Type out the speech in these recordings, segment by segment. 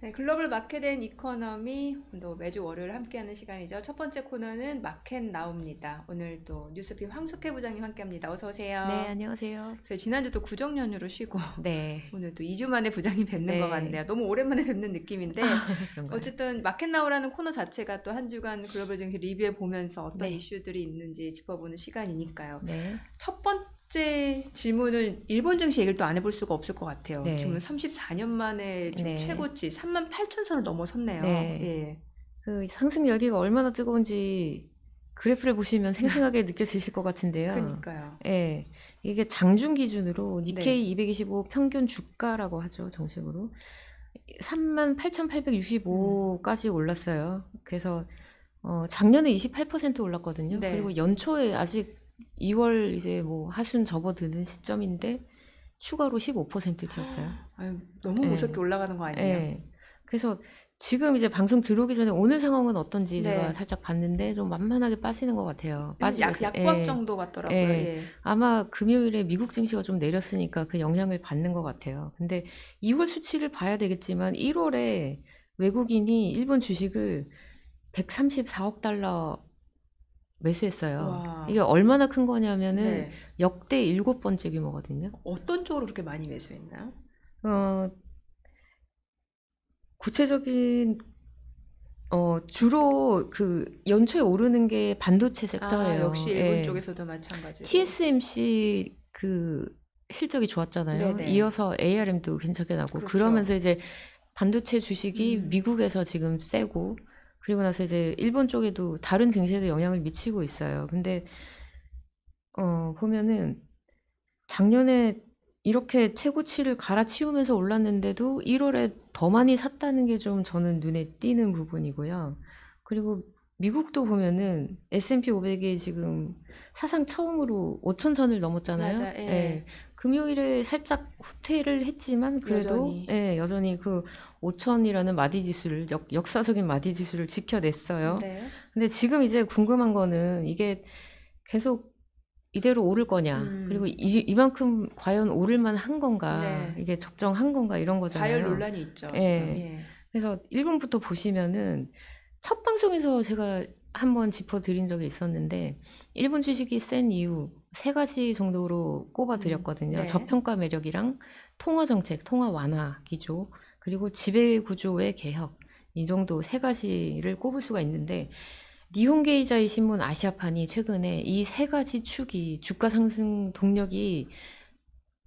네, 글로벌 마켓 앤 이코노미 또 매주 월요일 함께하는 시간이죠. 첫 번째 코너는 마켓 나옵니다. 오늘 또 뉴스피 황석해 부장님 함께합니다. 어서 네, 오세요. 안녕하세요. 저희 지난주 또 구정 연휴로 쉬고 네, 오늘 또 2주 만에 부장님 뵙는 것 네, 같네요. 너무 오랜만에 뵙는 느낌인데 그런가요? 어쨌든 마켓 나오라는 코너 자체가 또 한 주간 글로벌 증시 리뷰해 보면서 어떤 네, 이슈들이 있는지 짚어보는 시간이니까요. 네, 첫 번째 질문은 일본 증시 얘기를 또 안 해볼 수가 없을 것 같아요. 지금 네, 34년 만에 지금 네, 최고치 38,000선을 넘어섰네요. 네. 예. 그 상승 열기가 얼마나 뜨거운지 그래프를 보시면 생생하게 느껴지실 것 같은데요. 그러니까요. 예, 이게 장중 기준으로 네. 니케이 225 평균 주가라고 하죠, 정식으로. 음. 38,865까지 올랐어요. 그래서 작년에 28% 올랐거든요. 네. 그리고 연초에 아직 2월 이제 뭐 하순 접어드는 시점인데 추가로 15% 튀었어요. 아유, 너무 무섭게 예, 올라가는 거 아니에요? 예. 그래서 지금 이제 방송 들어오기 전에 오늘 상황은 어떤지 제가 네. 살짝 봤는데 좀 만만하게 빠지는 것 같아요. 빠지고 있어요. 약보합 예, 정도 같더라고요. 예. 예. 아마 금요일에 미국 증시가 좀 내렸으니까 그 영향을 받는 것 같아요. 근데 2월 수치를 봐야 되겠지만 1월에 외국인이 일본 주식을 134억 달러 매수했어요. 와. 이게 얼마나 큰 거냐면은 네. 역대 7번째 규모거든요. 어떤 쪽으로 그렇게 많이 매수했나요? 어, 구체적인 주로 그 연초에 오르는 게 반도체 아, 역시 섹터예요. 일본 예. 쪽에서도 마찬가지로. TSMC 그 실적이 좋았잖아요. 네네. 이어서 ARM도 괜찮게 나고 그렇죠. 그러면서 이제 반도체 주식이 음. 미국에서 지금 세고 그리고 나서 이제 일본 쪽에도 다른 증시에도 영향을 미치고 있어요. 근데 보면은 작년에 이렇게 최고치를 갈아치우면서 올랐는데도 1월에 더 많이 샀다는 게 좀 저는 눈에 띄는 부분이고요. 그리고 미국도 보면은 S&P 500이 지금 사상 처음으로 5,000선을 넘었잖아요. 맞아. 예. 예. 금요일에 살짝 후퇴를 했지만 그래도 여전히. 예, 여전히 그 5,000이라는 마디 지수를 역사적인 마디 지수를 지켜냈어요. 네. 근데 지금 이제 궁금한 거는 이게 계속 이대로 오를 거냐, 그리고 음. 이만큼 과연 오를 만한 건가, 네. 이게 적정한 건가, 이런 과열 거잖아요. 논란이 있죠, 지금. 예. 예. 그래서 1번부터 보시면은 첫 방송에서 제가 한번 짚어드린 적이 있었는데, 일본 주식이 센 이유 세 가지 정도로 꼽아드렸거든요. 네. 저평가 매력이랑 통화 정책, 통화 완화 기조, 그리고 지배 구조의 개혁, 이 정도 세 가지를 꼽을 수가 있는데, 니혼게이자이 신문 아시아판이 최근에 이 세 가지 축이 주가 상승 동력이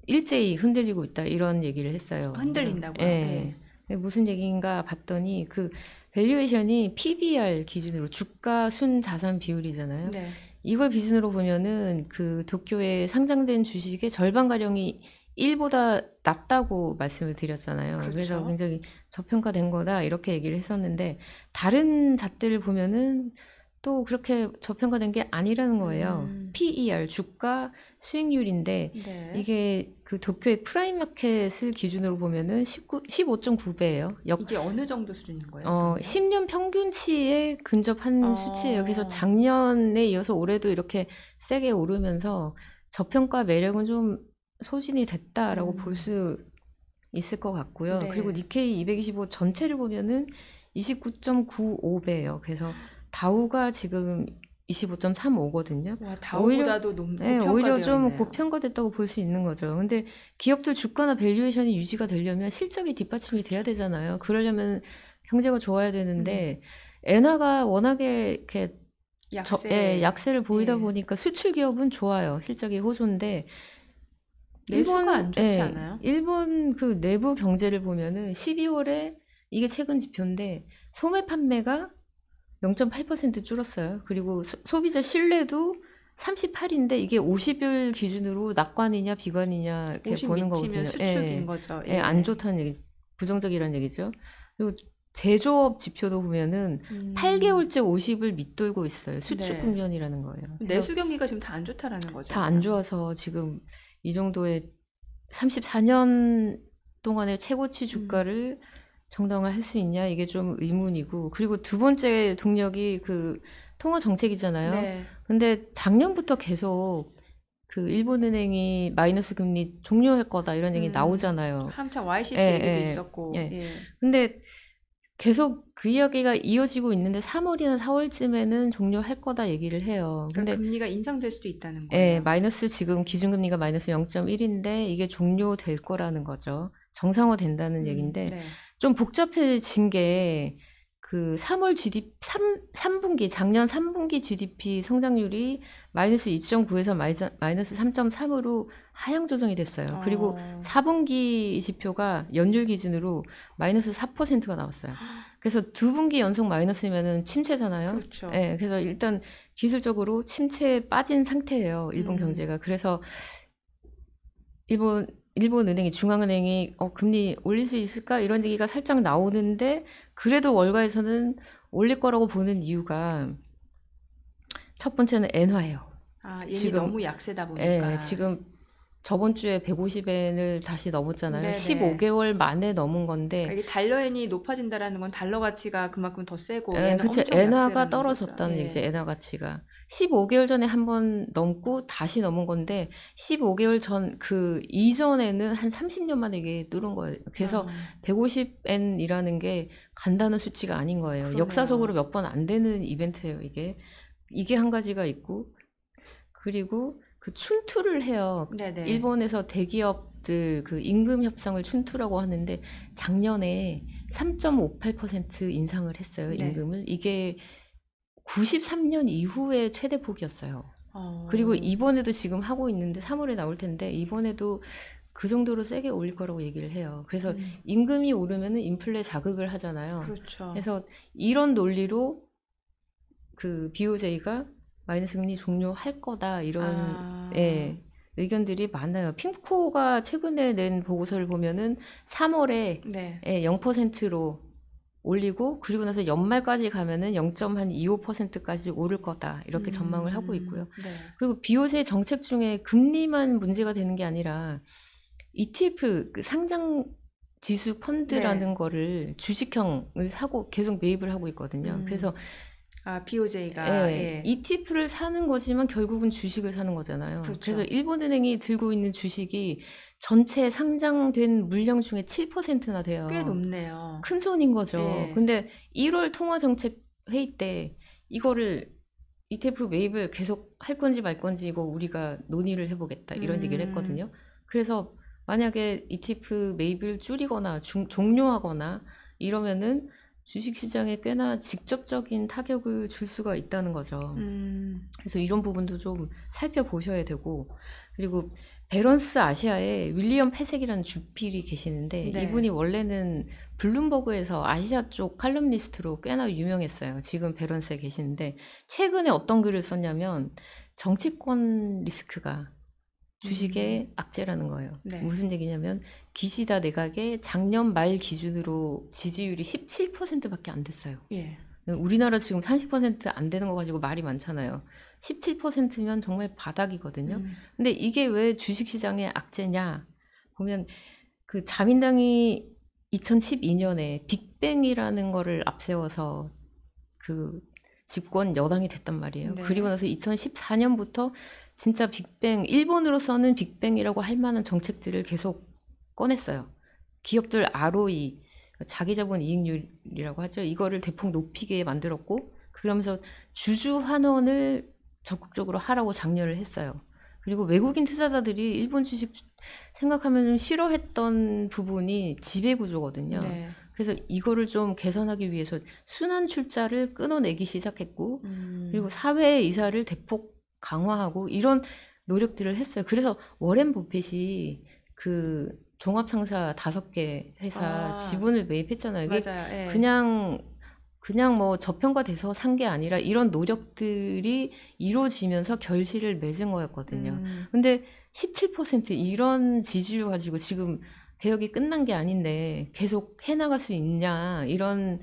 일제히 흔들리고 있다 이런 얘기를 했어요. 그래서 흔들린다고요. 예. 예. 무슨 얘기인가 봤더니 그 밸류에이션이 PBR 기준으로 주가 순 자산 비율이잖아요. 네. 이걸 기준으로 보면은 그 도쿄에 상장된 주식의 절반 가량이 1보다 낮다고 말씀을 드렸잖아요. 그래서 그렇죠. 굉장히 저평가된 거다 이렇게 얘기를 했었는데 다른 잣들을 보면은 또 그렇게 저평가된 게 아니라는 거예요. 음. PER 주가 수익률인데 네. 이게 그 도쿄의 프라임 마켓을 기준으로 보면은 15.9배예요. 이게 어느 정도 수준인 거예요, 그러면? 10년 평균치에 근접한 수치예요. 그래서 어. 작년에 이어서 올해도 이렇게 세게 오르면서 저평가 매력은 좀 소진이 됐다라고 볼 음. 수 있을 것 같고요. 그리고 네. 니케이 225 전체를 보면은 29.95배예요. 그래서 다우가 지금 25.35거든요. 와, 오히려 다우보다도 네, 오히려 고평가되어 좀 있네요. 고평가됐다고 볼 수 있는 거죠. 근데 기업들 주가나 밸류에이션이 유지가 되려면 실적이 뒷받침이 돼야 그렇죠. 되잖아요. 그러려면 경제가 좋아야 음. 되는데 엔화가 워낙에 이렇게 약세. 약세를 보이다 예. 보니까 수출 기업은 좋아요. 실적이 호조인데 내수가 안 좋지 예, 않아요? 일본 그 내부 경제를 보면은 12월에 이게 최근 지표인데 소매 판매가 0.8% 줄었어요. 그리고 소비자 신뢰도 38인데 이게 50일 기준으로 낙관이냐 비관이냐 이렇게 50 보는 미치면 거거든요. 수축인 예, 거죠. 예, 안 예. 좋다는 얘기, 부정적이라는 얘기죠. 그리고 제조업 지표도 보면은 음. 8개월째 50을 밑돌고 있어요. 수축 네. 국면이라는 거예요. 그래서 내수 경기가 지금 다 안 좋다라는 다 안 거잖아요. 좋아서 지금 이 정도의 34년 동안의 최고치 음. 주가를 정당화할 수 있냐 이게 좀 의문이고 그리고 두 번째 동력이 그 통화 정책이잖아요. 네. 근데 작년부터 계속 그 일본은행이 마이너스 금리 종료할 거다 이런 얘기 나오잖아요. 한참 예, YCC 얘기도 예, 있었고. 예. 예. 근데 계속 그 이야기가 이어지고 있는데 3월이나 4월쯤에는 종료할 거다 얘기를 해요. 그러니까 근데 금리가 인상될 수도 있다는 예, 거예요. 마이너스 지금 기준금리가 마이너스 0.1인데 이게 종료될 거라는 거죠. 정상화된다는 얘기인데 네. 좀 복잡해진 게 그 3월 GDP 3분기 작년 3분기 GDP 성장률이 마이너스 2.9에서 마이너스 3.3으로 하향 조정이 됐어요. 그리고 4분기 지표가 연율 기준으로 마이너스 4%가 나왔어요. 그래서 두 분기 연속 마이너스면은 침체잖아요. 그렇죠. 예, 그래서 일단 기술적으로 침체에 빠진 상태예요. 일본 경제가. 그래서 일본 은행이 중앙은행이 금리 올릴 수 있을까 이런 얘기가 살짝 나오는데 그래도 월가에서는 올릴 거라고 보는 이유가 첫 번째는 엔화예요. 아, yen이 지금 너무 약세다 보니까. 예, 지금 저번 주에 150엔을 다시 넘었잖아요. 네네. 15개월 만에 넘은 건데 그러니까 이게 달러엔이 높아진다라는 건 달러 가치가 그만큼 더 세고 예, 얘는 그쵸. 엄청 엔화가 약세라는 떨어졌다는 거죠. 얘기죠. 예. 엔화 가치가. 15개월 전에 한 번 넘고 다시 넘은 건데 15개월 전 그 이전에는 한 30년 만에 이게 뚫은 거예요. 그래서 150엔이라는 게 간단한 수치가 아닌 거예요. 그러네요. 역사적으로 몇 번 안 되는 이벤트예요, 이게. 이게 한 가지가 있고 그리고 그 춘투를 해요. 네네. 일본에서 대기업들 그 임금 협상을 춘투라고 하는데 작년에 3.58% 인상을 했어요. 네. 임금을. 이게 93년 이후에 최대 폭이었어요. 어. 그리고 이번에도 지금 하고 있는데 3월에 나올 텐데 이번에도 그 정도로 세게 올릴 거라고 얘기를 해요. 그래서 임금이 오르면은 인플레 자극을 하잖아요. 그렇죠. 그래서 이런 논리로 그 BOJ가 마이너스 금리 종료할 거다 이런 예, 의견들이 많아요. 핀코가 최근에 낸 보고서를 보면은 3월에 네. 0%로 올리고 그리고 나서 연말까지 가면은 0.25%까지 오를 거다 이렇게 전망을 하고 있고요. 네. 그리고 BOJ 정책 중에 금리만 문제가 되는 게 아니라 ETF 그 상장 지수 펀드라는 네. 거를 주식형을 사고 계속 매입을 하고 있거든요. 그래서 아, BOJ가 예. ETF를 사는 거지만 결국은 주식을 사는 거잖아요. 그렇죠. 그래서 일본은행이 들고 있는 주식이 전체 상장된 물량 중에 7%나 돼요. 꽤 높네요. 큰 손인 거죠. 예. 근데 1월 통화정책 회의 때 이거를 ETF 매입을 계속 할 건지 말 건지 이거 우리가 논의를 해보겠다 이런 얘기를 했거든요. 그래서 만약에 ETF 매입을 줄이거나 종료하거나 이러면은 주식시장에 꽤나 직접적인 타격을 줄 수가 있다는 거죠. 그래서 이런 부분도 좀 살펴보셔야 되고 그리고 베런스 아시아에 윌리엄 패색이라는 주필이 계시는데 네. 이분이 원래는 블룸버그에서 아시아 쪽 칼럼니스트로 꽤나 유명했어요. 지금 베런스에 계시는데 최근에 어떤 글을 썼냐면 정치권 리스크가 주식의 악재라는 거예요. 네. 무슨 얘기냐면 기시다 내각의 작년 말 기준으로 지지율이 17%밖에 안 됐어요. 예. 우리나라 지금 30%안 되는 거 가지고 말이 많잖아요. 17%면 정말 바닥이거든요. 근데 이게 왜 주식시장의 악재냐 보면 그 자민당이 2012년에 빅뱅이라는 거를 앞세워서 그 집권 여당이 됐단 말이에요. 네. 그리고 나서 2014년부터 진짜 빅뱅, 일본으로서는 빅뱅이라고 할 만한 정책들을 계속 꺼냈어요. 기업들 ROE, 자기자본 이익률이라고 하죠. 이거를 대폭 높이게 만들었고 그러면서 주주 환원을 적극적으로 하라고 장려를 했어요. 그리고 외국인 투자자들이 일본 주식 생각하면 좀 싫어했던 부분이 지배구조거든요. 네. 그래서 이거를 좀 개선하기 위해서 순환 출자를 끊어내기 시작했고 그리고 사회 이사를 대폭 강화하고 이런 노력들을 했어요. 그래서 워렌 버핏이 그 종합상사 5개 회사 지분을 매입했잖아요. 이게 맞아요. 예. 그냥 뭐 저평가돼서 산 게 아니라 이런 노력들이 이루어지면서 결실을 맺은 거였거든요. 근데 17% 이런 지지율 가지고 지금 개혁이 끝난 게 아닌데 계속 해나갈 수 있냐 이런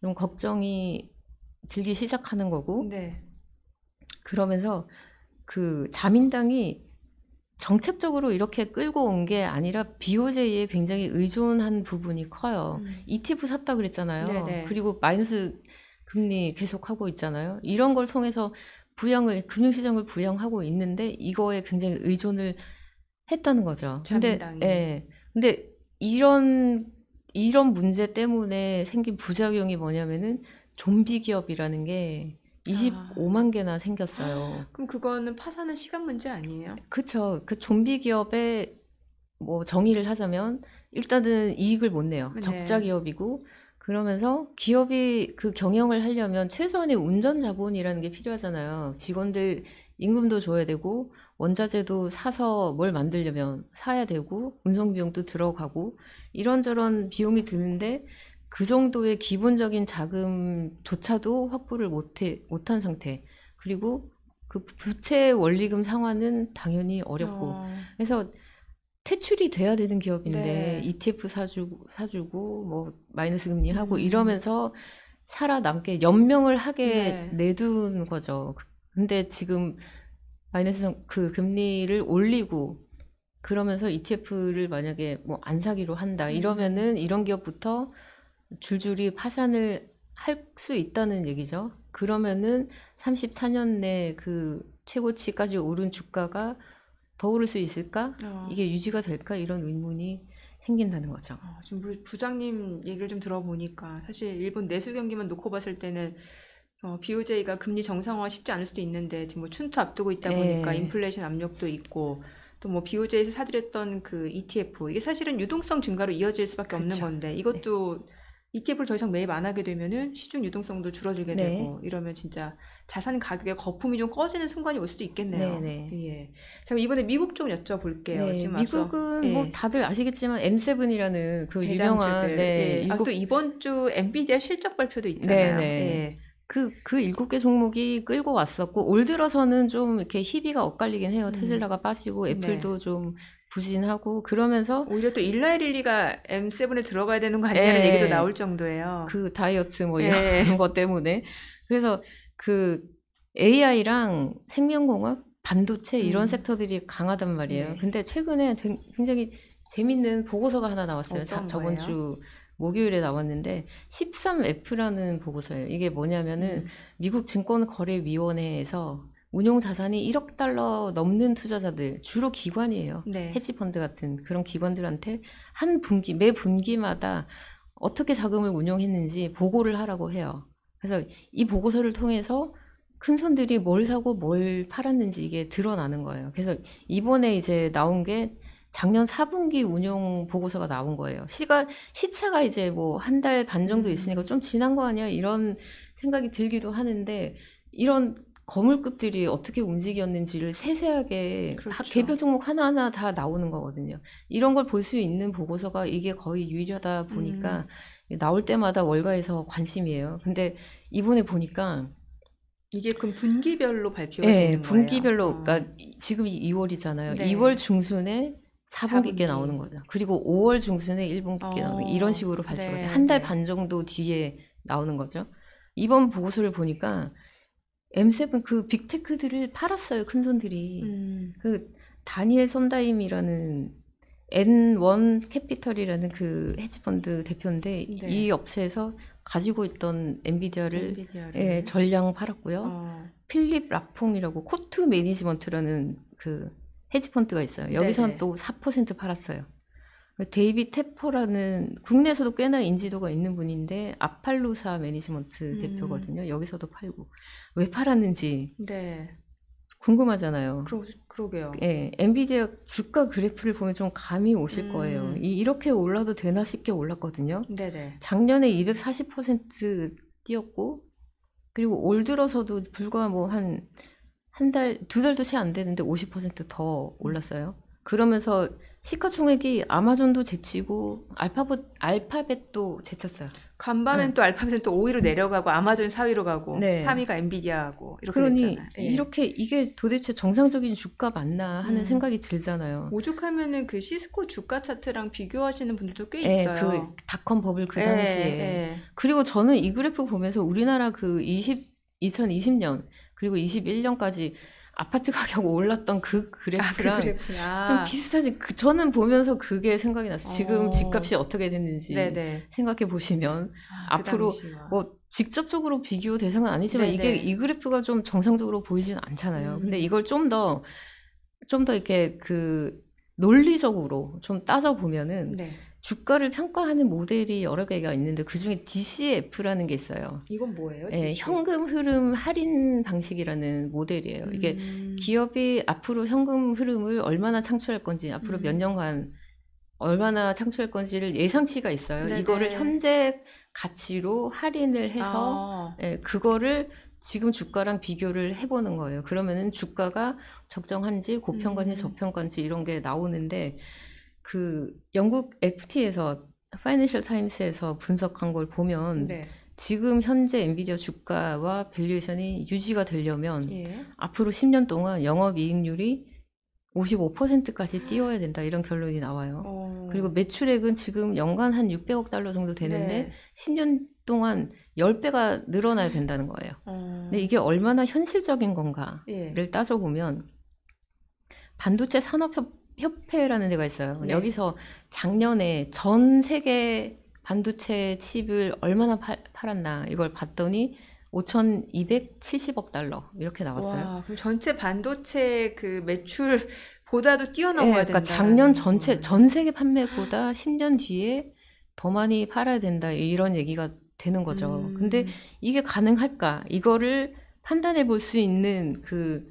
좀 걱정이 들기 시작하는 거고 네. 그러면서 그 자민당이 정책적으로 이렇게 끌고 온 게 아니라 BOJ에 굉장히 의존한 부분이 커요. ETF 샀다 그랬잖아요. 네네. 그리고 마이너스 금리 계속 하고 있잖아요. 이런 걸 통해서 금융시장을 부양하고 있는데 이거에 굉장히 의존을 했다는 거죠. 자민당이. 근데 이런 이런 문제 때문에 생긴 부작용이 뭐냐면은 좀비 기업이라는 게 아, 25만 개나 생겼어요. 그럼 그거는 파산은 시간 문제 아니에요? 그쵸. 그 좀비 기업의 뭐 정의를 하자면 일단은 이익을 못 내요. 적자 네. 기업이고 그러면서 기업이 그 경영을 하려면 최소한의 운전 자본이라는 게 필요하잖아요. 직원들 임금도 줘야 되고 원자재도 사서 뭘 만들려면 사야 되고 운송 비용도 들어가고 이런저런 비용이 드는데 그 정도의 기본적인 자금조차도 확보를 못한 상태. 그리고 그 부채 원리금 상환은 당연히 어렵고. 어, 그래서 퇴출이 돼야 되는 기업인데 네. ETF 사주고 뭐 마이너스 금리 하고 음, 이러면서 살아남게 연명을 하게 네. 내둔 거죠. 근데 지금 그 금리를 올리고 그러면서 ETF를 만약에 뭐 안 사기로 한다 음, 이러면은 이런 기업부터 줄줄이 파산을 할 수 있다는 얘기죠. 그러면은 34년 내 그 최고치까지 오른 주가가 더 오를 수 있을까? 어, 이게 유지가 될까? 이런 의문이 생긴다는 거죠. 지금 우리 부장님 얘기를 좀 들어보니까 사실 일본 내수 경기만 놓고 봤을 때는 BOJ가 금리 정상화 쉽지 않을 수도 있는데 지금 뭐 춘투 앞두고 있다 보니까 예, 인플레이션 압력도 있고 또 뭐 BOJ에서 사들였던 그 ETF 이게 사실은 유동성 증가로 이어질 수밖에 없는 그쵸. 건데 네. 이것도 ETF를 더 이상 매입 안 하게 되면은 시중 유동성도 줄어들게 네. 되고 이러면 진짜 자산 가격의 거품이 좀 꺼지는 순간이 올 수도 네, 있겠네요. 네. 예. 자, 이번에 미국 좀 여쭤볼게요. 네, 지금 앞서 미국은 뭐 예. 다들 아시겠지만 M7이라는 그 유명한, 대장주들. 네, 예. 아, 또 이번 주 엔비디아 실적 발표도 있잖아요. 네. 예. 그 7개 종목이 끌고 왔었고, 올 들어서는 좀 이렇게 희비가 엇갈리긴 해요. 음. 테슬라가 빠지고, 네. 애플도 좀 부진하고, 그러면서, 오히려 또 일라이 릴리가 M7에 들어가야 되는 거 아니냐는 얘기도 예, 나올 정도예요. 그 다이어트 뭐 이런 예. 것 때문에. 그래서 그 AI랑 생명공학, 반도체 이런 음. 섹터들이 강하단 말이에요. 네. 근데 최근에 굉장히 재밌는 보고서가 하나 나왔어요. 어떤 저번 거예요? 주 목요일에 나왔는데 13F라는 보고서예요. 이게 뭐냐면은 음. 미국 증권거래위원회에서 운용 자산이 1억 달러 넘는 투자자들, 주로 기관이에요. 네. 헤지펀드 같은 그런 기관들한테 매 분기마다 어떻게 자금을 운용했는지 보고를 하라고 해요. 그래서 이 보고서를 통해서 큰 손들이 뭘 사고 뭘 팔았는지 이게 드러나는 거예요. 그래서 이번에 이제 나온 게 작년 4분기 운용 보고서가 나온 거예요. 시차가 이제 뭐 한 달 반 정도 있으니까 음. 좀 지난 거 아니야? 이런 생각이 들기도 하는데 이런 거물급들이 어떻게 움직였는지를 세세하게 그렇죠. 개별 종목 하나하나 다 나오는 거거든요. 이런 걸 볼 수 있는 보고서가 이게 거의 유일하다 보니까 음. 나올 때마다 월가에서 관심이에요. 근데 이번에 보니까 이게 그럼 분기별로 발표가 예, 되는 거예요. 분기별로 그러니까 지금 2월이잖아요. 2월 네. 중순에 4분기께 나오는 4분기. 거죠. 그리고 5월 중순에 1분기께 나오는 거. 이런 식으로 발표가 돼요. 네, 한 달 네. 반 정도 뒤에 나오는 거죠. 이번 보고서를 보니까 M7 그 빅테크들을 팔았어요. 큰 손들이. 음. 그 다니엘 선다임이라는 N1 캐피털이라는 그 헤지펀드 대표인데 이 네. 업체에서 가지고 있던 엔비디아를 엔비디아를. 전량 팔았고요. 어. 필립 락퐁이라고 코트 매니지먼트라는 그 헤지펀드가 있어요. 여기선 네네. 또 4% 팔았어요. 데이비 테퍼라는 국내에서도 꽤나 인지도가 있는 분인데 아팔루사 매니지먼트 음. 대표거든요. 여기서도 팔고 왜 팔았는지 네. 궁금하잖아요. 그러게요. 예, 엔비디아 주가 그래프를 보면 좀 감이 오실 거예요. 음. 이렇게 올라도 되나 싶게 올랐거든요. 네네. 작년에 240% 뛰었고 그리고 올 들어서도 불과 뭐 한 달, 두 달도 채 안 되는데 50%더 음. 올랐어요. 그러면서 시가총액이 아마존도 제치고 알파벳도 제쳤어요. 간밤엔 응. 또 알파벳은 또 5위로 내려가고 아마존 4위로 가고 네. 3위가 엔비디아하고 이렇게 그러니 됐잖아요. 예. 이렇게 이게 도대체 정상적인 주가 맞나 하는 음. 생각이 들잖아요. 오죽하면은 그 시스코 주가 차트랑 비교하시는 분들도 꽤 예, 그 있어요. 닷컴 버블 그 예, 당시에. 예. 그리고 저는 이 그래프 보면서 우리나라 2020년 그리고 21년까지 아파트 가격 올랐던 그 그 그래프랑 좀 그래프야. 비슷하지. 저는 보면서 그게 생각이 났어요. 지금 어, 집값이 어떻게 됐는지 네네. 생각해 보시면 그 앞으로 당시와. 뭐 직접적으로 비교 대상은 아니지만 이게 네네. 이 그래프가 좀 정상적으로 보이진 않잖아요. 근데 음, 이걸 좀 더 이렇게 그 논리적으로 좀 따져보면은 네. 주가를 평가하는 모델이 여러 개가 있는데 그중에 DCF라는 게 있어요. 이건 뭐예요? 예, DC? 현금 흐름 할인 방식이라는 모델이에요. 이게 기업이 앞으로 현금 흐름을 얼마나 창출할 건지, 앞으로 몇 년간 얼마나 창출할 건지를 예상치가 있어요. 네네. 이거를 현재 가치로 할인을 해서 예, 그거를 지금 주가랑 비교를 해보는 거예요. 그러면은 주가가 적정한지 고평가인지 저평가인지 이런 게 나오는데 그 영국 FT에서 파이낸셜 타임스에서 분석한 걸 보면 네. 지금 현재 엔비디아 주가와 밸류에이션이 유지가 되려면 예. 앞으로 10년 동안 영업이익률이 55%까지 뛰어야 된다 이런 결론이 나와요. 그리고 매출액은 지금 연간 한 600억 달러 정도 되는데 네. 10년 동안 10배가 늘어나야 된다는 거예요. 근데 이게 얼마나 현실적인 건가를 예. 따져보면 반도체 산업협회라는 데가 있어요. 네. 여기서 작년에 전 세계 반도체 칩을 얼마나 팔았나 이걸 봤더니 5,270억 달러 이렇게 나왔어요. 와, 그럼 전체 반도체 그 매출보다도 예, 뛰어넘어야 그러니까 된다. 작년 전체 전 세계 판매보다 10년 뒤에 더 많이 팔아야 된다 이런 얘기가 되는 거죠. 근데 이게 가능할까? 이거를 판단해 볼 수 있는 그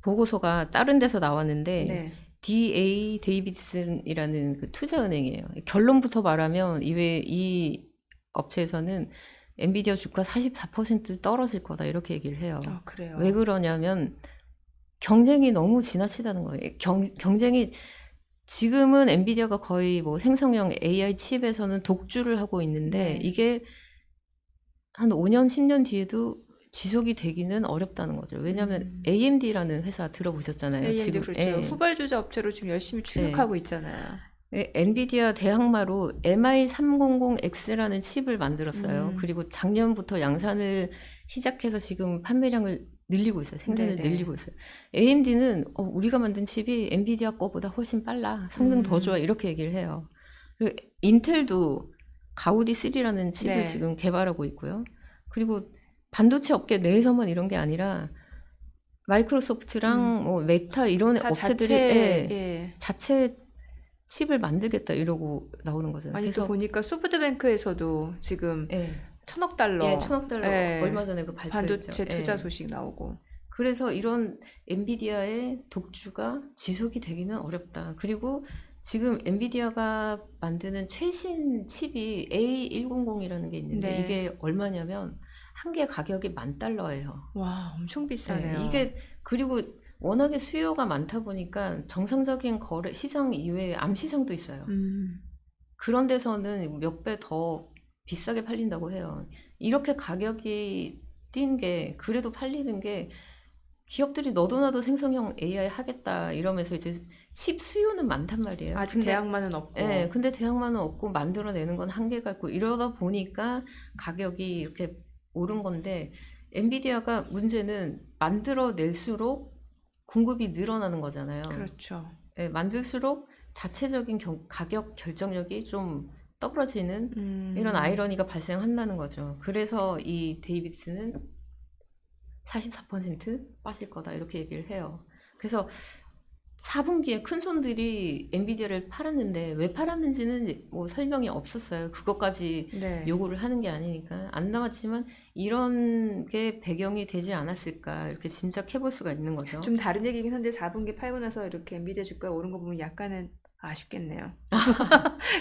보고서가 다른 데서 나왔는데 네. D.A. 데이비슨이라는 그 투자은행이에요. 결론부터 말하면 이 업체에서는 엔비디아 주가 44% 떨어질 거다 이렇게 얘기를 해요. 아, 그래요. 왜 그러냐면 경쟁이 너무 지나치다는 거예요. 경쟁이 지금은 엔비디아가 거의 뭐 생성형 AI 칩에서는 독주를 하고 있는데 네. 이게 한 5년, 10년 뒤에도 지속이 되기는 어렵다는 거죠. 왜냐하면 AMD라는 회사 들어보셨잖아요. AMD 지금 그렇죠. 예. 후발주자 업체로 지금 열심히 추격하고 있잖아요. 엔비디아 대항마로 MI300X라는 칩을 만들었어요. 그리고 작년부터 양산을 시작해서 지금 판매량을 늘리고 있어요. 생산을 네네. 늘리고 있어요. AMD는 우리가 만든 칩이 엔비디아 거보다 훨씬 빨라. 성능 더 좋아. 이렇게 얘기를 해요. 그리고 인텔도 가우디 3라는 칩을 네. 지금 개발하고 있고요. 그리고 반도체 업계 내에서만 이런 게 아니라 마이크로소프트랑 뭐 메타 이런 다 업체들이 자체 칩을 만들겠다 이러고 나오는 거잖아요. 아니, 또 그래서 보니까 소프트뱅크에서도 지금 예, 1,000억 달러 예, 1,000억 달러 얼마 전에 그 발표했죠. 반도체 투자 예. 소식 나오고. 그래서 이런 엔비디아의 독주가 지속이 되기는 어렵다. 그리고 지금 엔비디아가 만드는 최신 칩이 A100이라는 게 있는데 네. 이게 얼마냐면 한 개 가격이 $10,000예요. 와, 엄청 비싸네요. 이게 그리고 워낙에 수요가 많다 보니까 정상적인 거래 시장 이외에 암 시장도 있어요. 그런 데서는 몇 배 더 비싸게 팔린다고 해요. 이렇게 가격이 뛴 게 그래도 팔리는 게 기업들이 너도 나도 생성형 AI 하겠다 이러면서 이제 칩 수요는 많단 말이에요. 아직 근데 대학만은 없고. 예, 근데 대학만은 없고 만들어내는 건 한계가 있고 이러다 보니까 가격이 이렇게 오른 건데 엔비디아가 문제는 만들어낼수록 공급이 늘어나는 거잖아요. 그렇죠. 예, 만들수록 자체적인 가격 결정력이 좀 떨어지는 이런 아이러니가 발생한다는 거죠. 그래서 이 데이비스는 44% 빠질 거다 이렇게 얘기를 해요. 그래서 4분기에 큰 손들이 엔비디아를 팔았는데 왜 팔았는지는 뭐 설명이 없었어요. 그것까지 네. 요구를 하는 게 아니니까 안 나왔지만 이런 게 배경이 되지 않았을까 이렇게 짐작해 볼 수가 있는 거죠. 좀 다른 얘기긴 한데 4분기 팔고 나서 이렇게 엔비디아 주가가 오른 거 보면 약간은 아쉽겠네요.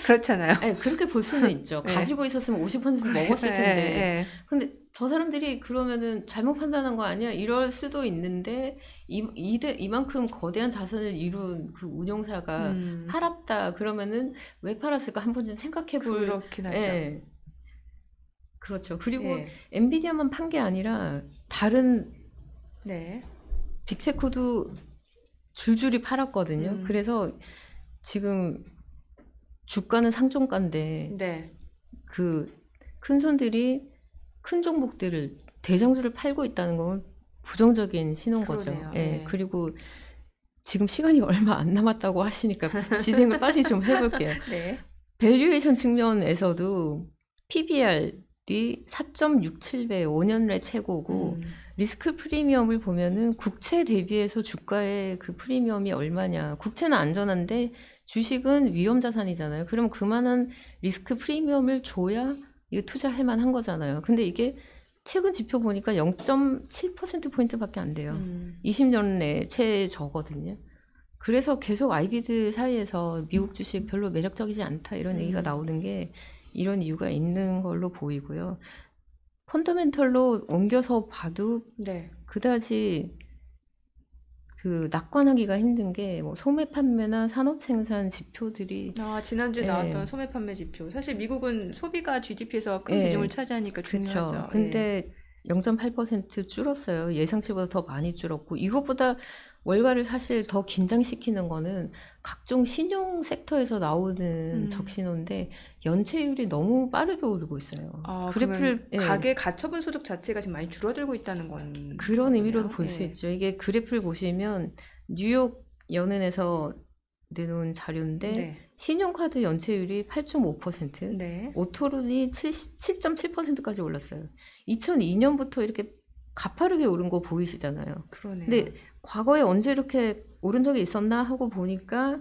그렇잖아요. 네, 그렇게 볼 수는 있죠. 네. 가지고 있었으면 50% 먹었을 텐데. 네. 근데 저 사람들이 그러면은 잘못 판단한 거 아니야? 이럴 수도 있는데 이만큼 거대한 자산을 이룬 그 운용사가 팔았다 그러면은 왜 팔았을까 한 번쯤 생각해 볼. 그렇긴 하죠. 예. 그렇죠. 그리고 예. 엔비디아만 판 게 아니라 다른 네. 빅테크도 줄줄이 팔았거든요. 그래서 지금 주가는 상종가인데 네. 그 큰 손들이 큰 종목들을 대장주를 팔고 있다는 건 부정적인 신호인 거죠. 그러네요. 예. 네. 그리고 지금 시간이 얼마 안 남았다고 하시니까 진행을 빨리 좀 해볼게요. 네. 밸류에이션 측면에서도 PBR이 4.67배 5년 내 최고고 리스크 프리미엄을 보면은 국채 대비해서 주가의 그 프리미엄이 얼마냐. 국채는 안전한데 주식은 위험 자산이잖아요. 그럼 그만한 리스크 프리미엄을 줘야 이게 투자할 만한 거잖아요. 근데 이게 최근 지표 보니까 0.7%포인트밖에 안 돼요. 20년 내 최저거든요. 그래서 계속 아이비들 사이에서 미국 주식 별로 매력적이지 않다 이런 얘기가 나오는 게 이런 이유가 있는 걸로 보이고요. 펀더멘털로 옮겨서 봐도 네. 그다지 그 낙관하기가 힘든 게 뭐 소매 판매나 산업 생산 지표들이 지난주에 예. 나왔던 소매 판매 지표. 사실 미국은 소비가 GDP에서 큰 예. 비중을 차지하니까 중요하죠. 그렇죠. 근데 0.8% 줄었어요. 예상치보다 더 많이 줄었고 이것보다 월가를 사실 더 긴장시키는 거는 각종 신용 섹터에서 나오는 적신호인데 연체율이 너무 빠르게 오르고 있어요. 그래프를 예. 가계 가처분 소득 자체가 지금 많이 줄어들고 있다는 건 그런 의미로도 거군요. 볼 수 있죠. 이게 그래프를 보시면 뉴욕 연은에서 내놓은 자료인데 네. 신용카드 연체율이 8.5%, 네. 오토론이 7.7%까지 올랐어요. 2002년부터 이렇게 가파르게 오른 거 보이시잖아요. 그러네요. 근데 과거에 언제 이렇게 오른 적이 있었나 하고 보니까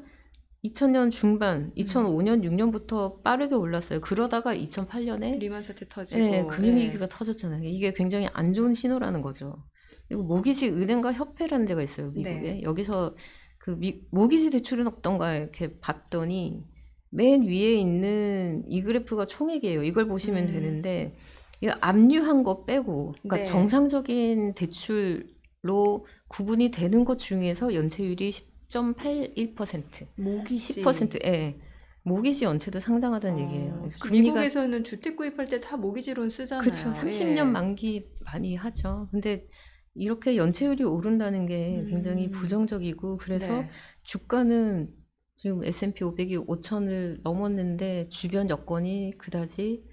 2000년 중반, 2005년, 6년부터 빠르게 올랐어요. 그러다가 2008년에 리만 사태 터지고 네, 금융위기가 터졌잖아요. 이게 굉장히 안 좋은 신호라는 거죠. 그리고 모기지 은행가 협회라는 데가 있어요, 미국에. 네. 여기서 그 모기지 대출은 어떤가 이렇게 봤더니 맨 위에 있는 이 그래프가 총액이에요. 이걸 보시면 되는데 이 압류한 거 빼고, 그러니까 네. 정상적인 대출로 구분이 되는 것 중에서 연체율이 10.81%, 모기지 10%, 예. 모기지 연체도 상당하다는 얘기예요. 미국에서는 주택 구입할 때 다 모기지론 쓰잖아요. 그렇죠. 30년 예. 만기 많이 하죠. 근데 이렇게 연체율이 오른다는 게 굉장히 부정적이고 그래서 네. 주가는 지금 S&P 500이 5천을 넘었는데 주변 여건이 그다지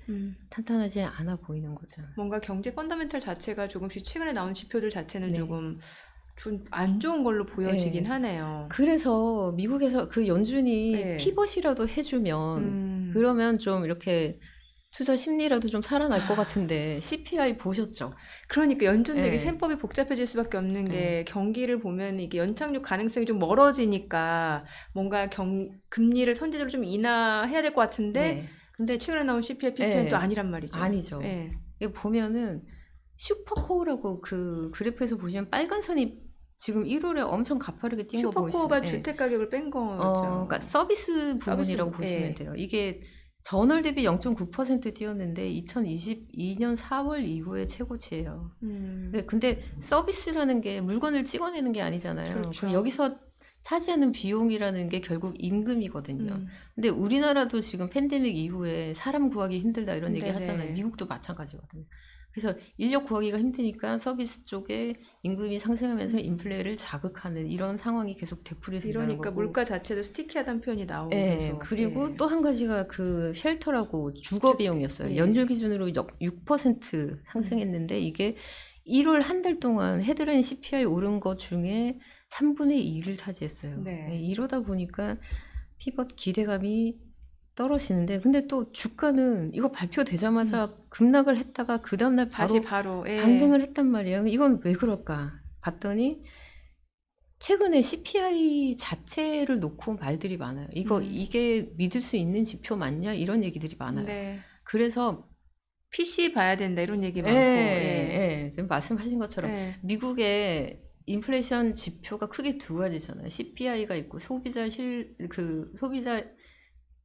탄탄하지 않아 보이는 거죠. 뭔가 경제 펀더멘털 자체가 조금씩 최근에 나온 지표들 자체는 네. 조금 좀 안 좋은 걸로 보여지긴 네. 하네요. 그래서 미국에서 그 연준이 네. 피벗이라도 해주면 그러면 좀 이렇게 투자 심리라도 좀 살아날 것 같은데 CPI 보셨죠? 그러니까 연준 되게 네. 셈법이 복잡해질 수밖에 없는 게 경기를 보면 이게 연착륙 가능성이 좀 멀어지니까 뭔가 금리를 선제적으로 좀 인하해야 될 것 같은데 네. 근데 최근에 나온 CPI, PPI는 네. 또 아니란 말이죠. 아니죠. 네. 이거 보면은 슈퍼코어라고 그 그래프에서 보시면 빨간 선이 지금 1월에 엄청 가파르게 뛴 거 보이시죠? 슈퍼코어가 주택 가격을 뺀 거죠. 그러니까 서비스 부분이라고 서비스, 보시면 예. 돼요. 이게 전월 대비 0.9% 뛰었는데 2022년 4월 이후에 최고치예요. 근데 서비스라는 게 물건을 찍어내는 게 아니잖아요. 그렇죠. 그럼 여기서 차지하는 비용이라는 게 결국 임금이거든요. 근데 우리나라도 지금 팬데믹 이후에 사람 구하기 힘들다 이런 얘기 네네. 하잖아요. 미국도 마찬가지거든요. 그래서 인력 구하기가 힘드니까 서비스 쪽에 임금이 상승하면서 인플레를 자극하는 이런 상황이 계속 되풀이된다는 이러니까 거고. 물가 자체도 스티키하다는 표현이 나오고 네, 계속. 그리고 예. 또 한 가지가 그 쉘터라고 주거 비용이었어요. 예. 연율 기준으로 6% 상승했는데 이게 1월 한 달 동안 헤드라인 CPI 오른 것 중에 3분의 2를 차지했어요. 네. 이러다 보니까 피벗 기대감이 떨어지는데 근데 또 주가는 이거 발표되자마자 급락을 했다가 그 다음날 다시 바로 바로 예. 반등을 했단 말이에요. 이건 왜 그럴까 봤더니 최근에 CPI 자체를 놓고 말들이 많아요. 이게 믿을 수 있는 지표 맞냐 이런 얘기들이 많아요. 네. 그래서 PC 봐야 된다 이런 얘기 많고. 지금 말씀하신 것처럼 예. 미국의 인플레이션 지표가 크게 두 가지잖아요. CPI가 있고 소비자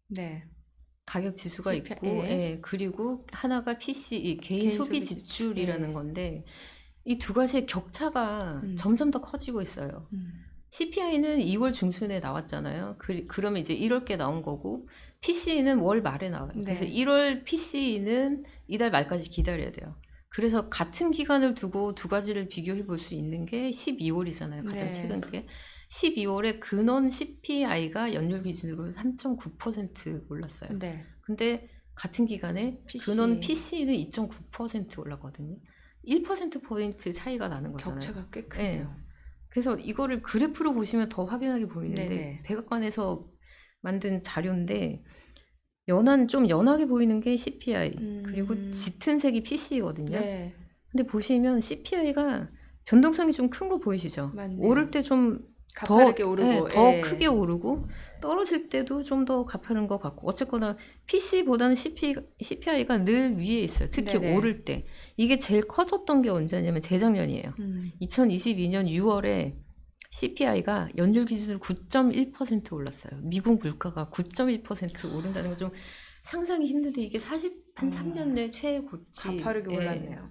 네. 가격 지수가 CPI, 있고, 예. 그리고 하나가 PC, 개인 소비 소비 지출, 지출이라는 예. 건데, 이 두 가지의 격차가 점점 더 커지고 있어요. CPI는 2월 중순에 나왔잖아요. 그러면 이제 1월께 나온 거고, PC는 월 말에 나와요. 네. 그래서 1월 PC는 이달 말까지 기다려야 돼요. 그래서 같은 기간을 두고 두 가지를 비교해 볼 수 있는 게 12월이잖아요. 가장 네. 최근 게. 12월에 근원 CPI가 연율 기준으로 3.9% 올랐어요. 네. 근데 같은 기간에 PC. 근원 PC는 2.9% 올랐거든요. 1%포인트 차이가 나는 거잖아요. 격차가 꽤 크네요. 그래서 이거를 그래프로 보시면 더 확연하게 보이는데 네네. 백악관에서 만든 자료인데 좀 연하게 보이는 게 CPI 그리고 짙은 색이 PC거든요. 네. 근데 보시면 CPI가 변동성이 좀 큰 거 보이시죠? 맞네요. 오를 때 좀 가파르게 오르고 더 예. 크게 오르고 떨어질 때도 좀 더 가파른 것 같고 어쨌거나 PC보다는 CPI가 늘 위에 있어요. 특히 네네. 오를 때. 이게 제일 커졌던 게 언제냐면 재작년이에요. 2022년 6월에 CPI가 연율 기준으로 9.1% 올랐어요. 미국 물가가 9.1% 오른다는 건 좀 상상이 힘든데 이게 한 3년 내 최고치. 가파르게 예. 올랐네요.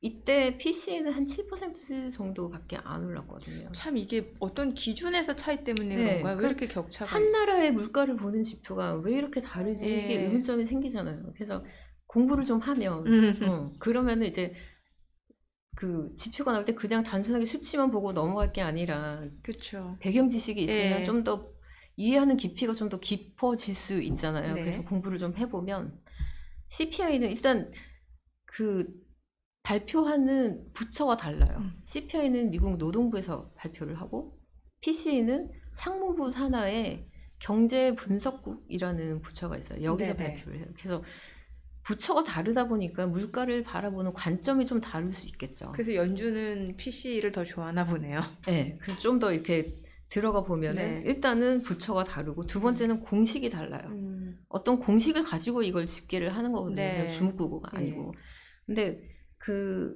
이때 PC는 한 7% 정도밖에 안 올랐거든요. 참 이게 어떤 기준에서 차이 때문에 네, 그런가요? 왜 이렇게 격차가 한 있어요? 나라의 물가를 보는 지표가 왜 이렇게 다르지? 이게 예. 의문점이 생기잖아요. 그래서 공부를 좀 하면 그러면은 이제 그 지표가 나올 때 그냥 단순하게 수치만 보고 넘어갈 게 아니라 그렇죠. 배경 지식이 있으면 예. 좀 더 이해하는 깊이가 좀 더 깊어질 수 있잖아요. 네. 그래서 공부를 좀 해보면 CPI는 일단 그 발표하는 부처가 달라요. CPI는 미국 노동부에서 발표를 하고 PC는 상무부 산하의 경제분석국이라는 부처가 있어요. 여기서 네네. 발표를 해요. 그래서 부처가 다르다 보니까 물가를 바라보는 관점이 좀 다를 수 있겠죠. 그래서 연주는 PC를 더 좋아하나 보네요. 네, 그래서 좀 더 이렇게 들어가 보면은 네. 일단은 부처가 다르고 두 번째는 공식이 달라요. 어떤 공식을 가지고 이걸 집계를 하는 거거든요. 네. 그냥 주묵구구가 예. 아니고. 근데 그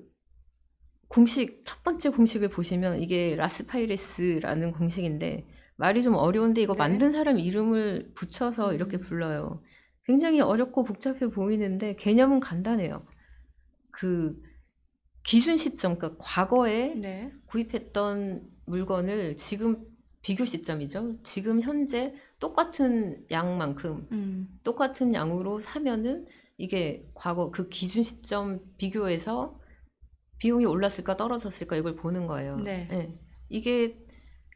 첫 번째 공식을 보시면 이게 라스파이레스라는 공식인데 말이 좀 어려운데 이거 네. 만든 사람 이름을 붙여서 이렇게 불러요. 굉장히 어렵고 복잡해 보이는데 개념은 간단해요. 그 기준 시점, 그러니까 과거에 네. 구입했던 물건을 지금 비교 시점이죠. 지금 현재 똑같은 양만큼 똑같은 양으로 사면은 이게 과거 그 기준 시점 비교해서 비용이 올랐을까 떨어졌을까 이걸 보는 거예요. 네. 네. 이게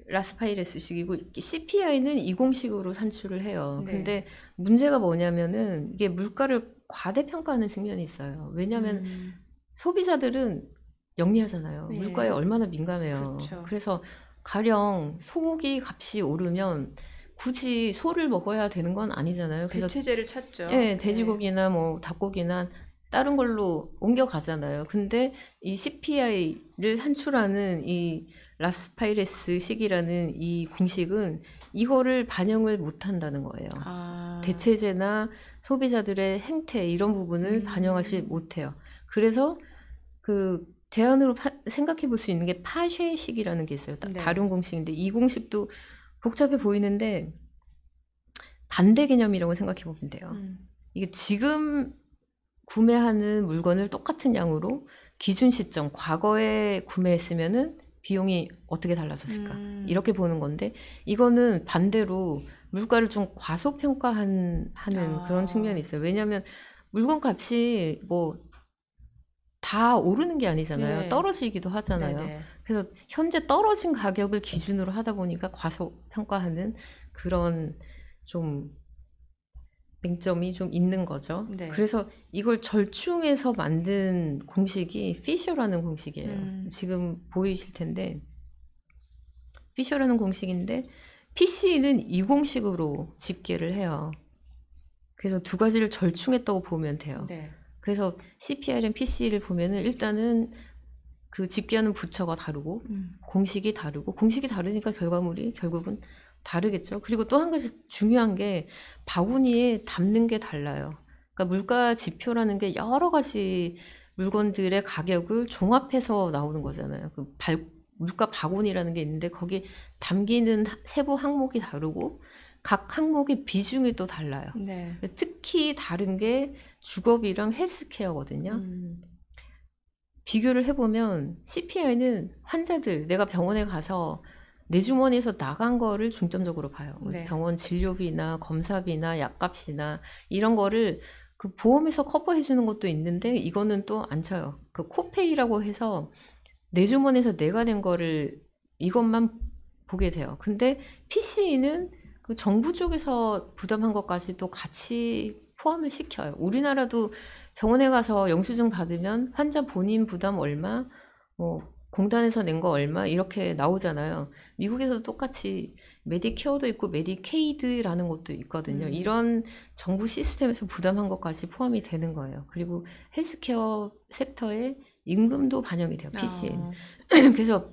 라스파이레스식이고 CPI는 이 공식으로 산출을 해요. 네. 근데 문제가 뭐냐면은 이게 물가를 과대평가하는 측면이 있어요. 왜냐하면 소비자들은 영리하잖아요. 예. 물가에 얼마나 민감해요. 그렇죠. 그래서 가령 소고기 값이 오르면 굳이 소를 먹어야 되는 건 아니잖아요. 그래서 대체제를 찾죠. 예, 돼지고기나 뭐 닭고기나 다른 걸로 옮겨가잖아요. 근데 이 CPI를 산출하는 이 라스파이레스식이라는 이 공식은 이거를 반영을 못 한다는 거예요. 아. 대체제나 소비자들의 행태 이런 부분을 반영하지 못해요. 그래서 그 대안으로 생각해 볼 수 있는 게 파쉐식이라는 게 있어요. 네. 다른 공식인데 이 공식도 복잡해 보이는데 반대 개념이라고 생각해 보면 돼요. 이게 지금 구매하는 물건을 똑같은 양으로 기준 시점 과거에 구매했으면은 비용이 어떻게 달라졌을까 이렇게 보는 건데 이거는 반대로 물가를 좀 과소평가하는 그런 측면이 있어요. 왜냐하면 물건 값이 뭐 다 오르는 게 아니잖아요. 네. 떨어지기도 하잖아요. 네네. 그래서 현재 떨어진 가격을 기준으로 하다 보니까 과소평가하는 그런 좀 맹점이 좀 있는 거죠. 네. 그래서 이걸 절충해서 만든 공식이 피셔라는 공식이에요. 지금 보이실 텐데 피셔라는 공식인데 PC는 이 공식으로 집계를 해요. 그래서 두 가지를 절충했다고 보면 돼요. 네. 그래서 CPI랑 PC를 보면은 일단은 그 집계하는 부처가 다르고 공식이 다르고 공식이 다르니까 결과물이 결국은 다르겠죠. 그리고 또 한 가지 중요한 게 바구니에 담는 게 달라요. 그러니까 물가 지표라는 게 여러 가지 물건들의 가격을 종합해서 나오는 거잖아요. 그 물가 바구니라는 게 있는데 거기 담기는 세부 항목이 다르고 각 항목의 비중이 또 달라요. 네. 특히 다른 게 주거비랑 헬스케어거든요. 비교를 해보면 CPI는 환자들, 내가 병원에 가서 내 주머니에서 나간 거를 중점적으로 봐요. 네. 병원 진료비나 검사비나 약값이나 이런 거를 그 보험에서 커버해 주는 것도 있는데 이거는 또 안 쳐요. 그 코페이라고 해서 내 주머니에서 내가 낸 거를 이것만 보게 돼요. 근데 PC는 그 정부 쪽에서 부담한 것까지도 같이 포함을 시켜요. 우리나라도 병원에 가서 영수증 받으면 환자 본인 부담 얼마, 뭐 공단에서 낸 거 얼마 이렇게 나오잖아요. 미국에서도 똑같이 메디케어도 있고 메디케이드라는 것도 있거든요. 이런 정부 시스템에서 부담한 것까지 포함이 되는 거예요. 그리고 헬스케어 섹터에 임금도 반영이 돼요. PC는. 그래서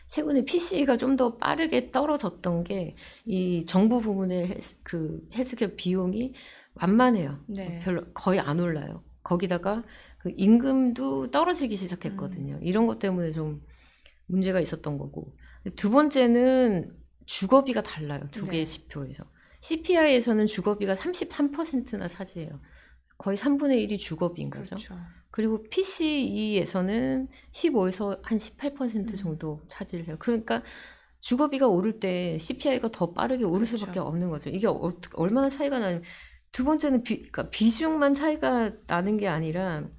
최근에 PC가 좀 더 빠르게 떨어졌던 게 이 정부 부문의 헬스케어 비용이 완만해요. 네. 별로 거의 안 올라요. 거기다가 그 임금도 떨어지기 시작했거든요. 이런 것 때문에 좀 문제가 있었던 거고. 두 번째는 주거비가 달라요. 두 네. 개의 지표에서. CPI에서는 주거비가 33%나 차지해요. 거의 3분의 1이 주거비인 거죠. 그렇죠. 그리고 PCE에서는 15에서 한 18% 정도 차지를 해요. 그러니까 주거비가 오를 때 CPI가 더 빠르게 오를 그렇죠. 수밖에 없는 거죠. 이게 얼마나 차이가 나냐면 두 번째는 그러니까 비중만 차이가 나는 게 아니라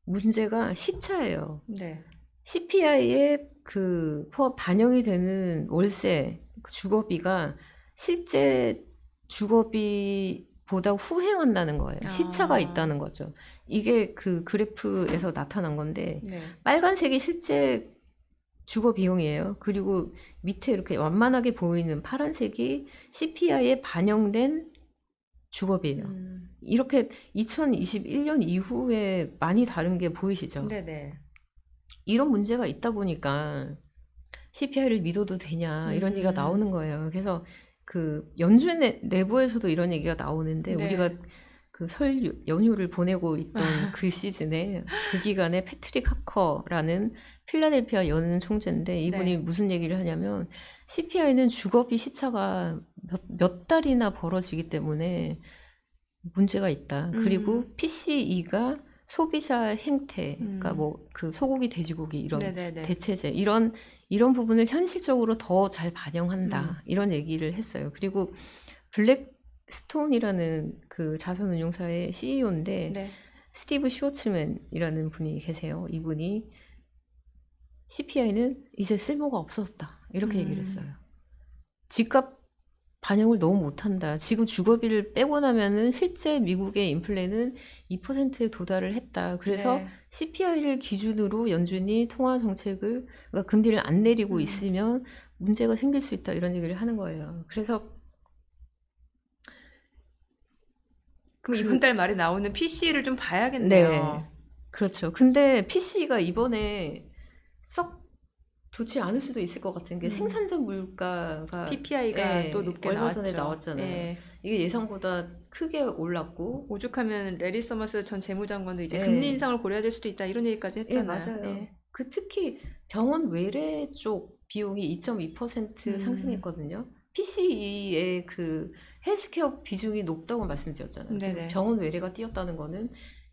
문제가 시차예요. 네. CPI에 그 포함 반영이 되는 월세 주거비가 실제 주거비보다 후행한다는 거예요. 시차가 아. 있다는 거죠. 이게 그 그래프에서 나타난 건데 네. 빨간색이 실제 주거 비용이에요. 그리고 밑에 이렇게 완만하게 보이는 파란색이 CPI에 반영된 주거비예요. 이렇게 2021년 이후에 많이 다른 게 보이시죠? 네네. 이런 문제가 있다 보니까 CPI를 믿어도 되냐 이런 얘기가 나오는 거예요. 그래서 그 연준 내부에서도 이런 얘기가 나오는데 네. 우리가 그 설 연휴를 보내고 있던 그 시즌에 그 기간에 패트릭 하커라는 필라델피아 연 총재인데 이분이 네. 무슨 얘기를 하냐면 CPI는 주거비 시차가 몇 달이나 벌어지기 때문에 문제가 있다. 그리고 PCE가 소비자 행태, 그러니까 뭐 그 소고기, 돼지고기 이런 네네네. 대체재 이런 부분을 현실적으로 더 잘 반영한다. 이런 얘기를 했어요. 그리고 블랙스톤이라는 그 자산운용사의 CEO인데 네. 스티브 슈워츠맨이라는 분이 계세요. 이분이 CPI는 이제 쓸모가 없어졌다. 이렇게 얘기를 했어요. 집값 반영을 너무 못한다. 지금 주거비를 빼고 나면은 실제 미국의 인플레는 2%에 도달을 했다. 그래서 네. CPI를 기준으로 연준이 통화 정책을 그러니까 금리를 안 내리고 있으면 문제가 생길 수 있다. 이런 얘기를 하는 거예요. 그래서 그럼 이번 달 말에 나오는 PC를 좀 네, 봐야겠네요. 그렇죠. 근데 PC가 이번에 썩 좋지 않을 수도 있을 것 같은 게 생산자 물가가 PPI가 또 높게 얼마 나왔죠. 전에 나왔잖아요. 예. 이게 예상보다 크게 올랐고 오죽하면 레리 서머스 전 재무장관도 이제 예. 금리 인상을 고려해야 될 수도 있다 이런 얘기까지 예, 했잖아요. 맞아요. 예. 그 특히 병원 외래 쪽 비용이 2.2% 상승했거든요. PCE의 그 헬스케어 비중이 높다고 말씀드렸잖아요. 그래서 네네. 병원 외래가 뛰었다는 거는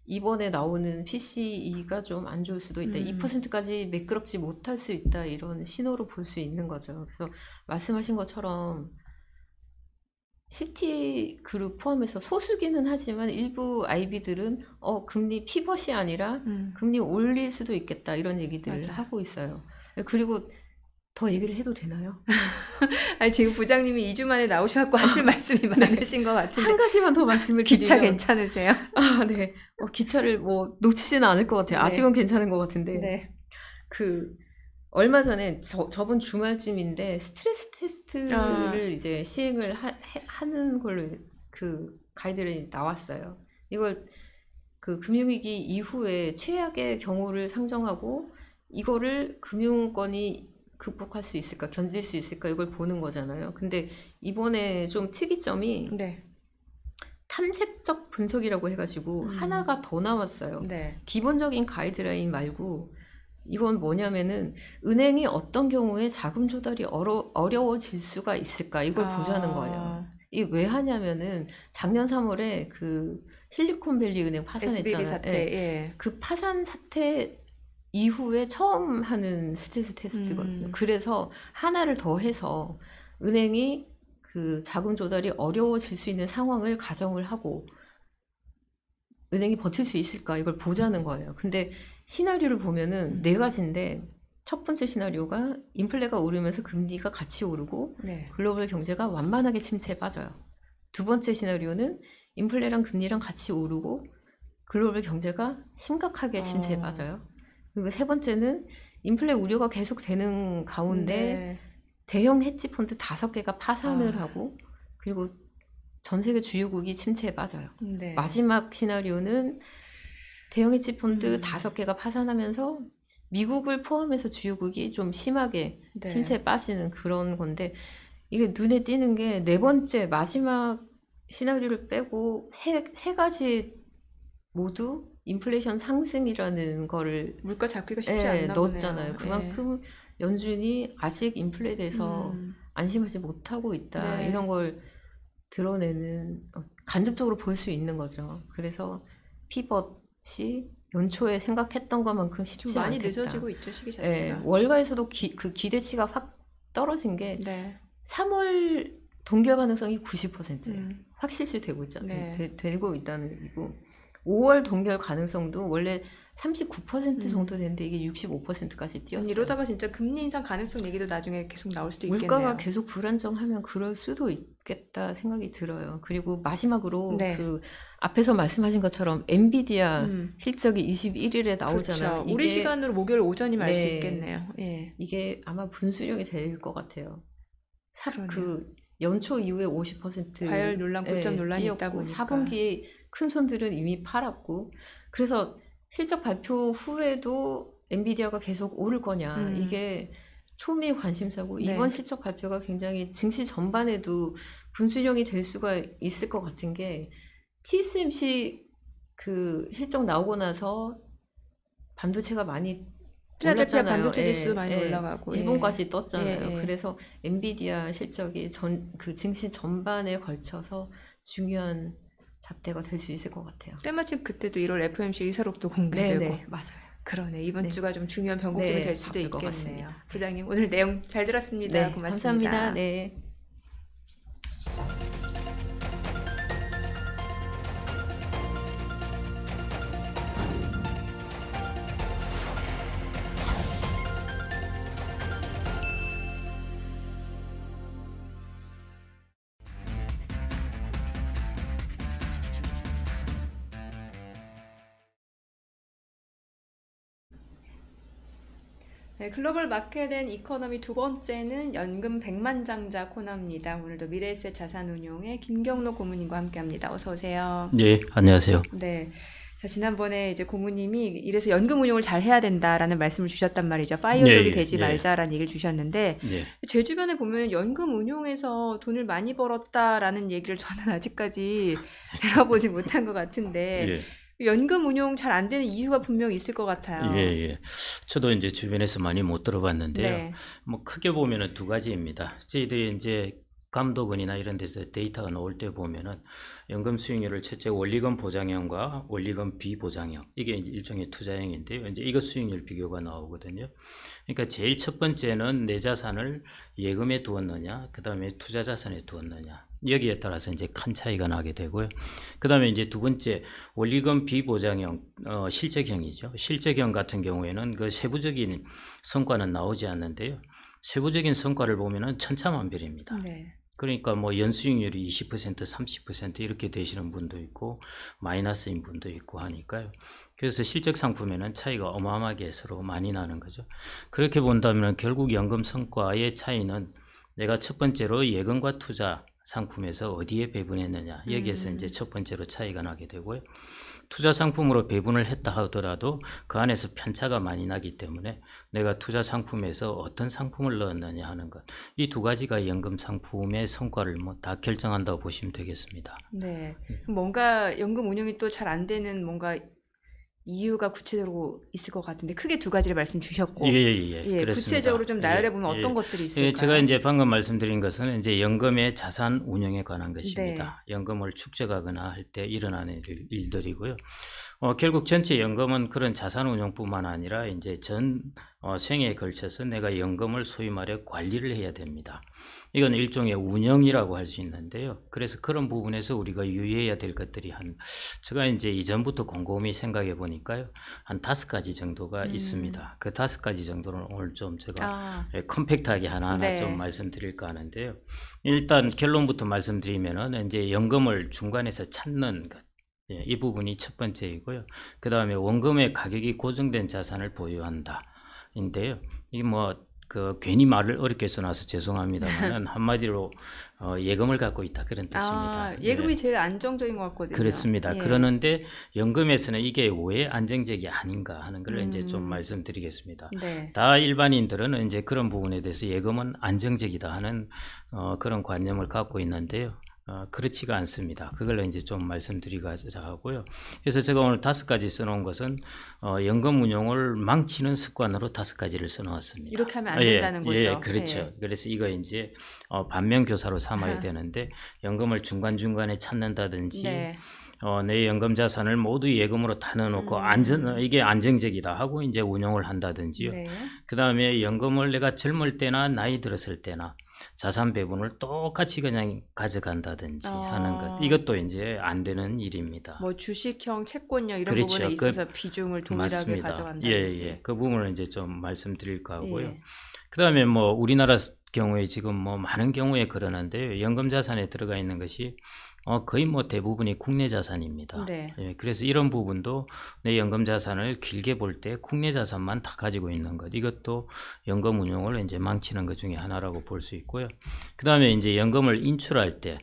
이번에 나오는 PCE가 좀 안 좋을 수도 있다. 2%까지 매끄럽지 못할 수 있다. 이런 신호로 볼 수 있는 거죠. 그래서 말씀하신 것처럼 시티 그룹 포함해서 소수기는 하지만 일부 IB들은 금리 피벗이 아니라 금리 올릴 수도 있겠다. 이런 얘기들을 맞아요. 하고 있어요. 그리고 더 얘기를 해도 되나요? 아니 지금 부장님이 2주 만에 나오셔갖고 하실 말씀이 많으신 것 같은데 한 가지만 더 말씀을 기차 드리면 괜찮으세요? 아, 네. 기차를 뭐 놓치지는 않을 것 같아요. 네. 아직은 괜찮은 것 같은데 네. 그 얼마 전에 저번 주말쯤인데 스트레스 테스트를 이제 시행을 하는 걸로 그 가이드라인이 나왔어요. 이걸 그 금융위기 이후에 최악의 경우를 상정하고 이거를 금융권이 극복할 수 있을까, 견딜 수 있을까 이걸 보는 거잖아요. 근데 이번에 좀 특이점이 네. 탐색적 분석이라고 해가지고 하나가 더 나왔어요. 네. 기본적인 가이드라인 말고 이건 뭐냐면은 은행이 어떤 경우에 자금 조달이 어려워질 수가 있을까 이걸 보자는 거예요. 이게 왜 하냐면은 작년 3월에 그 실리콘밸리 은행 파산했잖아요. SBB 사태. 예. 그 파산 사태 이후에 처음 하는 스트레스 테스트거든요. 그래서 하나를 더 해서 은행이 그 자금 조달이 어려워질 수 있는 상황을 가정을 하고 은행이 버틸 수 있을까 이걸 보자는 거예요. 근데 시나리오를 보면은 네 가지인데 첫 번째 시나리오가 인플레가 오르면서 금리가 같이 오르고 네. 글로벌 경제가 완만하게 침체에 빠져요. 두 번째 시나리오는 인플레랑 금리랑 같이 오르고 글로벌 경제가 심각하게 침체에 빠져요. 그리고 세 번째는 인플레 우려가 계속되는 가운데 네. 대형 헤지 펀드 5개가 파산을 하고 그리고 전 세계 주요국이 침체에 빠져요. 네. 마지막 시나리오는 대형 헤지 펀드 5개가 파산하면서 미국을 포함해서 주요국이 좀 심하게 네. 침체에 빠지는 그런 건데 이게 눈에 띄는 게 네 번째 마지막 시나리오를 빼고 세 가지 모두 인플레이션 상승이라는 거를 물가 잡기가 쉽지 않나 넣었잖아요. 보네요. 그만큼 연준이 아직 인플레에 대해서 안심하지 못하고 있다. 네. 이런 걸 드러내는 간접적으로 볼 수 있는 거죠. 그래서 피벗이 연초에 생각했던 것만큼 좀 쉽지 많이 않겠다. 늦어지고 있죠, 시기 예, 자체가. 월가에서도 그 기대치가 확 떨어진 게 네. 3월 동결 가능성이 90%예요. 음. 확 실시되고 있잖아요. 네. 되고 있다는 얘기고 5월 동결 가능성도 원래 39% 정도 되는데 이게 65%까지 뛰었어요. 이러다가 진짜 금리 인상 가능성 얘기도 나중에 계속 나올 수도 있겠네요. 물가가 계속 불안정하면 그럴 수도 있겠다 생각이 들어요. 그리고 마지막으로 네. 그 앞에서 말씀하신 것처럼 엔비디아 실적이 21일에 나오잖아요. 그렇죠. 우리 시간으로 목요일 오전이면 알 수 네. 있겠네요. 예. 이게 아마 분수령이 될 것 같아요. 그러네요. 그 연초 이후에 50% 과열 논란, 고점 논란이 있다 뛰었고 보니까. 4분기에 큰 손들은 이미 팔았고 그래서 실적 발표 후에도 엔비디아가 계속 오를 거냐 이게 초미의 관심사고 네. 이번 실적 발표가 굉장히 증시 전반에도 분수령이 될 수가 있을 것 같은 게 TSMC 그 실적 나오고 나서 반도체가 많이 필라델피아 올랐잖아요. 반도체 지수 많이 올라가고. 일본까지 떴잖아요. 예. 그래서 엔비디아 실적이 그 증시 전반에 걸쳐서 중요한 잡대가 될 수 있을 것 같아요. 때마침 그때도 1월 FOMC 의사록도 공개되고. 네, 맞아요. 그러네. 이번 네. 주가 좀 중요한 변곡점이 네, 될 수도 바쁠 것 있겠네요. 같습니다. 부장님 오늘 내용 잘 들었습니다. 네, 고맙습니다. 감사합니다. 네. 네, 글로벌 마켓 앤 이코노미 두 번째는 연금 백만장자 코너입니다. 오늘도 미래에셋 자산운용의 김경록 고문님과 함께합니다. 어서 오세요. 네, 안녕하세요. 네, 자 지난번에 이제 고문님이 이래서 연금 운용을 잘 해야 된다라는 말씀을 주셨단 말이죠. 파이어족이 예, 되지 예. 말자라는 얘기를 주셨는데 네, 제 주변에 보면 연금 운용에서 돈을 많이 벌었다라는 얘기를 저는 아직까지 들어보지 못한 것 같은데 예, 연금 운용 잘 안 되는 이유가 분명히 있을 것 같아요. 예, 예. 저도 이제 주변에서 많이 못 들어봤는데요. 네. 뭐 크게 보면은 두 가지입니다. 저희들이 이제 감독원이나 이런 데서 데이터가 나올 때 보면은 연금 수익률을 첫째 원리금 보장형과 원리금 비보장형 이게 이제 일종의 투자형인데요. 이제 이거 수익률 비교가 나오거든요. 그러니까 제일 첫 번째는 내 자산을 예금에 두었느냐, 그 다음에 투자 자산에 두었느냐. 여기에 따라서 이제 큰 차이가 나게 되고요. 그 다음에 이제 두 번째 원리금 비보장형 실적형이죠. 실적형 같은 경우에는 그 세부적인 성과는 나오지 않는데요. 세부적인 성과를 보면은 천차만별입니다. 네. 그러니까 뭐 연수익률이 20%, 30% 이렇게 되시는 분도 있고 마이너스인 분도 있고 하니까요. 그래서 실적 상품에는 차이가 어마어마하게 서로 많이 나는 거죠. 그렇게 본다면 결국 연금 성과의 차이는 내가 첫 번째로 예금과 투자 상품에서 어디에 배분했느냐 여기에서 이제 첫 번째로 차이가 나게 되고요. 투자 상품으로 배분을 했다 하더라도 그 안에서 편차가 많이 나기 때문에 내가 투자 상품에서 어떤 상품을 넣었느냐 하는 것, 이 두 가지가 연금 상품의 성과를 뭐 다 결정한다고 보시면 되겠습니다. 네. 뭔가 연금 운용이 또 잘 안 되는 뭔가 이유가 구체적으로 있을 것 같은데 크게 두 가지를 말씀 주셨고 예, 그렇습니다. 구체적으로 좀 나열해 보면 예, 어떤 예. 것들이 있을까요? 제가 이제 방금 말씀드린 것은 이제 연금의 자산 운용에 관한 것입니다. 연금을 축적하거나 할 때 일어나는 일들이고요. 결국 전체 연금은 그런 자산 운용뿐만 아니라 이제 전 생애에 걸쳐서 내가 연금을 소위 말해 관리를 해야 됩니다. 이건 일종의 운영이라고 할 수 있는데요. 그래서 그런 부분에서 우리가 유의해야 될 것들이 제가 이제 이전부터 곰곰이 생각해 보니까요. 한 5가지 정도가 있습니다. 그 5가지 정도는 오늘 좀 제가 컴팩트하게 하나하나 네. 좀 말씀드릴까 하는데요. 일단 결론부터 말씀드리면은 이제 연금을 중간에서 찾는 것. 이 부분이 첫 번째이고요. 그 다음에 원금의 가격이 고정된 자산을 보유한다. 인데요. 이게 뭐 그 괜히 말을 어렵게 써놔서 죄송합니다만은 한마디로 예금을 갖고 있다 그런 뜻입니다. 예금이 예. 제일 안정적인 것 같거든요. 그렇습니다. 예. 그러는데 연금에서는 이게 왜 안정적이 아닌가 하는 걸 이제 좀 음. 말씀드리겠습니다. 네. 다 일반인들은 이제 그런 부분에 대해서 예금은 안정적이다 하는 그런 관념을 갖고 있는데요. 그렇지가 않습니다. 그걸 이제 좀 말씀드리고자 하고요. 그래서 제가 오늘 5가지 써놓은 것은 연금 운용을 망치는 습관으로 5가지를 써놓았습니다. 이렇게 하면 안 된다는 거죠. 예, 그렇죠. 예. 그래서 이거 이제 반면교사로 삼아야 되는데 연금을 중간중간에 찾는다든지 네. 내 연금 자산을 모두 예금으로 다 넣어놓고 이게 안정적이다 하고 이제 운용을 한다든지요. 네. 그 다음에 연금을 내가 젊을 때나 나이 들었을 때나 자산 배분을 똑같이 그냥 가져간다든지 하는 것. 이것도 이제 안 되는 일입니다. 뭐 주식형, 채권형 이런 그렇죠. 부분에 있어서 비중을 동일하게 맞습니다. 가져간다든지. 예. 그 부분을 이제 좀 말씀드릴 거 하고요. 예. 그 다음에 뭐 우리나라 경우에 지금 뭐 많은 경우에 그러는데요. 연금 자산에 들어가 있는 것이 거의 뭐 대부분이 국내 자산입니다. 네. 예, 그래서 이런 부분도 내 연금 자산을 길게 볼 때 국내 자산만 다 가지고 있는 것. 이것도 연금 운용을 이제 망치는 것 중에 하나라고 볼 수 있고요. 그 다음에 이제 연금을 인출할 때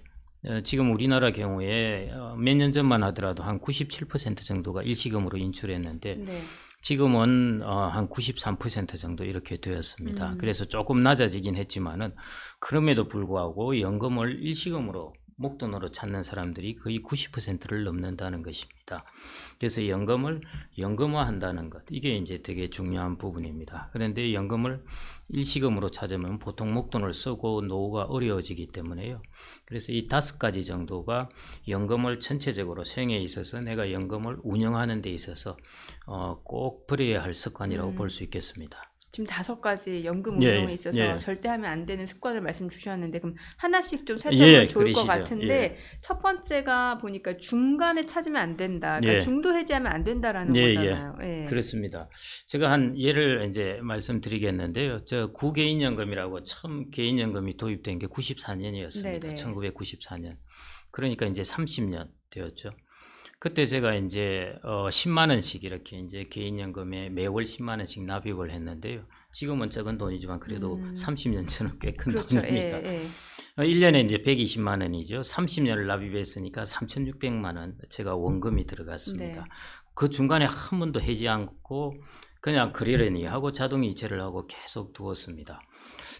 지금 우리나라 경우에 몇 년 전만 하더라도 한 97% 정도가 일시금으로 인출했는데 네. 지금은 한 93% 정도 이렇게 되었습니다. 그래서 조금 낮아지긴 했지만은 그럼에도 불구하고 연금을 일시금으로 목돈으로 찾는 사람들이 거의 90%를 넘는다는 것입니다. 그래서 연금을 연금화한다는 것, 이게 이제 되게 중요한 부분입니다. 그런데 연금을 일시금으로 찾으면 보통 목돈을 쓰고 노후가 어려워지기 때문에요. 그래서 이 5가지 정도가 연금을 전체적으로 수행에 있어서 내가 연금을 운영하는 데 있어서 꼭 버려야 할 습관이라고 볼 수 있겠습니다. 지금 5가지 연금 예, 운용에 있어서 예. 절대 하면 안 되는 습관을 말씀 주셨는데 그럼 하나씩 좀 살펴보면 좋을 그러시죠. 것 같은데 첫 번째가 보니까 중간에 찾으면 안 된다. 그러니까 예. 중도 해지하면 안 된다라는 예, 거잖아요. 예. 그렇습니다. 제가 한 예를 이제 말씀드리겠는데요. 저 구개인연금이라고 처음 개인연금이 도입된 게 94년이었습니다. 네네. 1994년. 그러니까 이제 30년 되었죠. 그때 제가 이제 10만 원씩 이렇게 이제 개인연금에 매월 10만 원씩 납입을 했는데요. 지금은 적은 돈이지만 그래도 30년 전은 꽤 큰 그렇죠. 돈입니다. 예. 1년에 이제 120만 원이죠. 30년을 납입했으니까 3,600만 원 제가 원금이 들어갔습니다. 네. 그 중간에 한 번도 해지 않고 그냥 그러려니 하고 자동 이체를 하고 계속 두었습니다.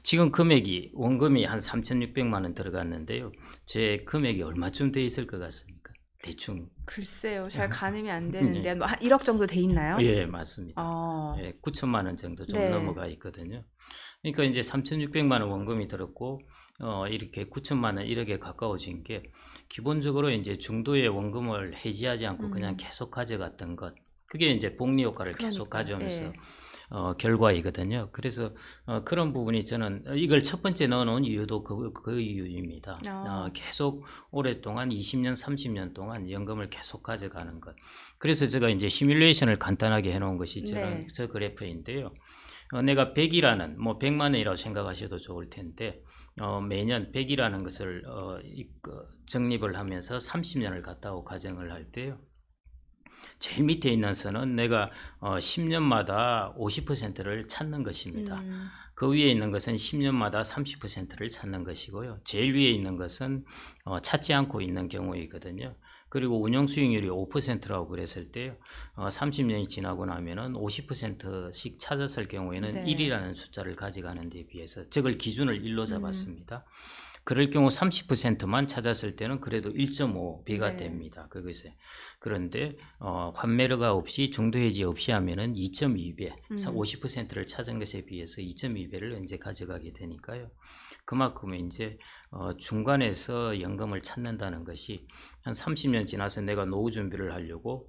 지금 금액이 원금이 한 3,600만 원 들어갔는데요. 제 금액이 얼마쯤 돼 있을 것 같습니까? 대충. 글쎄요. 잘 가늠이 안 되는데 뭐 한 1억 정도 돼 있나요? 예, 맞습니다. 예. 9천만 원 정도 좀 네. 넘어가 있거든요. 그러니까 이제 3,600만 원 원금이 들었고 이렇게 9천만 원 1억에 가까워진 게 기본적으로 이제 중도의 원금을 해지하지 않고 그냥 계속 가져갔던 것. 그게 이제 복리 효과를 계속 가져오면서 결과이거든요. 그래서 그런 부분이 저는 이걸 첫 번째 넣어놓은 이유도 그 이유입니다. 계속 오랫동안 20년, 30년 동안 연금을 계속 가져가는 것. 그래서 제가 이제 시뮬레이션을 간단하게 해놓은 것이 저 그래프인데요. 내가 100이라는 뭐 100만 원이라고 생각하셔도 좋을 텐데 매년 100이라는 것을 적립을 하면서 30년을 갖다고 가정을 할 때요. 제일 밑에 있는 선은 내가 10년마다 50%를 찾는 것입니다. 그 위에 있는 것은 10년마다 30%를 찾는 것이고요. 제일 위에 있는 것은 찾지 않고 있는 경우이거든요. 그리고 운용 수익률이 5%라고 그랬을 때요. 30년이 지나고 나면은 50%씩 찾았을 경우에는 1이라는 숫자를 가져가는 데 비해서 저걸 기준을 1로 잡았습니다. 그럴 경우 30%만 찾았을 때는 그래도 1.5배가 됩니다. 그것에. 그런데 환매료가 없이 중도해지 없이 하면은 2.2배, 50%를 찾은 것에 비해서 2.2배를 이제 가져가게 되니까요. 그만큼 이제 중간에서 연금을 찾는다는 것이 한 30년 지나서 내가 노후 준비를 하려고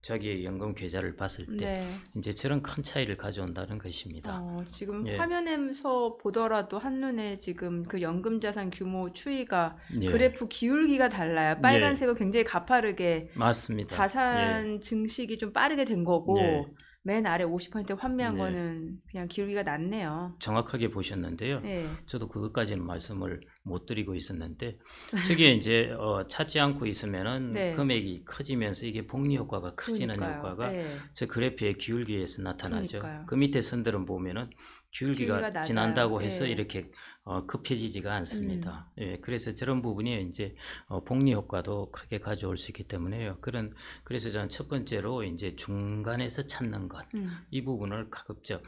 자기의 연금 계좌를 봤을 때 이제 저런 큰 차이를 가져온다는 것입니다. 지금 화면에서 보더라도 한눈에 지금 그 연금 자산 규모 추이가 그래프 기울기가 달라요. 빨간색은 굉장히 가파르게 맞습니다. 자산 증식이 좀 빠르게 된 거고 맨 아래 50% 환매한 거는 그냥 기울기가 낮네요. 정확하게 보셨는데요. 저도 그것까지는 말씀을 못 드리고 있었는데 저게 이제 찾지 않고 있으면은 네. 금액이 커지면서 이게 복리 효과가 커지는 그러니까요. 효과가 네. 저 그래프의 기울기에서 나타나죠. 그러니까요. 그 밑에 선들은 보면은 기울기가 기울기가 낮아요. 지난다고 해서 예. 이렇게 급해지지가 않습니다. 예, 그래서 저런 부분이 이제 복리 효과도 크게 가져올 수 있기 때문에요. 그래서 저는 첫 번째로 이제 중간에서 찾는 것, 이 부분을 가급적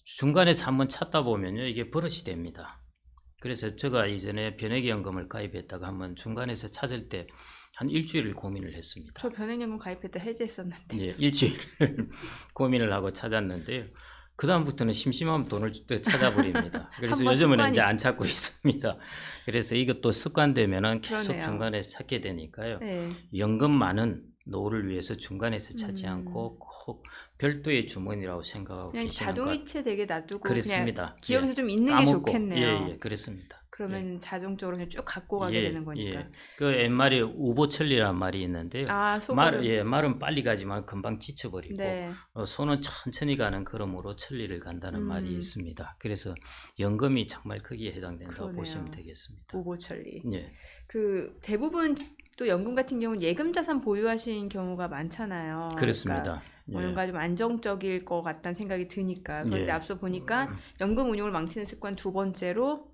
중간에서 한번 찾다 보면요, 이게 버릇이 됩니다. 그래서 제가 이전에 변액연금을 가입했다가 한번 중간에서 찾을 때 한 일주일을 고민을 했습니다. 저 변액연금 가입할 때 해지했었는데. 이제 일주일 고민을 하고 찾았는데요. 그 다음부터는 심심하면 돈을 찾아버립니다. 그래서 한번 요즘은 습관이. 이제 안 찾고 있습니다. 그래서 이것도 습관되면은 계속 그러네요. 중간에서 찾게 되니까요. 네. 연금만은 노후를 위해서 중간에서 찾지 음. 않고 꼭 별도의 주머니라고 생각하고 그냥 계시는 것 자동이체 되게 놔두고 그렇습니다. 그냥 기억에서 예. 좀 있는 게 까먹고 좋겠네요. 예, 그렇습니다. 그러면 자동적으로 그냥 쭉 갖고 가게 되는 거니까. 그 옛말에 우보천리라는 말이 있는데요. 아, 소보름. 말은 빨리 가지만 금방 지쳐버리고 네. 손은 천천히 가는 걸음으로 천리를 간다는 말이 있습니다. 그래서 연금이 정말 거기에 해당된다고 그러네요. 보시면 되겠습니다. 오보천리. 예. 그 대부분 또 연금 같은 경우는 예금 자산 보유하신 경우가 많잖아요. 그렇습니다. 그러니까 예. 뭔가 좀 안정적일 것 같다는 생각이 드니까. 그런데 예. 앞서 보니까 연금 운용을 망치는 습관 두 번째로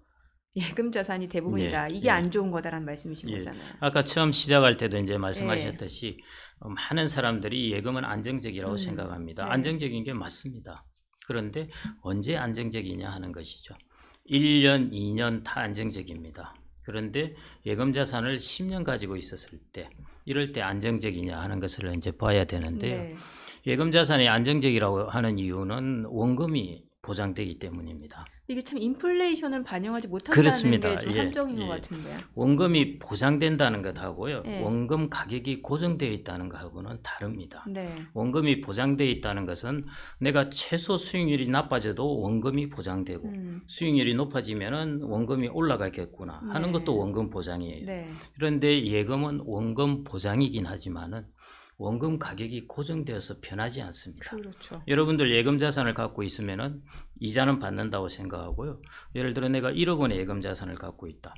예금 자산이 대부분이다. 예. 이게 예. 안 좋은 거다라는 말씀이신 예. 거잖아요. 아까 처음 시작할 때도 이제 말씀하셨듯이 많은 사람들이 예금은 안정적이라고 생각합니다. 네. 안정적인 게 맞습니다. 그런데 언제 안정적이냐 하는 것이죠. 1년, 2년 다 안정적입니다. 그런데 예금 자산을 10년 가지고 있었을 때 이럴 때 안정적이냐 하는 것을 이제 봐야 되는데요. 네. 예금 자산이 안정적이라고 하는 이유는 원금이 보장되기 때문입니다. 이게 참 인플레이션을 반영하지 못한다는 그렇습니다. 게 좀 예, 함정인 예. 것 같은데요. 원금이 보장된다는 것하고요. 네. 원금 가격이 고정되어 있다는 것하고는 다릅니다. 네. 원금이 보장되어 있다는 것은 내가 최소 수익률이 나빠져도 원금이 보장되고 수익률이 높아지면은 원금이 올라가겠구나 하는 네. 것도 원금 보장이에요. 네. 그런데 예금은 원금 보장이긴 하지만은 원금 가격이 고정되어서 변하지 않습니다. 그렇죠. 여러분들 예금 자산을 갖고 있으면은 이자는 받는다고 생각하고요. 예를 들어 내가 1억 원의 예금 자산을 갖고 있다.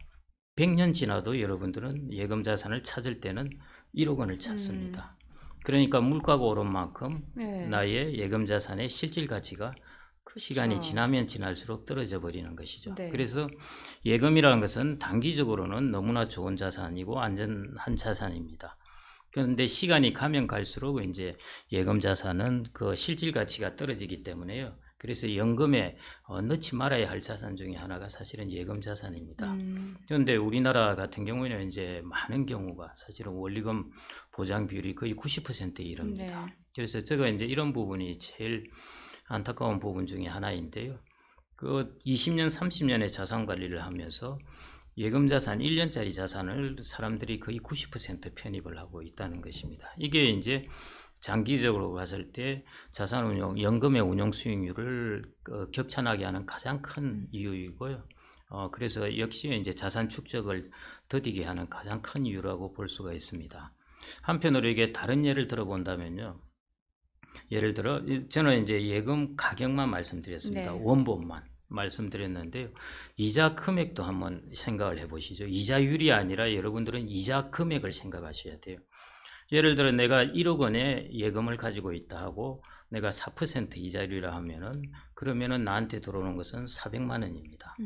100년 지나도 여러분들은 예금 자산을 찾을 때는 1억 원을 찾습니다. 그러니까 물가가 오른 만큼 네. 나의 예금 자산의 실질 가치가 그렇죠. 시간이 지나면 지날수록 떨어져 버리는 것이죠. 네. 그래서 예금이라는 것은 단기적으로는 너무나 좋은 자산이고 안전한 자산입니다. 그런데 시간이 가면 갈수록 이제 예금 자산은 그 실질 가치가 떨어지기 때문에요. 그래서 연금에 넣지 말아야 할 자산 중에 하나가 사실은 예금 자산입니다. 그런데 우리나라 같은 경우에는 이제 많은 경우가 사실은 원리금 보장 비율이 거의 90%에 이릅니다. 네. 그래서 제가 이제 이런 부분이 제일 안타까운 부분 중에 하나인데요. 그 20년, 30년의 자산 관리를 하면서 예금 자산, 1년짜리 자산을 사람들이 거의 90% 편입을 하고 있다는 것입니다. 이게 이제 장기적으로 봤을 때 자산 운용, 연금의 운용 수익률을 격찬하게 하는 가장 큰 이유이고요. 그래서 역시 이제 자산 축적을 더디게 하는 가장 큰 이유라고 볼 수가 있습니다. 한편으로 이게 다른 예를 들어본다면요. 예를 들어 저는 이제 예금 가격만 말씀드렸습니다. 네. 원본만 말씀드렸는데요. 이자 금액도 한번 생각을 해보시죠. 이자율이 아니라 여러분들은 이자 금액을 생각하셔야 돼요. 예를 들어 내가 1억 원의 예금을 가지고 있다 하고 내가 4% 이자율이라 하면은 그러면은 나한테 들어오는 것은 400만 원입니다.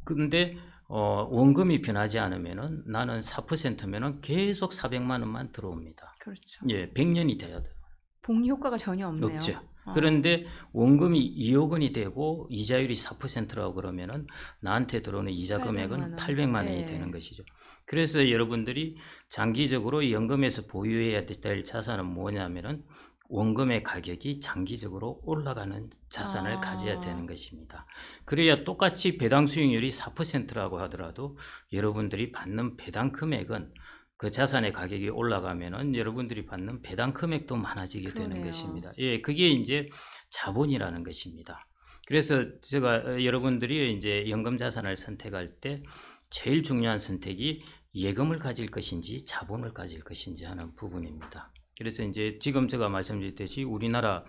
근데 원금이 변하지 않으면은 나는 4%면은 계속 400만 원만 들어옵니다. 그렇죠. 예, 100년이 돼야 돼요. 복리 효과가 전혀 없네요. 없죠. 그런데 원금이 2억 원이 되고 이자율이 4%라고 그러면은 나한테 들어오는 이자 800만 금액은 원. 800만 원이 네. 되는 것이죠. 그래서 여러분들이 장기적으로 연금에서 보유해야 될 자산은 뭐냐면은 원금의 가격이 장기적으로 올라가는 자산을 가져야 되는 것입니다. 그래야 똑같이 배당 수익률이 4%라고 하더라도 여러분들이 받는 배당 금액은 그 자산의 가격이 올라가면은 여러분들이 받는 배당 금액도 많아지게 되는 그러네요. 것입니다. 예, 그게 이제 자본이라는 것입니다. 그래서 제가 여러분들이 이제 연금 자산을 선택할 때 제일 중요한 선택이 예금을 가질 것인지 자본을 가질 것인지 하는 부분입니다. 그래서 이제 지금 제가 말씀드렸듯이 우리나라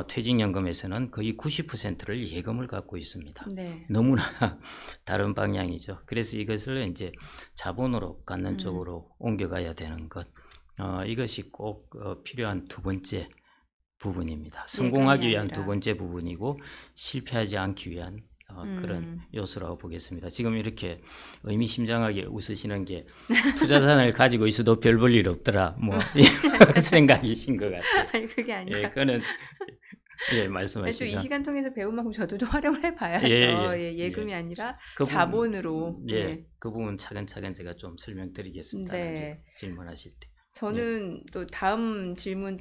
퇴직연금에서는 거의 90%를 예금을 갖고 있습니다. 네. 너무나 다른 방향이죠. 그래서 이것을 이제 자본으로 갖는 쪽으로 옮겨가야 되는 것. 이것이 꼭 필요한 두 번째 부분입니다. 성공하기 위한 아니라. 두 번째 부분이고 실패하지 않기 위한 그런 요소라고 보겠습니다. 지금 이렇게 의미심장하게 웃으시는 게 투자자산을 가지고 있어도 별 볼 일 없더라 뭐 이런 생각이신 것 같아요. 아니 그게 아니라. 예, 그는 예, 또 말씀하시죠. 이 시간 통해서 배운 만큼 저도 좀 활용을 해봐야죠. 예금이 아니라 그 부분, 자본으로. 예, 네. 그 부분 차근차근 제가 좀 설명드리겠습니다. 네. 나중에 질문하실 때. 저는 또 다음 질문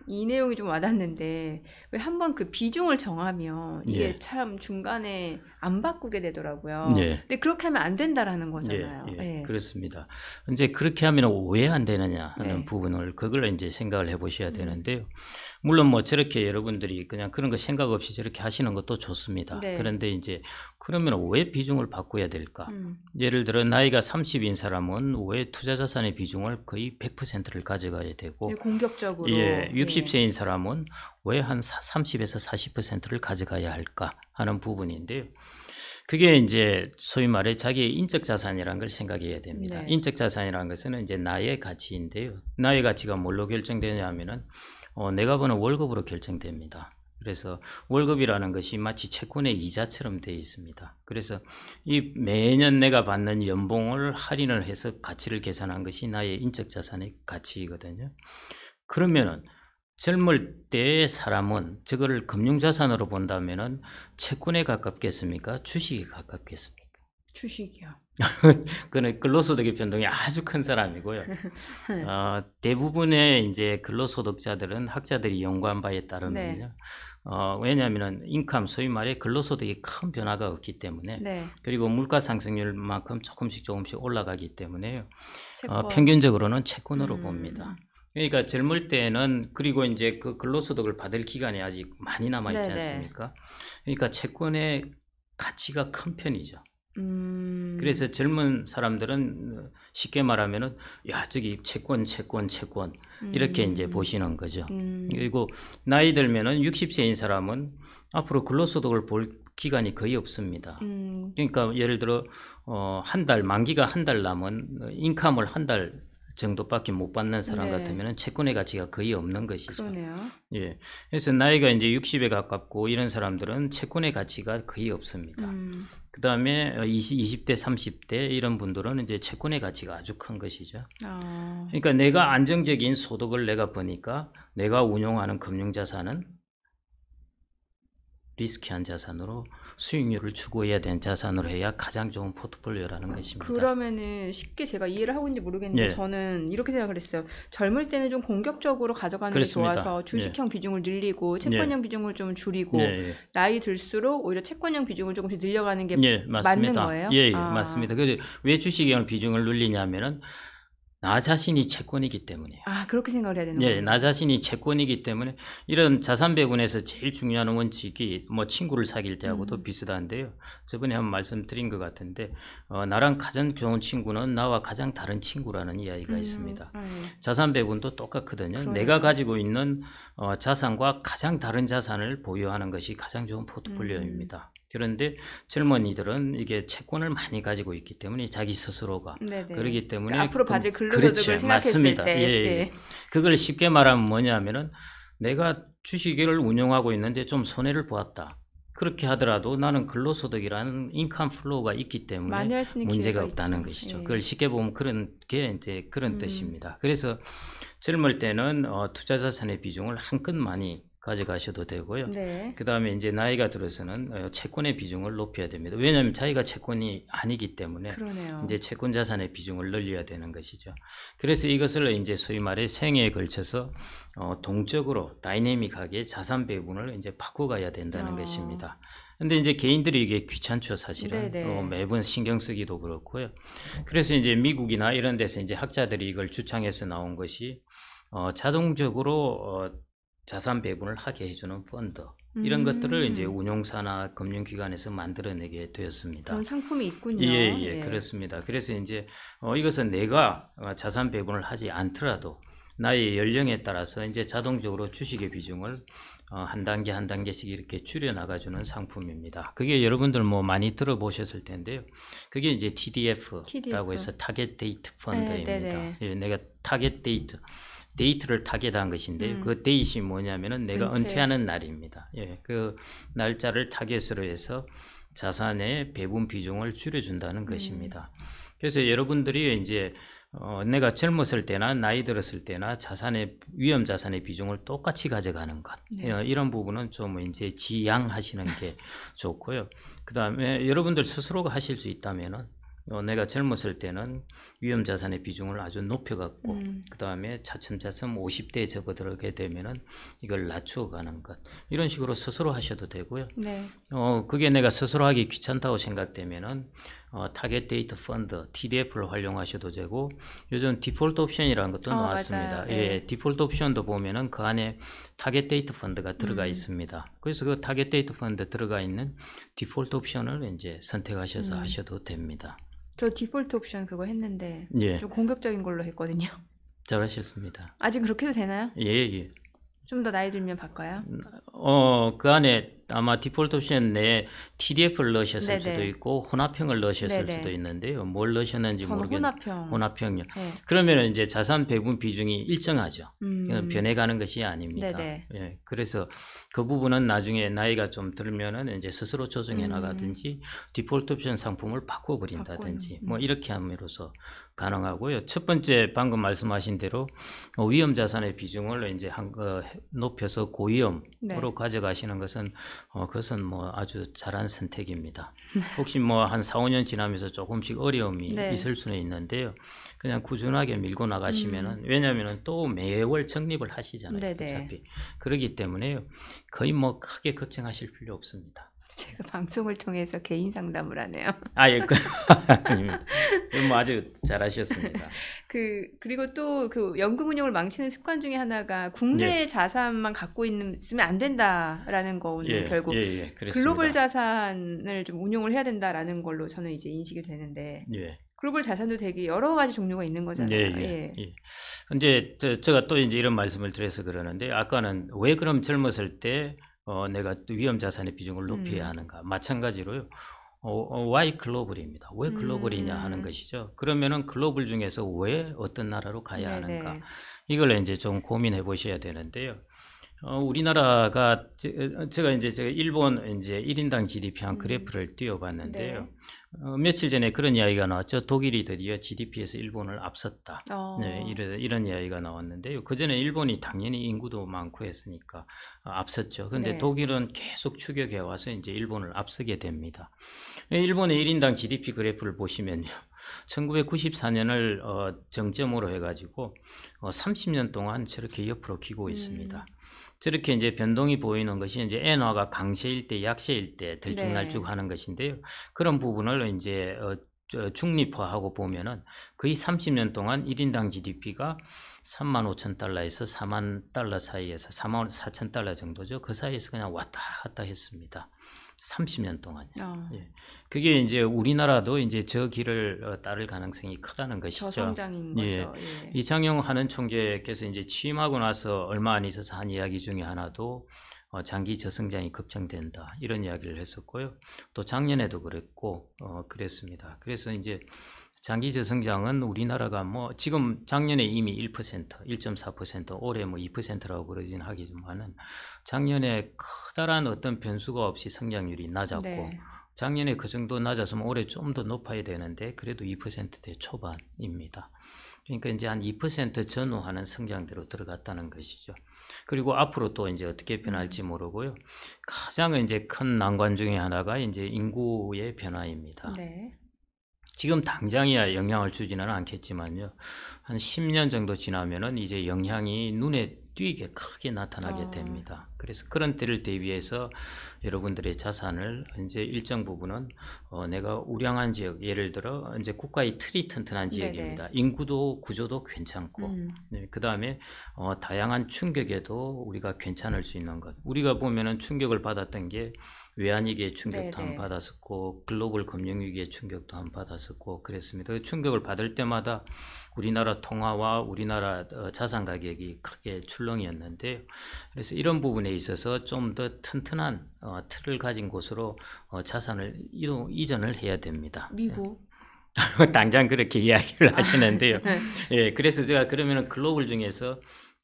이 내용이 좀 와닿는데 왜 한번 그 비중을 정하면 이게 예. 참 중간에 안 바꾸게 되더라고요. 예. 근데 그렇게 하면 안 된다라는 거잖아요. 예. 그렇습니다. 이제 그렇게 하면 왜 안 되느냐 하는 네. 부분을 그걸 이제 생각을 해보셔야 되는데요. 물론 뭐 저렇게 여러분들이 그냥 그런 거 생각 없이 저렇게 하시는 것도 좋습니다. 네. 그런데 이제 그러면 왜 비중을 바꿔야 될까? 음. 예를 들어 나이가 30인 사람은 왜 투자 자산의 비중을 거의 100%를 가져가야 되고, 예, 공격적으로. 예, 60세인 사람은 왜 한 30에서 40%를 가져가야 할까 하는 부분인데요. 그게 이제 소위 말해 자기의 인적 자산이라는 걸 생각해야 됩니다. 네. 인적 자산이라는 것은 이제 나의 가치인데요. 나의 가치가 뭘로 결정되냐 하면은 내가 버는 월급으로 결정됩니다. 그래서 월급이라는 것이 마치 채권의 이자처럼 되어 있습니다. 그래서 이 매년 내가 받는 연봉을 할인을 해서 가치를 계산한 것이 나의 인적 자산의 가치이거든요. 그러면은 젊을 때의 사람은 저거를 금융자산으로 본다면은 채권에 가깝겠습니까? 주식에 가깝겠습니까? 주식이요. 그는 근로소득의 변동이 아주 큰 사람이고요. 대부분의 이제 근로소득자들은 학자들이 연구한 바에 따르면요. 왜냐하면은 인컴 소위 말해 근로소득이 큰 변화가 없기 때문에 네. 그리고 물가 상승률만큼 조금씩 올라가기 때문에요. 채권. 평균적으로는 채권으로 봅니다. 그러니까 젊을 때는 그리고 이제 그 근로소득을 받을 기간이 아직 많이 남아 있지 네네. 않습니까? 그러니까 채권의 가치가 큰 편이죠. 그래서 젊은 사람들은 쉽게 말하면은 야 저기 채권 이렇게 이제 보시는 거죠. 그리고 나이 들면은 60세인 사람은 앞으로 근로소득을 볼 기간이 거의 없습니다. 그러니까 예를 들어 한 달 만기가 한 달 남은 인컴을 한 달 정도밖에 못 받는 사람 네. 같으면 채권의 가치가 거의 없는 것이죠. 그러네요. 예. 그래서 나이가 이제 60에 가깝고 이런 사람들은 채권의 가치가 거의 없습니다. 그 다음에 20대, 30대 이런 분들은 이제 채권의 가치가 아주 큰 것이죠. 그러니까 내가 안정적인 소득을 내가 버니까 내가 운용하는 금융자산은 리스키한 자산으로 수익률을 추구해야 되는 자산으로 해야 가장 좋은 포트폴리오라는 것입니다. 그러면은 쉽게 제가 이해를 하고 있는지 모르겠는데 예. 저는 이렇게 생각을 했어요. 젊을 때는 좀 공격적으로 가져가는 그렇습니다. 게 좋아서 주식형 비중을 늘리고 채권형 비중을 좀 줄이고 예. 나이 들수록 오히려 채권형 비중을 조금씩 늘려가는 게 예, 맞습니다. 맞는 거예요? 예, 맞습니다. 그래서 왜 주식형 비중을 늘리냐면은 나 자신이 채권이기 때문이에요. 그렇게 생각을 해야 되는 예, 거예요. 나 자신이 채권이기 때문에 이런 자산 배분에서 제일 중요한 원칙이 뭐 친구를 사귈 때하고도 비슷한데요. 저번에 한번 말씀드린 것 같은데 나랑 가장 좋은 친구는 나와 가장 다른 친구라는 이야기가 있습니다. 자산 배분도 똑같거든요. 그러네요. 내가 가지고 있는 자산과 가장 다른 자산을 보유하는 것이 가장 좋은 포트폴리오입니다. 그런데 젊은이들은 이게 채권을 많이 가지고 있기 때문에 자기 스스로가 네네. 그러기 때문에 그러니까 앞으로 받을 근로소득을 그렇죠. 생각했을 맞습니다. 때 예. 그걸 쉽게 말하면 뭐냐면은 내가 주식을 운용하고 있는데 좀 손해를 보았다. 그렇게 하더라도 나는 근로소득이라는 인컴 플로우가 있기 때문에 많이 할 수 있는 문제가 기회가 없다는 있죠. 것이죠. 예. 그걸 쉽게 보면 그런 게 이제 그런 뜻입니다. 그래서 젊을 때는 투자 자산의 비중을 한껏 많이 가져가셔도 되고요. 네. 그 다음에 이제 나이가 들어서는 채권의 비중을 높여야 됩니다. 왜냐하면 자기가 채권이 아니기 때문에 그러네요. 이제 채권 자산의 비중을 늘려야 되는 것이죠. 그래서 이것을 이제 소위 말해 생애에 걸쳐서 동적으로 다이내믹하게 자산 배분을 이제 바꿔가야 된다는 것입니다. 근데 이제 개인들이 이게 귀찮죠, 사실은. 네네. 매번 신경 쓰기도 그렇고요. 그래서 이제 미국이나 이런 데서 이제 학자들이 이걸 주창해서 나온 것이 자동적으로 자산 배분을 하게 해주는 펀드 이런 것들을 이제 운용사나 금융기관에서 만들어내게 되었습니다. 그런 상품이 있군요. 예, 그렇습니다. 그래서 이제 이것은 내가 자산 배분을 하지 않더라도 나의 연령에 따라서 이제 자동적으로 주식의 비중을 한 단계 한 단계씩 이렇게 줄여 나가주는 상품입니다. 그게 여러분들 뭐 많이 들어보셨을 텐데요. 그게 이제 TDF라고 TDF. 해서 타겟 데이트 네, 펀드입니다. 네. 예, 내가 타겟 데이트를 타겟한 것인데요. 그 데이트이 뭐냐면은 내가 은퇴. 은퇴하는 날입니다. 예, 그 날짜를 타겟으로 해서 자산의 배분 비중을 줄여준다는 것입니다. 그래서 여러분들이 이제 내가 젊었을 때나 나이 들었을 때나 위험 자산의 비중을 똑같이 가져가는 것. 네. 이런 부분은 좀 이제 지양하시는 게 좋고요. 그 다음에 여러분들 스스로가 하실 수 있다면은 내가 젊었을 때는 위험 자산의 비중을 아주 높여갖고 그 다음에 차츰차츰 50대에 접어들게 되면은 이걸 낮추어가는 것. 이런 식으로 스스로 하셔도 되고요. 네. 그게 내가 스스로 하기 귀찮다고 생각되면은 타겟 데이트 펀드 TDF를 활용하셔도 되고 요즘 디폴트 옵션이라는 것도 나왔습니다. 맞아요. 예, 네. 디폴트 옵션도 보면은 그 안에 타겟 데이트 펀드가 들어가 있습니다. 그래서 그 타겟 데이트 펀드 들어가 있는 디폴트 옵션을 이제 선택하셔서 하셔도 됩니다. 저 디폴트 옵션 그거 했는데 예, 좀 공격적인 걸로 했거든요. 잘하셨습니다. 아직 그렇게 해도 되나요? 예, 예. 좀 더 나이 들면 바꿔요? 그 안에 아마 디폴트 옵션 내에 TDF를 넣으셨을 네네. 수도 있고 혼합형을 넣으셨을 네네. 수도 있는데요. 뭘 넣으셨는지 저는 모르겠는데 혼합형. 혼합형요. 네. 그러면 이제 자산 배분 비중이 일정하죠. 변해가는 것이 아닙니다. 네네. 예, 그래서 그 부분은 나중에 나이가 좀 들면은 이제 스스로 조정해 나가든지 디폴트 옵션 상품을 바꿔버린다든지 뭐 이렇게 함으로써 가능하고요. 첫 번째 방금 말씀하신 대로 위험 자산의 비중을 이제 높여서 고위험으로 네. 가져가시는 것은 그것은 뭐 아주 잘한 선택입니다. 혹시 뭐 한 4, 5년 지나면서 조금씩 어려움이 네. 있을 수는 있는데요. 그냥 꾸준하게 밀고 나가시면은 왜냐하면은 또 매월 적립을 하시잖아요. 네네. 어차피 그렇기 때문에요. 거의 뭐 크게 걱정하실 필요 없습니다. 제가 방송을 통해서 개인 상담을 하네요. 예, 아닙니다. 뭐 아주 잘하셨습니다. 그리고 또 그 연금 운용을 망치는 습관 중에 하나가 국내 자산만 갖고 쓰면 안 된다라는 거는 결국 그렇습니다. 글로벌 자산을 좀 운용을 해야 된다라는 걸로 저는 이제 인식이 되는데 예. 글로벌 자산도 되게 여러 가지 종류가 있는 거잖아요. 예. 근데 제가 또 이제 이런 말씀을 드려서 그러는데 아까는 왜 그럼 젊었을 때 내가 위험 자산의 비중을 높여야 하는가? 마찬가지로요. why 글로벌입니다. 왜 글로벌이냐 하는 것이죠. 그러면은 글로벌 중에서 왜 어떤 나라로 가야 네네. 하는가? 이걸 이제 좀 고민해 보셔야 되는데요. 우리나라가 제가 일본 이제 1인당 GDP 한 그래프를 띄워봤는데요. 며칠 전에 그런 이야기가 나왔죠. 독일이 드디어 GDP에서 일본을 앞섰다. 네, 이런 이야기가 나왔는데요. 그 전에 일본이 당연히 인구도 많고 했으니까 앞섰죠. 근데 네. 독일은 계속 추격해 와서 이제 일본을 앞서게 됩니다. 일본의 1인당 GDP 그래프를 보시면요. 1994년을 정점으로 해가지고 30년 동안 저렇게 옆으로 기고 있습니다. 저렇게 이제 변동이 보이는 것이 이제 엔화가 강세일 때, 약세일 때 들쭉날쭉하는 것인데요. 그런 부분을 이제 중립화하고 보면은 거의 30년 동안 1인당 GDP가 35,000달러에서 4만 달러 사이에서 4만 4천 달러 정도죠. 그 사이에서 그냥 왔다 갔다 했습니다. 30년 동안요. 예. 그게 이제 우리나라도 이제 저 길을 따를 가능성이 크다는 것이죠. 저성장인 거죠. 예. 이창용 한은 총재께서 이제 취임하고 나서 얼마 안 있어서 한 이야기 중에 하나도 장기 저성장이 걱정된다 이런 이야기를 했었고요. 또 작년에도 그랬고 그랬습니다. 그래서 이제 장기 저성장은 우리나라가 뭐 지금 작년에 이미 1%, 1.4%, 올해 뭐 2%라고 그러진 하겠지만은 작년에 커다란 어떤 변수가 없이 성장률이 낮았고 네. 작년에 그 정도 낮았으면 올해 좀 더 높아야 되는데 그래도 2%대 초반입니다. 그러니까 이제 한 2% 전후하는 성장대로 들어갔다는 것이죠. 그리고 앞으로 또 이제 어떻게 변할지 모르고요. 가장 이제 큰 난관 중에 하나가 이제 인구의 변화입니다. 네. 지금 당장이야 영향을 주지는 않겠지만요. 한 10년 정도 지나면은 이제 영향이 눈에 뛰게 크게 나타나게 어. 됩니다. 그래서 그런 때를 대비해서 여러분들의 자산을 이제 일정 부분은 내가 우량한 지역, 예를 들어 이제 국가의 틀이 튼튼한 지역입니다. 인구도 구조도 괜찮고, 네, 그 다음에 다양한 충격에도 우리가 괜찮을 수 있는 것. 우리가 보면은 충격을 받았던 게 외환위기의 충격도 네네. 한 받았었고, 글로벌 금융위기의 충격도 한 받았었고 그랬습니다. 그 충격을 받을 때마다 우리나라 통화와 우리나라 자산 가격이 크게 출렁이었는데요. 그래서 이런 부분에 있어서 좀 더 튼튼한 틀을 가진 곳으로 자산을 이전을 해야 됩니다. 미국. 당장 그렇게 이야기를 하시는데요. 네. 예, 그래서 제가 그러면은 글로벌 중에서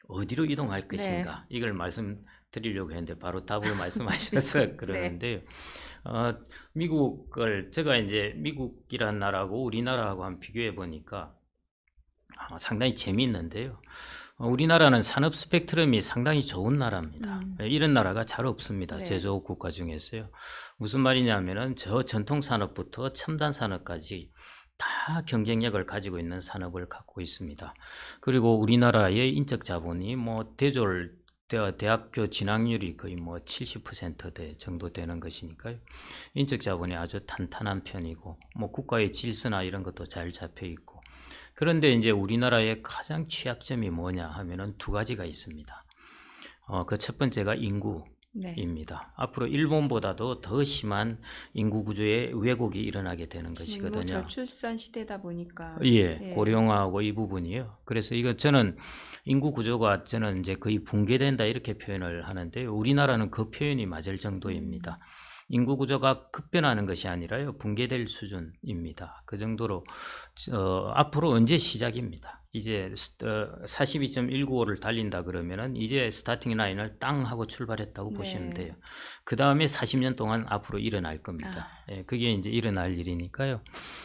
어디로 이동할 네. 것인가 이걸 말씀드리려고 했는데 바로 답을 말씀하셔서 그러는데요. 미국을 제가 이제 미국이란 나라하고 우리나라하고 한번 비교해 보니까 상당히 재미있는데요. 우리나라는 산업 스펙트럼이 상당히 좋은 나라입니다. 이런 나라가 잘 없습니다. 네. 제조업 국가 중에서요. 무슨 말이냐면은 저 전통 산업부터 첨단 산업까지 다 경쟁력을 가지고 있는 산업을 갖고 있습니다. 그리고 우리나라의 인적 자본이 뭐 대학교 진학률이 거의 뭐 70%대 정도 되는 것이니까요. 인적 자본이 아주 탄탄한 편이고 뭐 국가의 질서나 이런 것도 잘 잡혀 있고. 그런데 이제 우리나라의 가장 취약점이 뭐냐 하면은 두 가지가 있습니다. 그 첫 번째가 인구입니다. 앞으로 일본보다도 더 심한 인구 구조의 왜곡이 일어나게 되는 것이거든요. 저출산 시대다 보니까. 예, 고령화하고 이 부분이요. 그래서 이거 저는 인구 구조가 저는 이제 거의 붕괴된다 이렇게 표현을 하는데 우리나라는 그 표현이 맞을 정도입니다. 인구 구조가 급변하는 것이 아니라요 붕괴될 수준입니다. 그 정도로 앞으로 언제 시작입니다. 이제 42.195를 달린다 그러면은 이제 스타팅 라인을 땅 하고 출발했다고 보시면 돼요. 그 다음에 40년 동안 앞으로 일어날 겁니다. 예, 그게 이제 일어날 일이니까요.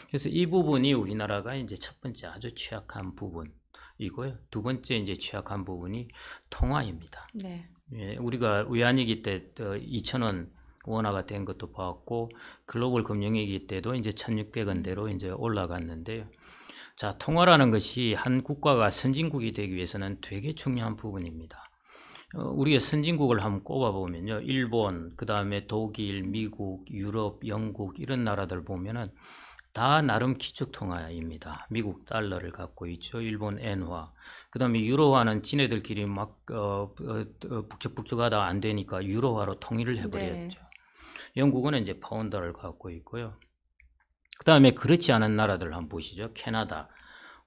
그래서 이 부분이 우리나라가 이제 첫 번째 아주 취약한 부분이고요. 두 번째 이제 취약한 부분이 통화입니다. 네. 예, 우리가 외환위기 때 2,000원 원화가 된 것도 봤고 글로벌 금융위기 때도 이제 1,600원대로 이제 올라갔는데요. 자, 통화라는 것이 한 국가가 선진국이 되기 위해서는 되게 중요한 부분입니다. 우리가 선진국을 한번 꼽아보면요. 일본, 그 다음에 독일, 미국, 유럽, 영국 이런 나라들 보면은 다 나름 기축통화입니다. 미국 달러를 갖고 있죠. 일본 엔화. 그 다음에 유로화는 지네들끼리 막 북적북적하다 안 되니까 유로화로 통일을 해버렸죠. 영국은 이제 파운드를 갖고 있고요. 그 다음에 그렇지 않은 나라들 한번 보시죠. 캐나다,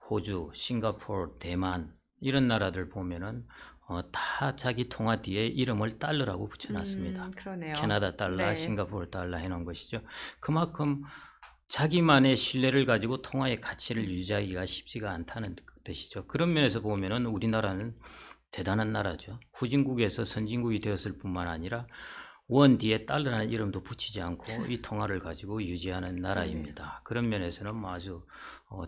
호주, 싱가포르, 대만 이런 나라들 보면은 다 자기 통화 뒤에 이름을 달러라고 붙여놨습니다. 그러네요. 캐나다 달러, 네. 싱가포르 달러 해놓은 것이죠. 그만큼 자기만의 신뢰를 가지고 통화의 가치를 유지하기가 쉽지가 않다는 뜻이죠. 그런 면에서 보면은 우리나라는 대단한 나라죠. 후진국에서 선진국이 되었을 뿐만 아니라 원 뒤에 달러라는 이름도 붙이지 않고 이 통화를 가지고 유지하는 나라입니다. 그런 면에서는 뭐 아주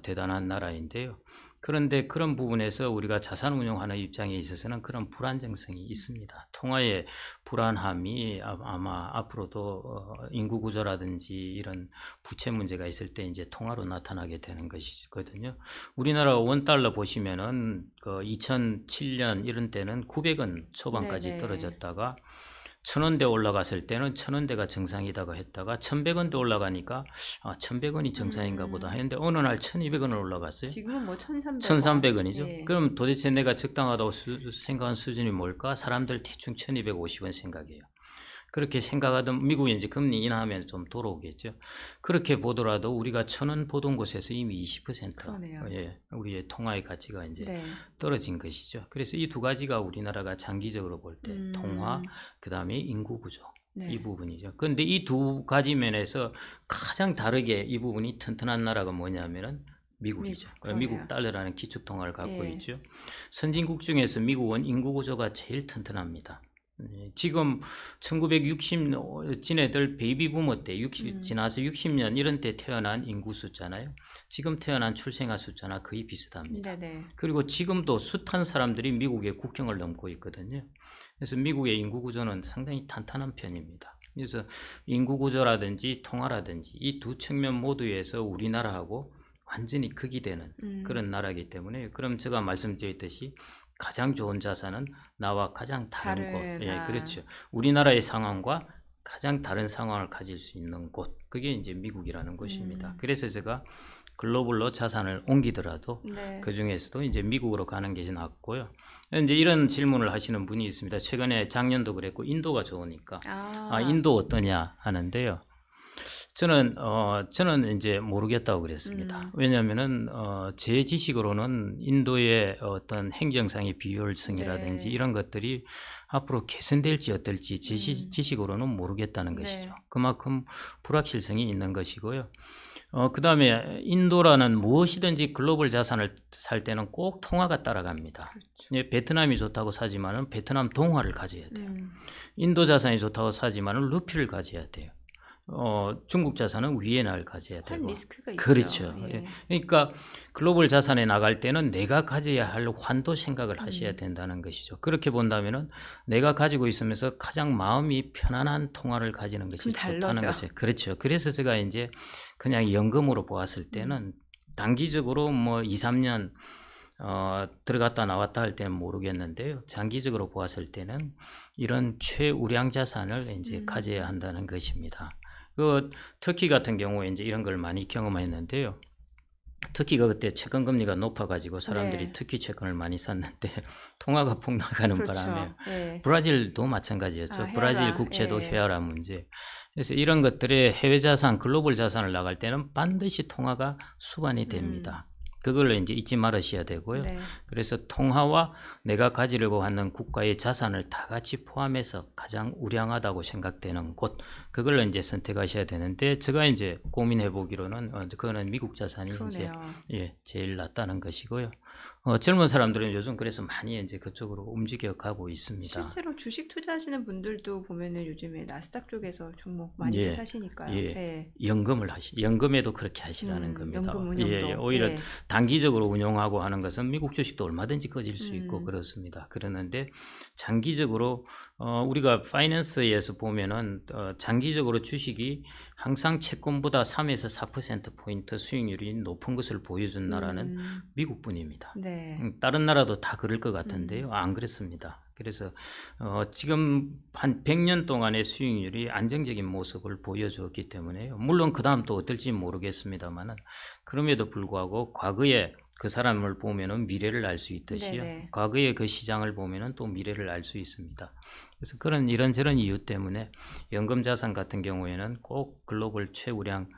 대단한 나라인데요. 그런데 그런 부분에서 우리가 자산 운용하는 입장에 있어서는 그런 불안정성이 있습니다. 통화의 불안함이 아마 앞으로도 인구 구조라든지 이런 부채 문제가 있을 때 이제 통화로 나타나게 되는 것이거든요. 우리나라 원 달러 보시면은 그 2007년 이런 때는 900원 초반까지 떨어졌다가 1,000원대 올라갔을 때는 1,000원대가 정상이다고 했다가 1,100원대 올라가니까 1,100원이 정상인가 보다 했는데 어느 날 1,200원을 올라갔어요. 지금은 뭐 1,300원. 1,300원이죠. 예. 그럼 도대체 내가 적당하다고 생각한 수준이 뭘까? 사람들 대충 1,250원 생각해요. 그렇게 생각하던 미국이 이제 금리 인하하면 좀 돌아오겠죠. 그렇게 보더라도 우리가 1,000원 보던 곳에서 이미 20% 그러네요. 예, 우리의 통화의 가치가 이제 네. 떨어진 것이죠. 그래서 이 두 가지가 우리나라가 장기적으로 볼 때 통화, 그 다음에 인구 구조 네. 이 부분이죠. 그런데 이 두 가지 면에서 가장 다르게 이 부분이 튼튼한 나라가 뭐냐면은 미국이죠. 그러네요. 미국 달러라는 기축 통화를 갖고 예. 있죠. 선진국 중에서 미국은 인구 구조가 제일 튼튼합니다. 지금 1960 지네들 베이비 부머 때 지나서 60년 이런 때 태어난 인구 숫자나요. 지금 태어난 출생아 숫자나 거의 비슷합니다. 네네. 그리고 지금도 숱한 사람들이 미국의 국경을 넘고 있거든요. 그래서 미국의 인구 구조는 상당히 탄탄한 편입니다. 그래서 인구 구조라든지 통화라든지 이 두 측면 모두에서 우리나라하고 완전히 극이 되는 그런 나라이기 때문에 그럼 제가 말씀드렸듯이 가장 좋은 자산은 나와 가장 다른 곳. 예, 그렇죠. 우리나라의 상황과 가장 다른 상황을 가질 수 있는 곳. 그게 이제 미국이라는 곳입니다. 그래서 제가 글로벌로 자산을 옮기더라도 네. 그 중에서도 이제 미국으로 가는 게 나았고요. 이제 이런 질문을 하시는 분이 있습니다. 최근에 작년도 그랬고 인도가 좋으니까 인도 어떠냐 하는데요. 저는 이제 모르겠다고 그랬습니다. 왜냐하면은 제 지식으로는 인도의 어떤 행정상의 비효율성이라든지 네. 이런 것들이 앞으로 개선될지 어떨지 제 지식으로는 모르겠다는 네. 것이죠. 그만큼 불확실성이 있는 것이고요. 그 다음에 인도라는 무엇이든지 글로벌 자산을 살 때는 꼭 통화가 따라갑니다. 그렇죠. 예, 베트남이 좋다고 사지만은 베트남 동화를 가져야 돼요. 음. 인도 자산이 좋다고 사지만은 루피를 가져야 돼요. 중국 자산은 위엔화를 가져야 한 되고. 리스크가 있죠. 그렇죠. 예. 예. 그러니까 글로벌 자산에 나갈 때는 내가 가져야 할 환도 생각을 하셔야 된다는 것이죠. 그렇게 본다면은 내가 가지고 있으면서 가장 마음이 편안한 통화를 가지는 것이 그럼 좋다는 달라져. 거죠. 그렇죠. 그래서 제가 이제 그냥 연금으로 보았을 때는 단기적으로 뭐 2, 3년 들어갔다 나왔다 할 때는 모르겠는데요. 장기적으로 보았을 때는 이런 최우량 자산을 이제 가져야 한다는 것입니다. 그 터키 같은 경우에 이제 이런 걸 많이 경험했는데요. 터키가 그때 채권 금리가 높아가지고 사람들이 네. 터키 채권을 많이 샀는데 통화가 폭락하는 그렇죠. 바람에 예. 브라질도 마찬가지였죠. 아, 브라질 헤아라. 국채도 예. 헤아라 문제. 그래서 이런 것들의 해외 자산, 글로벌 자산을 나갈 때는 반드시 통화가 수반이 됩니다. 그걸로 이제 잊지 말으셔야 되고요. 네. 그래서 통화와 내가 가지려고 하는 국가의 자산을 다 같이 포함해서 가장 우량하다고 생각되는 곳, 그걸로 이제 선택하셔야 되는데 제가 이제 고민해 보기로는 그거는 미국 자산이 이제 그러네요. 제일 낫다는 것이고요. 젊은 사람들은 요즘 그래서 많이 이제 그쪽으로 움직여 가고 있습니다. 실제로 주식 투자하시는 분들도 보면은 요즘에 나스닥 쪽에서 종목 많이 예. 사시니까요. 예. 예. 연금에도 그렇게 하시라는 겁니다. 연금 운용도. 오히려 예. 단기적으로 운용하고 하는 것은 미국 주식도 얼마든지 꺼질 수 있고 그렇습니다. 그러는데 장기적으로 우리가 파이낸스에서 보면은 장기적으로 주식이 항상 채권보다 3에서 4%포인트 수익률이 높은 것을 보여준 나라는 미국뿐입니다. 네. 다른 나라도 다 그럴 것 같은데요. 안 그렇습니다. 그래서 지금 한 100년 동안의 수익률이 안정적인 모습을 보여주었기 때문에요. 물론 그 다음 또 어떨지 모르겠습니다만은 그럼에도 불구하고 과거에 그 사람을 보면은 미래를 알 수 있듯이요. 네네. 과거의 그 시장을 보면은 또 미래를 알 수 있습니다. 그래서 그런 이런저런 이유 때문에 연금 자산 같은 경우에는 꼭 글로벌 최우량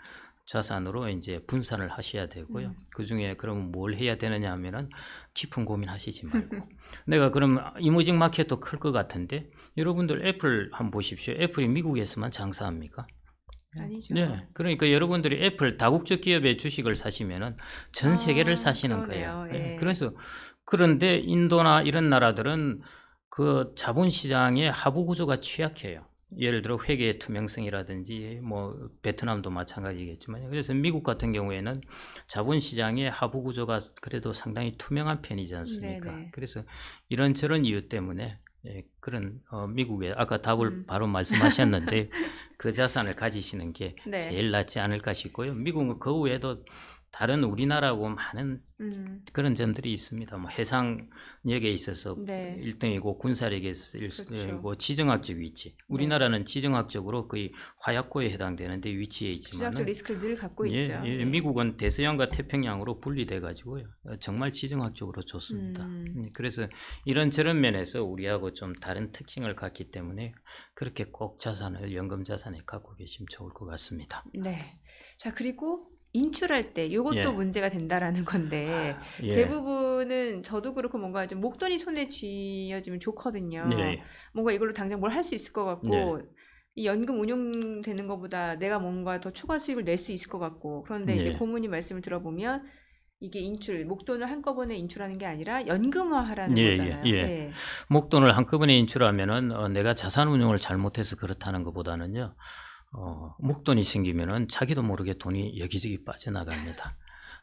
자산으로 이제 분산을 하셔야 되고요. 그 중에 그럼 뭘 해야 되느냐 하면은 깊은 고민하시지 말고 내가 그럼 이머징 마켓도 클 것 같은데 여러분들 애플 한번 보십시오. 애플이 미국에서만 장사합니까? 아니죠. 네, 그러니까 여러분들이 애플 다국적 기업의 주식을 사시면은 전 세계를 사시는 그러네요. 거예요. 예. 그래서 그런데 인도나 이런 나라들은 그 자본시장의 하부 구조가 취약해요. 예를 들어 회계의 투명성이라든지 뭐 베트남도 마찬가지겠지만 그래서 미국 같은 경우에는 자본시장의 하부 구조가 그래도 상당히 투명한 편이지 않습니까? 네네. 그래서 이런저런 이유 때문에 그런 미국의 아까 답을 바로 말씀하셨는데 그 자산을 가지시는 게 네. 제일 낫지 않을까 싶고요. 미국은 그 외에도 다른 우리나라하고 많은 그런 점들이 있습니다. 뭐 해상력에 있어서 네. 1등이고 군사력에 있어서 그렇죠. 1등이고 지정학적 위치. 우리나라는 지정학적으로 거의 화약고에 해당되는데 위치에 있지만 지정학적 리스크를 늘 갖고 있죠. 예. 미국은 대서양과 태평양으로 분리돼 가지고요. 정말 지정학적으로 좋습니다. 그래서 이런저런 면에서 우리하고 좀 다른 특징을 갖기 때문에 그렇게 꼭 자산을 연금 자산에 갖고 계시면 좋을 것 같습니다. 네. 자, 그리고 인출할 때 이것도 예. 문제가 된다라는 건데 예. 대부분은 저도 그렇고 뭔가 좀 목돈이 손에 쥐어지면 좋거든요. 예. 뭔가 이걸로 당장 뭘 할 수 있을 것 같고 이 연금 운용되는 것보다 내가 뭔가 더 초과 수익을 낼 수 있을 것 같고 그런데 이제 예. 고모님 말씀을 들어보면 이게 인출, 목돈을 한꺼번에 인출하는 게 아니라 연금화하라는 예, 거잖아요. 예, 예. 네. 목돈을 한꺼번에 인출하면은 내가 자산 운용을 잘못해서 그렇다는 것보다는요. 목돈이 생기면은 자기도 모르게 돈이 여기저기 빠져나갑니다.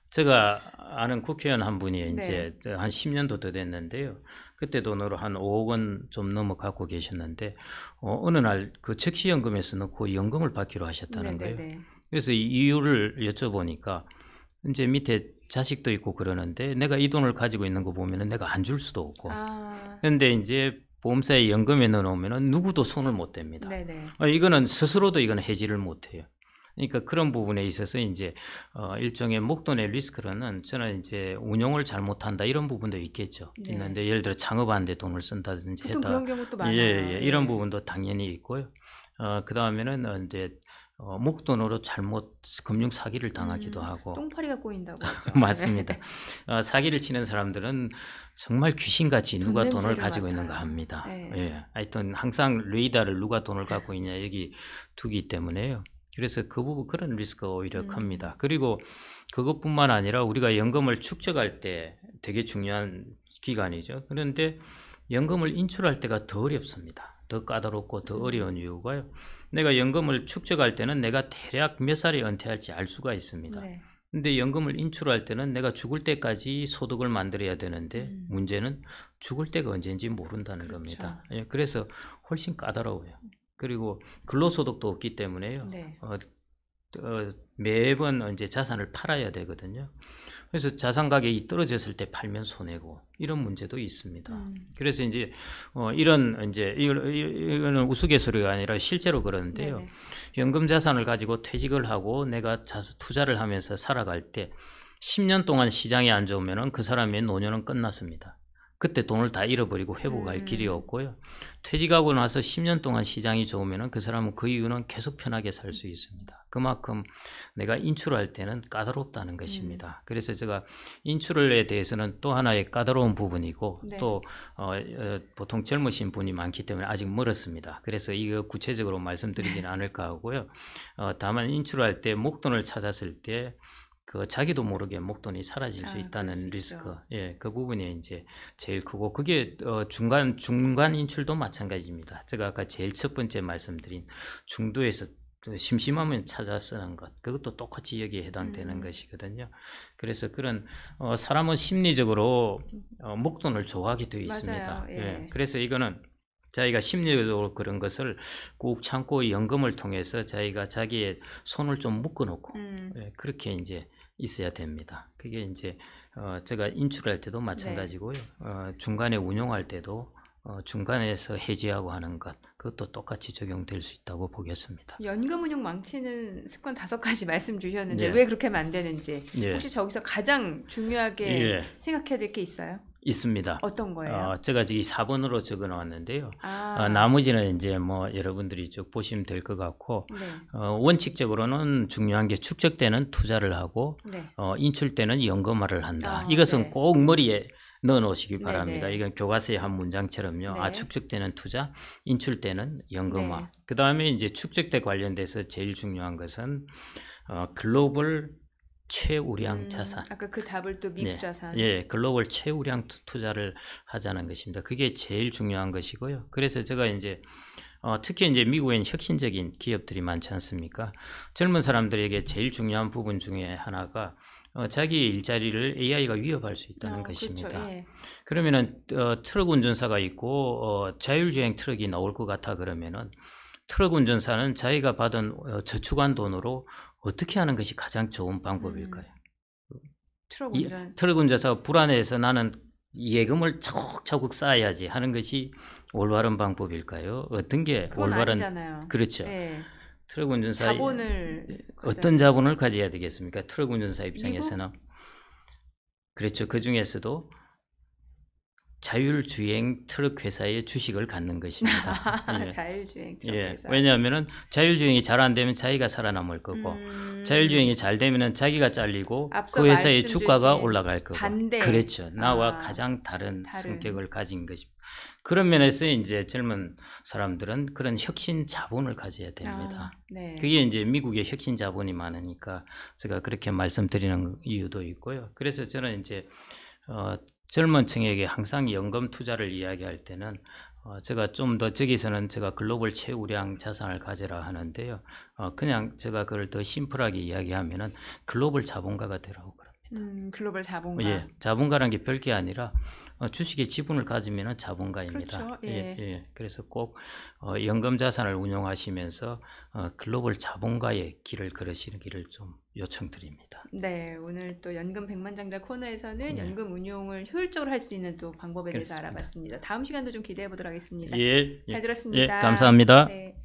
제가 아는 국회의원 한 분이 이제 한 10년도 더 됐는데요. 그때 돈으로 한 5억 원 좀 넘어 갖고 계셨는데 어느 날 그 적시연금에서 넣고 연금을 받기로 하셨다는 거예요. 네네네. 그래서 이 이유를 여쭤보니까 이제 밑에 자식도 있고 그러는데 내가 이 돈을 가지고 있는 거 보면은 내가 안 줄 수도 없고. 아, 근데 이제 보험사에 연금에 넣어놓으면은 누구도 손을 못 댑니다. 네네. 이거는 스스로도 이거는 해지를 못 해요. 그러니까 그런 부분에 있어서 이제 일종의 목돈의 리스크로는 저는 이제 운용을 잘못한다 이런 부분도 있겠죠. 네. 있는데 예를 들어 창업하는데 돈을 쓴다든지 보통 했다. 그런 경우도 많아요. 예, 이런 예. 부분도 당연히 있고요. 그 다음에는 이제 목돈으로 잘못 금융 사기를 당하기도 하고. 똥파리가 꼬인다고 하죠. 맞습니다. 사기를 치는 사람들은 정말 귀신같이 돈 누가 냄새를 돈을 가지고 있는가 맡아요. 합니다. 네. 예. 하여튼 항상 레이더를 누가 돈을 갖고 있냐 여기 두기 때문에요. 그래서 그 부분 그런 리스크가 오히려 큽니다. 그리고 그것뿐만 아니라 우리가 연금을 축적할 때 되게 중요한 기간이죠. 그런데 연금을 인출할 때가 더 어렵습니다. 더 까다롭고 더 어려운 이유가요. 내가 연금을 축적할 때는 내가 대략 몇 살에 은퇴할지 알 수가 있습니다. 네. 근데 연금을 인출할 때는 내가 죽을 때까지 소득을 만들어야 되는데 문제는 죽을 때가 언제인지 모른다는 그렇죠. 겁니다. 예, 그래서 훨씬 까다로워요. 그리고 근로소득도 없기 때문에요. 네. 매번 이제 자산을 팔아야 되거든요. 그래서 자산 가격이 떨어졌을 때 팔면 손해고 이런 문제도 있습니다. 그래서 이제 이런 이제 이거는 우스갯소리가 아니라 실제로 그러는데요. 네네. 연금 자산을 가지고 퇴직을 하고 내가 투자를 하면서 살아갈 때 10년 동안 시장이 안 좋으면은 그 사람의 노년은 끝났습니다. 그때 돈을 다 잃어버리고 회복할 길이 없고요. 퇴직하고 나서 10년 동안 시장이 좋으면은 그 사람은 그 이후는 계속 편하게 살 수 있습니다. 그만큼 내가 인출할 때는 까다롭다는 것입니다. 그래서 제가 인출에 대해서는 또 하나의 까다로운 부분이고 네. 또 보통 젊으신 분이 많기 때문에 아직 멀었습니다. 그래서 이거 구체적으로 말씀드리지는 않을까 하고요. 다만 인출할 때 목돈을 찾았을 때 그 자기도 모르게 목돈이 사라질 수 그럴 있다는 수 리스크, 있죠. 예, 그 부분이 이제 제일 크고 그게 중간 인출도 마찬가지입니다. 제가 아까 제일 첫 번째 말씀드린 중도에서 심심하면 찾아 쓰는 것, 그것도 똑같이 여기에 해당되는 것이거든요. 그래서 그런 사람은 심리적으로 목돈을 좋아하게 되어 있습니다. 맞아요. 예. 예, 그래서 이거는 자기가 심리적으로 그런 것을 꾹 참고 연금을 통해서 자기가 자기의 손을 좀 묶어놓고 예, 그렇게 이제 있어야 됩니다. 그게 이제 제가 인출할 때도 마찬가지고요. 중간에 운용할 때도 중간에서 해지하고 하는 것 그것도 똑같이 적용될 수 있다고 보겠습니다. 연금 운용 망치는 습관 5가지 말씀 주셨는데 예. 왜 그렇게 하면 안 되는지 예. 혹시 저기서 가장 중요하게 예. 생각해야 될 게 있어요? 있습니다. 어떤 거예요? 제가 지금 4번으로 적어 놓았는데요. 아, 나머지는 이제 뭐 여러분들이 쭉 보시면 될 것 같고 네. 원칙적으로는 중요한 게 축적 때는 투자를 하고 네. 인출 때는 연금화를 한다. 아, 이것은 네. 꼭 머리에 넣어 놓으시기 네, 바랍니다. 네. 이건 교과서의 한 문장처럼요. 네. 축적 때는 투자, 인출 때는 연금화. 네. 그다음에 이제 축적 때 관련돼서 제일 중요한 것은 글로벌 최우량 자산. 아까 그 답을 또 미국 네. 자산. 예, 글로벌 최우량 투자를 하자는 것입니다. 그게 제일 중요한 것이고요. 그래서 제가 이제 특히 이제 미국엔 혁신적인 기업들이 많지 않습니까? 젊은 사람들에게 제일 중요한 부분 중에 하나가 자기의 일자리를 AI가 위협할 수 있다는 것입니다. 그렇죠. 예. 그러면은 트럭 운전사가 있고 자율주행 트럭이 나올 것 같아 그러면은 트럭 운전사는 자기가 받은 저축한 돈으로 어떻게 하는 것이 가장 좋은 방법일까요? 트럭 운전. 트럭 운전사가 불안해서 나는 예금을 차곡차곡 쌓아야지 하는 것이 올바른 방법일까요? 어떤 게 그건 올바른 아니잖아요. 그렇죠. 예. 트럭 운전사 자본을 어떤 자본을 가져야 되겠습니까? 트럭 운전사 입장에서는 그렇죠. 그 중에서도 자율주행 트럭 회사의 주식을 갖는 것입니다. 예. 자율주행 트럭 예, 회사. 왜냐하면은 자율주행이 잘 안 되면 자기가 살아남을 거고 자율주행이 잘 되면은 자기가 잘리고 앞서 그 회사의 말씀 주가가 주신 올라갈 거고 반대. 그렇죠. 나와 아, 가장 다른 다른. 성격을 가진 것입니다. 그런 면에서 이제 젊은 사람들은 그런 혁신 자본을 가져야 됩니다. 네. 그게 이제 미국의 혁신 자본이 많으니까 제가 그렇게 말씀드리는 이유도 있고요. 그래서 저는 이제 젊은 층에게 항상 연금 투자를 이야기할 때는 제가 좀 더 저기서는 제가 글로벌 최우량 자산을 가져라 하는데요. 그냥 제가 그걸 더 심플하게 이야기하면은 글로벌 자본가가 되라고 그럽니다. 글로벌 자본가. 예, 자본가라는 게 별게 아니라 주식의 지분을 가지면은 자본가입니다. 그렇죠. 예. 그래서 꼭 연금 자산을 운용하시면서 글로벌 자본가의 길을 걸으시기를 좀 요청드립니다. 네, 오늘 또 연금 백만장자 코너에서는 네. 연금 운용을 효율적으로 할 수 있는 또 방법에 대해서 그렇습니다. 알아봤습니다. 다음 시간도 좀 기대해 보도록 하겠습니다. 예, 잘 예, 들었습니다. 감사합니다. 네.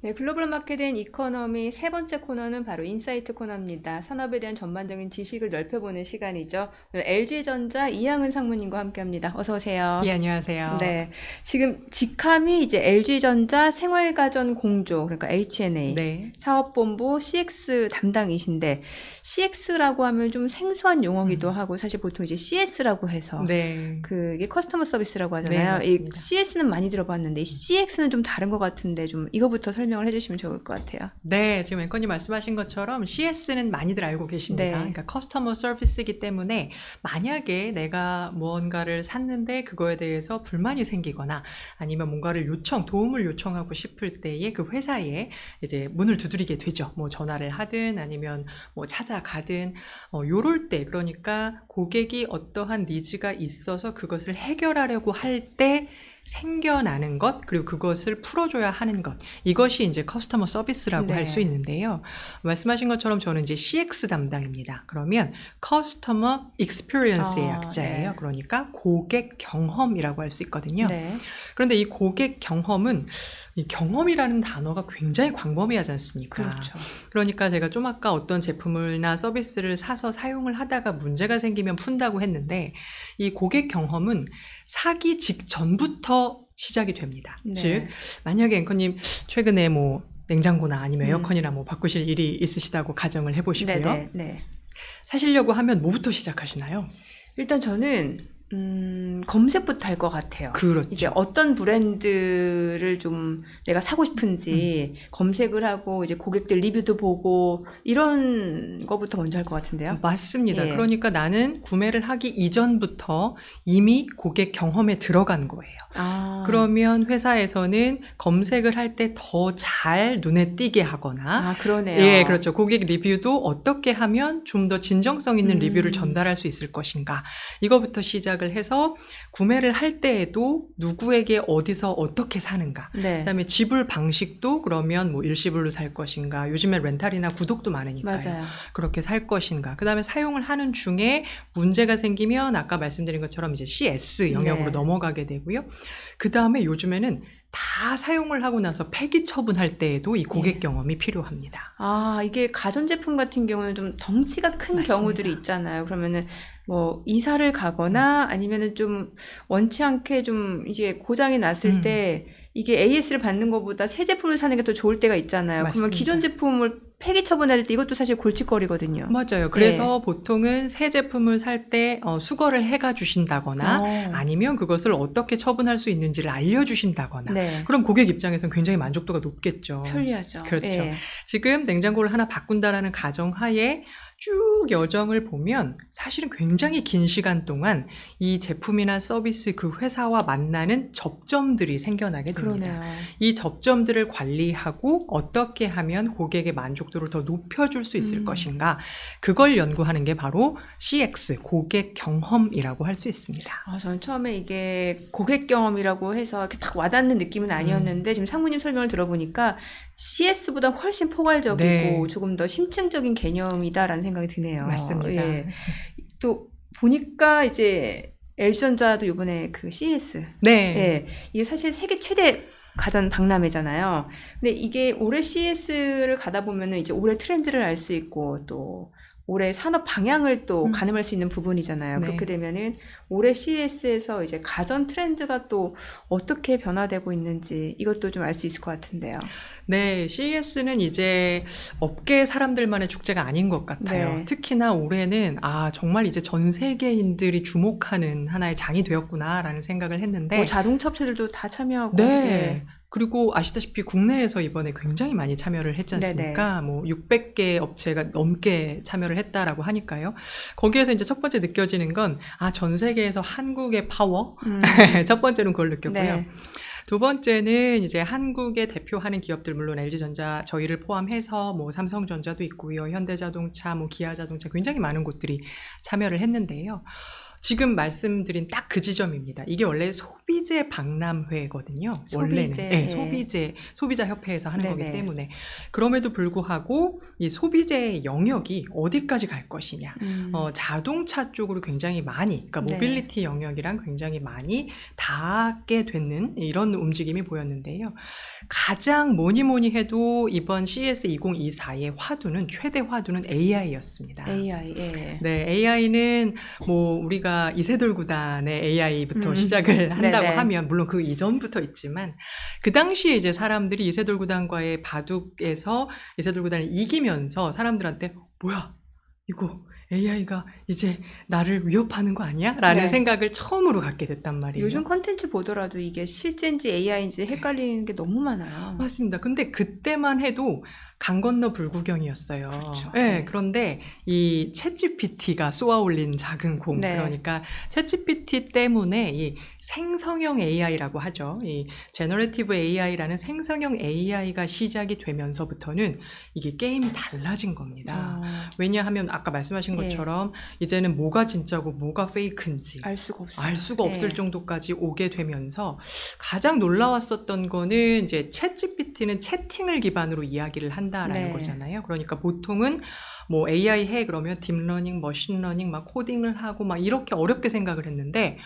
네, 글로벌 마켓 앤 이코노미 세 번째 코너는 바로 인사이트 코너입니다. 산업에 대한 전반적인 지식을 넓혀보는 시간이죠. 오늘 LG전자 이항은 상무님과 함께합니다. 어서 오세요. 예, 안녕하세요. 네, 지금 직함이 이제 LG전자 생활가전 공조, 그러니까 H&A 네. 사업본부 CX 담당이신데, CX라고 하면 좀 생소한 용어기도 하고, 사실 보통 이제 CS라고 해서 네. 그게 커스터머 서비스라고 네, 하잖아요. 이 맞습니다. CS는 많이 들어봤는데 이 CX는 좀 다른 것 같은데 좀 이거부터 설명을 해주시면 좋을 것 같아요. 네, 지금 앵커님 말씀하신 것처럼 CS는 많이들 알고 계십니다. 네. 그러니까 커스터머 서비스이기 때문에 만약에 내가 무언가를 샀는데 그거에 대해서 불만이 생기거나 아니면 뭔가를 도움을 요청하고 싶을 때에 그 회사에 이제 문을 두드리게 되죠. 뭐 전화를 하든 아니면 뭐 찾아가든 요럴 때, 그러니까 고객이 어떠한 니즈가 있어서 그것을 해결하려고 할 때 생겨나는 것, 그리고 그것을 풀어줘야 하는 것, 이것이 이제 커스터머 서비스라고 네. 할 수 있는데요. 말씀하신 것처럼 저는 이제 CX 담당입니다. 그러면 커스터머 익스피리언스의 약자예요. 네. 그러니까 고객 경험이라고 할 수 있거든요. 네. 그런데 이 고객 경험은, 이 경험이라는 단어가 굉장히 광범위하지 않습니까? 그렇죠. 그러니까 제가 좀 아까 어떤 제품이나 서비스를 사서 사용을 하다가 문제가 생기면 푼다고 했는데, 이 고객 경험은 사기 직전부터 시작이 됩니다. 네. 즉, 만약에 앵커님 최근에 뭐 냉장고나 아니면 음. 에어컨이나 뭐 바꾸실 일이 있으시다고 가정을 해보시고요. 네, 네. 사시려고 하면 뭐부터 시작하시나요? 일단 저는 검색부터 할 것 같아요. 그렇죠. 이제 어떤 브랜드를 좀 내가 사고 싶은지 검색을 하고 이제 고객들 리뷰도 보고 이런 거부터 먼저 할 것 같은데요. 맞습니다. 예. 그러니까 나는 구매를 하기 이전부터 이미 고객 경험에 들어간 거예요. 아, 그러면 회사에서는 검색을 할 때 더 잘 눈에 띄게 하거나, 그러네요. 예, 그렇죠. 고객 리뷰도 어떻게 하면 좀 더 진정성 있는 리뷰를 전달할 수 있을 것인가. 이거부터 시작을 해서 구매를 할 때에도 누구에게 어디서 어떻게 사는가. 네. 그다음에 지불 방식도 그러면 뭐 일시불로 살 것인가. 요즘에 렌탈이나 구독도 많으니까요. 맞아요. 그렇게 살 것인가. 그다음에 사용을 하는 중에 문제가 생기면 아까 말씀드린 것처럼 이제 CS 영역으로 네. 넘어가게 되고요. 그다음에 요즘에는 다 사용을 하고 나서 폐기 처분할 때에도 이 고객 예. 경험이 필요합니다. 이게 가전제품 같은 경우는 좀 덩치가 큰 맞습니다. 경우들이 있잖아요. 그러면은 뭐 이사를 가거나 아니면은 좀 원치 않게 좀 이제 고장이 났을 때 이게 AS를 받는 것보다 새 제품을 사는 게 더 좋을 때가 있잖아요. 그러면 맞습니다. 기존 제품을 폐기 처분할 때 이것도 사실 골칫거리거든요. 맞아요. 그래서 보통은 새 제품을 살 때 수거를 해가 주신다거나 아니면 그것을 어떻게 처분할 수 있는지를 알려주신다거나 네. 그럼 고객 입장에서는 굉장히 만족도가 높겠죠. 편리하죠. 그렇죠. 예. 지금 냉장고를 하나 바꾼다라는 가정하에 쭉 여정을 보면 사실은 굉장히 긴 시간 동안 이 제품이나 서비스 그 회사와 만나는 접점들이 생겨나게 됩니다. 그러네요. 이 접점들을 관리하고 어떻게 하면 고객의 만족도를 더 높여줄 수 있을 것인가, 그걸 연구하는 게 바로 CX, 고객 경험이라고 할 수 있습니다. 저는 처음에 이게 고객 경험이라고 해서 이렇게 딱 와닿는 느낌은 아니었는데 지금 상무님 설명을 들어보니까 CS보다 훨씬 포괄적이고 네. 조금 더 심층적인 개념이다라는 생각이 드네요. 맞습니다. 예. 또 보니까 이제 LG전자도 이번에 그 CES, 네. 예, 이게 사실 세계 최대 가전 박람회잖아요. 근데 이게 올해 CES를 가다 보면은 이제 올해 트렌드를 알 수 있고 또 올해 산업 방향을 또 가늠할 수 있는 부분이잖아요. 네. 그렇게 되면은 올해 CES에서 이제 가전 트렌드가 또 어떻게 변화되고 있는지 이것도 좀 알 수 있을 것 같은데요. 네, CES는 이제 업계 사람들만의 축제가 아닌 것 같아요. 네. 특히나 올해는 정말 이제 전 세계인들이 주목하는 하나의 장이 되었구나라는 생각을 했는데 뭐 자동차 업체들도 다 참여하고. 네. 예. 그리고 아시다시피 국내에서 이번에 굉장히 많이 참여를 했지 않습니까? 뭐 600개 업체가 넘게 참여를 했다라고 하니까요. 거기에서 이제 첫 번째 느껴지는 건 전 세계에서 한국의 파워. 첫 번째는 그걸 느꼈고요. 네. 두 번째는 이제 한국에 대표하는 기업들, 물론 LG전자 저희를 포함해서 뭐 삼성전자도 있고요. 현대자동차, 뭐 기아자동차 굉장히 많은 곳들이 참여를 했는데요. 지금 말씀드린 딱 그 지점입니다. 이게 원래 소비재 박람회거든요. 원래는 소비자 협회에서 하는 거기 때문에. 그럼에도 불구하고 이 소비재의 영역이 어디까지 갈 것이냐. 자동차 쪽으로 굉장히 많이, 그러니까 모빌리티 영역이랑 굉장히 많이 닿게 되는 이런 움직임이 보였는데요. 가장 뭐니 해도 이번 CES 2024의 화두는 최대 화두는 AI였습니다. AI. 네, AI는 뭐 우리가 이세돌 구단의 AI부터 시작을 한다고 하면 물론 그 이전부터 있지만 그 당시에 이제 사람들이 이세돌 구단과의 바둑에서 이세돌 구단을 이기면서 사람들한테 뭐야 이거 AI가 이제 나를 위협하는 거 아니야? 라는 생각을 처음으로 갖게 됐단 말이에요. 요즘 컨텐츠 보더라도 이게 실제인지 AI인지 헷갈리는 게 너무 많아요. 맞습니다. 근데 그때만 해도 강 건너 불구경이었어요. 그렇죠. 네, 그런데 이 챗GPT가 쏘아올린 작은 공, 그러니까 챗GPT 때문에 이 생성형 AI라고 하죠. 이 제너레티브 AI라는 생성형 AI가 시작이 되면서부터는 이게 게임이 달라진 겁니다. 왜냐하면 아까 말씀하신 것처럼 이제는 뭐가 진짜고 뭐가 페이크인지 알 수가 없어요. 알 수가 없을 정도까지 오게 되면서 가장 놀라웠었던 거는 이제 챗GPT는 채팅을 기반으로 이야기를 한다라는 거잖아요. 그러니까 보통은 뭐 AI 해 그러면 딥러닝, 머신러닝 막 코딩을 하고 막 이렇게 어렵게 생각을 했는데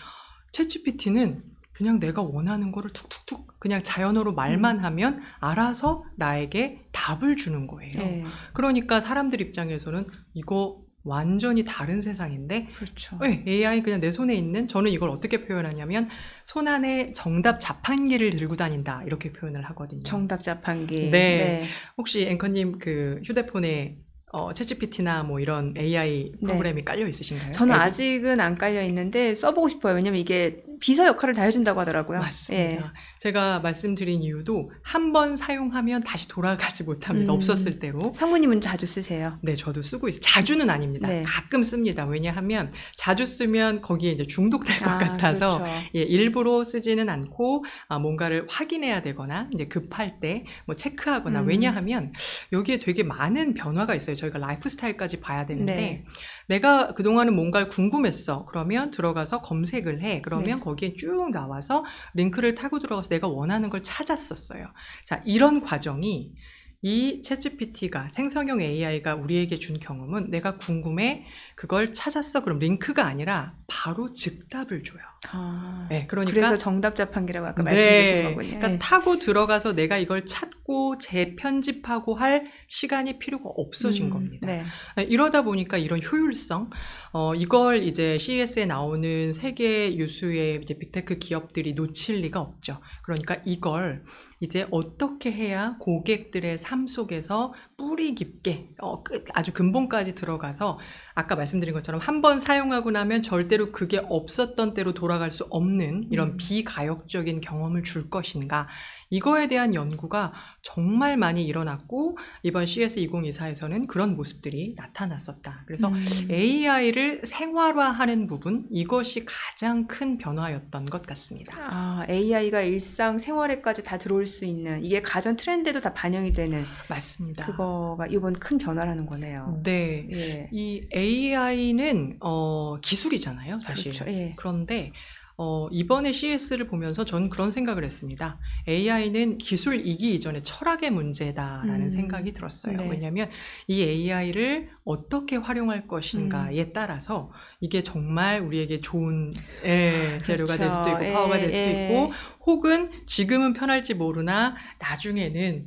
챗GPT는 그냥 내가 원하는 거를 툭툭툭 그냥 자연어로 말만 하면 알아서 나에게 답을 주는 거예요. 그러니까 사람들 입장에서는 이거 완전히 다른 세상인데 그렇죠. AI 그냥 내 손에 있는 저는 이걸 어떻게 표현하냐면 손 안에 정답 자판기를 들고 다닌다 이렇게 표현을 하거든요. 정답 자판기. 네. 혹시 앵커님 그 휴대폰에 챗GPT나 뭐 이런 AI 프로그램이 깔려 있으신가요? 저는 아직은 안 깔려 있는데 써보고 싶어요. 왜냐면 이게 비서 역할을 다 해준다고 하더라고요. 맞습니다. 제가 말씀드린 이유도 한 번 사용하면 다시 돌아가지 못합니다. 없었을 때로. 상무님은 자주 쓰세요? 네, 저도 쓰고 있어요. 자주는 아닙니다. 가끔 씁니다. 왜냐하면 자주 쓰면 거기에 이제 중독될 것 같아서 그렇죠. 일부러 쓰지는 않고 뭔가를 확인해야 되거나 이제 급할 때 뭐 체크하거나 왜냐하면 여기에 되게 많은 변화가 있어요. 저희가 라이프 스타일까지 봐야 되는데 내가 그동안은 뭔가를 궁금했어. 그러면 들어가서 검색을 해. 그러면 거기에 쭉 나와서 링크를 타고 들어가서 내가 원하는 걸 찾았었어요. 자, 이런 과정이 이 챗GPT가 생성형 AI가 우리에게 준 경험은 내가 궁금해 그걸 찾았어 그럼 링크가 아니라 바로 즉답을 줘요. 네, 그러니까 그래서 정답 자판기라고 아까 말씀 주신 거군요. 그러니까 타고 들어가서 내가 이걸 찾고 재편집하고 할 시간이 필요가 없어진 겁니다. 이러다 보니까 이런 효율성 이걸 이제 CES에 나오는 세계 유수의 이제 빅테크 기업들이 놓칠 리가 없죠. 그러니까 이걸 이제 어떻게 해야 고객들의 삶 속에서 뿌리 깊게 아주 근본까지 들어가서 아까 말씀드린 것처럼 한 번 사용하고 나면 절대로 그게 없었던 때로 돌아갈 수 없는 이런 비가역적인 경험을 줄 것인가 이거에 대한 연구가 정말 많이 일어났고 이번 CES 2024에서는 그런 모습들이 나타났었다. 그래서 AI를 생활화하는 부분 이것이 가장 큰 변화였던 것 같습니다. AI가 일상 생활에까지 다 들어올 수 있는 이게 가전 트렌드에도 다 반영이 되는 맞습니다. 그거가 이번 큰 변화라는 거네요. 네, 이 AI는 기술이잖아요, 사실. 그렇죠. 그런데 이번에 CES를 보면서 저는 그런 생각을 했습니다. AI는 기술이기 이전에 철학의 문제다라는 생각이 들었어요. 왜냐하면 이 AI를 어떻게 활용할 것인가에 따라서 이게 정말 우리에게 좋은 재료가 될 수도 있고 파워가 될 수도 있고 혹은 지금은 편할지 모르나 나중에는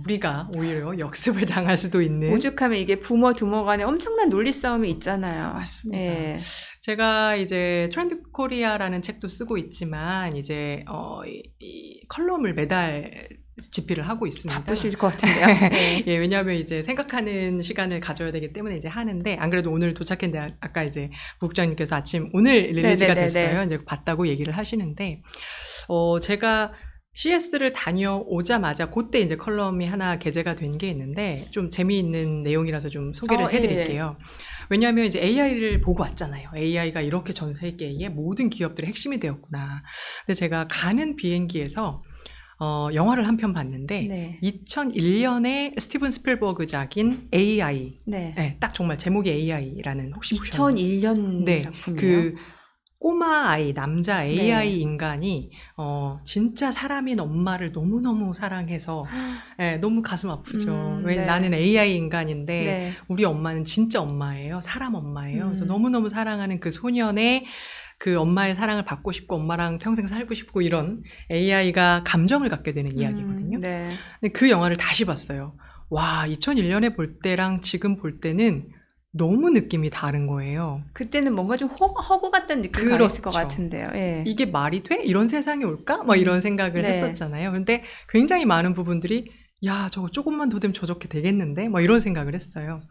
우리가 오히려 역습을 당할 수도 있는 오죽하면 이게 부모 두모 간에 엄청난 논리 싸움이 있잖아요. 맞습니다. 제가 이제 트렌드 코리아라는 책도 쓰고 있지만 이제 이 컬럼을 매달 집필을 하고 있습니다. 바쁘실 것 같은데요. 왜냐하면 이제 생각하는 시간을 가져야 되기 때문에 이제 하는데 안 그래도 오늘 도착했는데 아까 이제 부국장님께서 아침 오늘 릴리즈가 됐어요. 이제 봤다고 얘기를 하시는데 제가 CS를 다녀오자마자 그때 이제 컬럼이 하나 게재가 된 게 있는데 좀 재미있는 내용이라서 좀 소개를 해드릴게요. 왜냐하면 이제 AI를 보고 왔잖아요. AI가 이렇게 전 세계의 모든 기업들의 핵심이 되었구나. 근데 제가 가는 비행기에서 영화를 한 편 봤는데 네. 2001년에 스티븐 스필버그작인 AI. 네. 네, 딱 정말 제목이 AI라는 혹시 보셨나요? 2001년 네, 작품이에요. 그 꼬마 아이, 남자 AI 네. 인간이 진짜 사람인 엄마를 너무너무 사랑해서 네, 너무 가슴 아프죠. 왜 네. 나는 AI 인간인데 네. 우리 엄마는 진짜 엄마예요. 사람 엄마예요. 그래서 음. 너무너무 사랑하는 그 소년의 그 엄마의 사랑을 받고 싶고 엄마랑 평생 살고 싶고 이런 AI가 감정을 갖게 되는 이야기거든요. 네. 근데 그 영화를 다시 봤어요. 와, 2001년에 볼 때랑 지금 볼 때는 너무 느낌이 다른 거예요. 그때는 뭔가 좀 허구 같다는 느낌이 그렇죠. 강했을 것 같은데요. 예. 이게 말이 돼? 이런 세상이 올까? 막 이런 생각을 네. 했었잖아요. 근데 굉장히 많은 부분들이 야, 저거 조금만 더 되면 저렇게 되겠는데? 막 이런 생각을 했어요.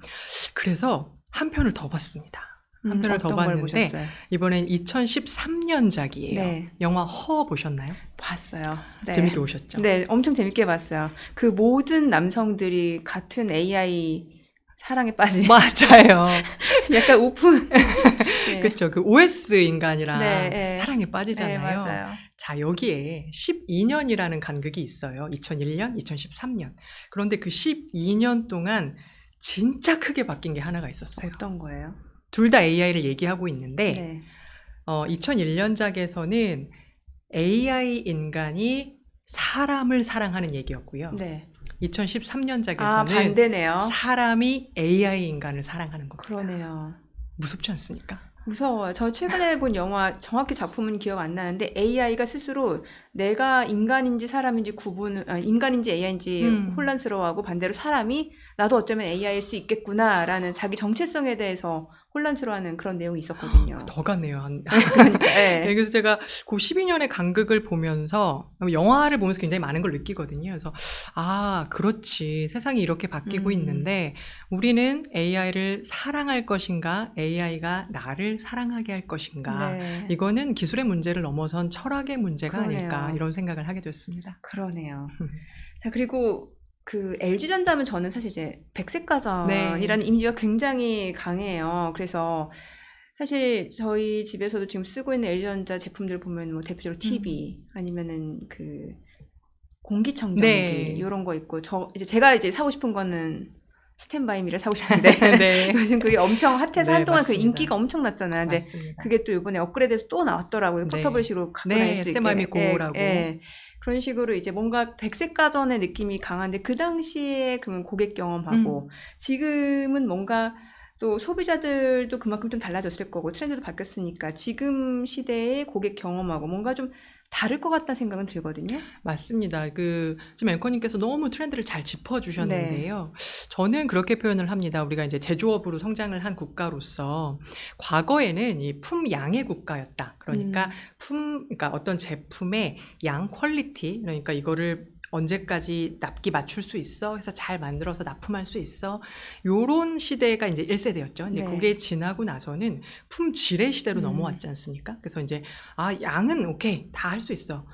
그래서 한 편을 더 봤습니다. 한 편을 더 어떤 걸 봤는데 보셨어요? 이번엔 2013년작이에요. 네. 영화 허 보셨나요? 봤어요. 네. 재밌게 보셨죠? 네, 엄청 재밌게 봤어요. 그 모든 남성들이 같은 AI 사랑에 빠진 맞아요. 약간 오픈. 네. 그렇죠. 그 OS 인간이랑 네, 네. 사랑에 네, 빠지잖아요. 맞아요. 자, 여기에 12년이라는 간극이 있어요. 2001년, 2013년. 그런데 그 12년 동안 진짜 크게 바뀐 게 하나가 있었어요. 어떤 거예요? 둘 다 AI를 얘기하고 있는데 네. 2001년작에서는 AI 인간이 사람을 사랑하는 얘기였고요. 네. 2013년작에서는 아, 반대네요. 사람이 AI 인간을 사랑하는 겁니다. 그러네요. 무섭지 않습니까? 무서워요. 저 최근에 본 영화 정확히 작품은 기억 안 나는데 AI가 스스로 내가 인간인지 사람인지 인간인지 AI인지 혼란스러워하고 반대로 사람이 나도 어쩌면 AI일 수 있겠구나라는 자기 정체성에 대해서 혼란스러워하는 그런 내용이 있었거든요. 더 같네요. 그러니까, 네. 네, 그래서 제가 그 12년의 간극을 보면서 영화를 보면서 굉장히 많은 걸 느끼거든요. 그래서 아, 그렇지. 세상이 이렇게 바뀌고 있는데 우리는 AI를 사랑할 것인가? AI가 나를 사랑하게 할 것인가? 네. 이거는 기술의 문제를 넘어선 철학의 문제가 그러네요. 아닐까 이런 생각을 하게 됐습니다. 그러네요. 자, 그리고 그 LG전자면 저는 사실 이제 백색가전이라는 이미지가 굉장히 강해요. 그래서 사실 저희 집에서도 지금 쓰고 있는 LG전자 제품들 보면 뭐 대표적으로 TV 아니면은 그 공기청정기 네. 이런 거 있고 제가 이제 사고 싶은 거는 스탠바이미를 사고 싶은데 네. 요즘 그게 엄청 핫해서 네, 한동안 그 맞습니다. 인기가 엄청 났잖아요. 근데 맞습니다. 그게 또 이번에 업그레이드해서 또 나왔더라고요. 네. 포터블식으로 갖고 네, 다닐 수 있게. 스탠바이 미 고라고. 그런 식으로 이제 뭔가 백색 가전의 느낌이 강한데 그 당시에 그러면 고객 경험하고 지금은 뭔가 또 소비자들도 그만큼 좀 달라졌을 거고 트렌드도 바뀌었으니까 지금 시대의 고객 경험하고 뭔가 좀 다를 것 같다는 생각은 들거든요. 맞습니다. 지금 앵커님께서 너무 트렌드를 잘 짚어주셨는데요. 저는 그렇게 표현을 합니다. 우리가 이제 제조업으로 성장을 한 국가로서 과거에는 이 품양의 국가였다. 그러니까 그러니까 어떤 제품의 양 퀄리티, 그러니까 이거를 언제까지 납기 맞출 수 있어? 해서 잘 만들어서 납품할 수 있어? 요런 시대가 이제 1세대였죠. 이제 네. 그게 지나고 나서는 품질의 시대로 넘어왔지 않습니까? 그래서 이제 양은 오케이, 다 할 수 있어.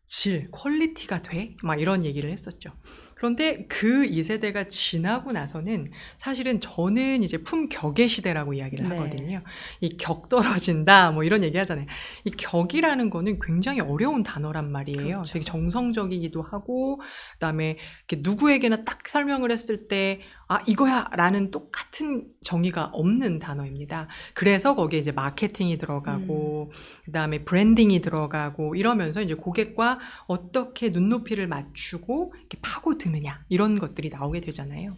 질, 퀄리티가 돼? 막 이런 얘기를 했었죠. 그런데 그 2세대가 지나고 나서는 사실은 저는 이제 품격의 시대라고 이야기를 네. 하거든요. 이 격 떨어진다, 뭐 이런 얘기 하잖아요. 이 격이라는 거는 굉장히 어려운 단어란 말이에요. 그렇죠. 되게 정성적이기도 하고, 그다음에 이렇게 누구에게나 딱 설명을 했을 때, 이거야! 라는 똑같은 정의가 없는 단어입니다. 그래서 거기에 이제 마케팅이 들어가고, 그다음에 브랜딩이 들어가고, 이러면서 이제 고객과 어떻게 눈높이를 맞추고, 이렇게 파고드느냐, 이런 것들이 나오게 되잖아요.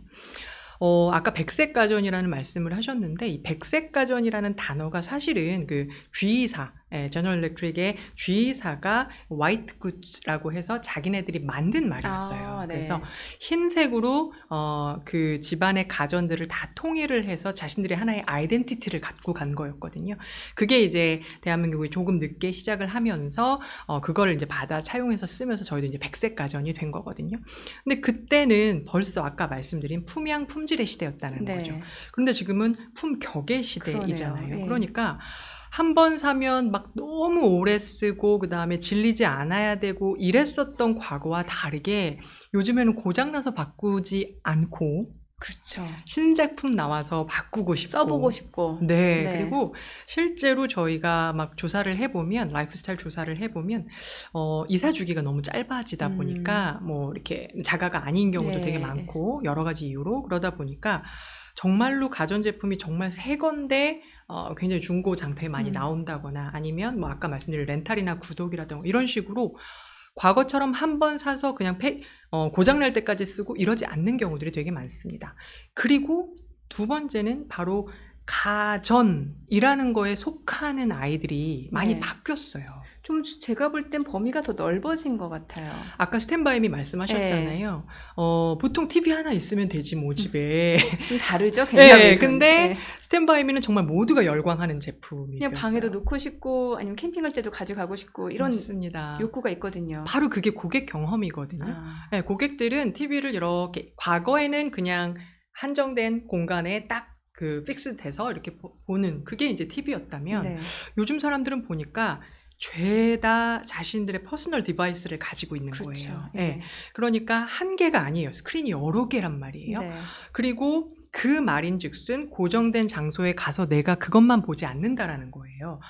아까 백색가전이라는 말씀을 하셨는데, 이 백색가전이라는 단어가 사실은 그 G사, 제너럴 일렉트릭의 G사가 화이트 굿즈라고 해서 자기네들이 만든 말이었어요. 네. 그래서 흰색으로 그 집안의 가전들을 다 통일을 해서 자신들의 하나의 아이덴티티를 갖고 간 거였거든요. 그게 이제 대한민국이 조금 늦게 시작을 하면서 그걸 이제 받아 차용해서 쓰면서 저희도 이제 백색가전이 된 거거든요. 근데 그때는 벌써 아까 말씀드린 품양 품질의 시대였다는 네. 거죠. 그런데 지금은 품격의 시대이잖아요. 그러네요. 네. 그러니까 한 번 사면 막 너무 오래 쓰고 그다음에 질리지 않아야 되고 이랬었던 과거와 다르게 요즘에는 고장나서 바꾸지 않고 그렇죠. 신제품 나와서 바꾸고 싶고 써보고 싶고. 네, 네. 그리고 실제로 저희가 막 조사를 해보면, 라이프스타일 조사를 해보면, 이사 주기가 너무 짧아지다 보니까, 뭐, 이렇게 자가가 아닌 경우도 네. 되게 많고, 여러 가지 이유로, 그러다 보니까, 정말로 가전제품이 정말 새 건데, 굉장히 중고 장터에 많이 나온다거나, 아니면 뭐, 아까 말씀드린 렌탈이나 구독이라든가, 이런 식으로, 과거처럼 한 번 사서 그냥 고장날 때까지 쓰고 이러지 않는 경우들이 되게 많습니다. 그리고 두 번째는 바로 가전이라는 거에 속하는 아이들이 많이 네. 바뀌었어요. 좀 제가 볼 땐 범위가 더 넓어진 것 같아요. 아까 스탠바이미 말씀하셨잖아요. 보통 TV 하나 있으면 되지 뭐 집에. 좀 다르죠, 개념이. 네, 근데 네. 스탠바이미는 정말 모두가 열광하는 제품이 그냥 되었어요. 방에도 놓고 싶고 아니면 캠핑할 때도 가져가고 싶고 이런 맞습니다. 욕구가 있거든요. 바로 그게 고객 경험이거든요. 아, 네, 고객들은 TV를 이렇게 과거에는 그냥 한정된 공간에 딱 그 픽스돼서 이렇게 보는 그게 이제 TV였다면 네. 요즘 사람들은 보니까 죄다 자신들의 퍼스널 디바이스를 가지고 있는 그렇죠. 거예요. 예. 네. 그러니까 한 개가 아니에요. 스크린이 여러 개란 말이에요. 네. 그리고 그 말인즉슨 고정된 장소에 가서 내가 그것만 보지 않는다라는 거예요.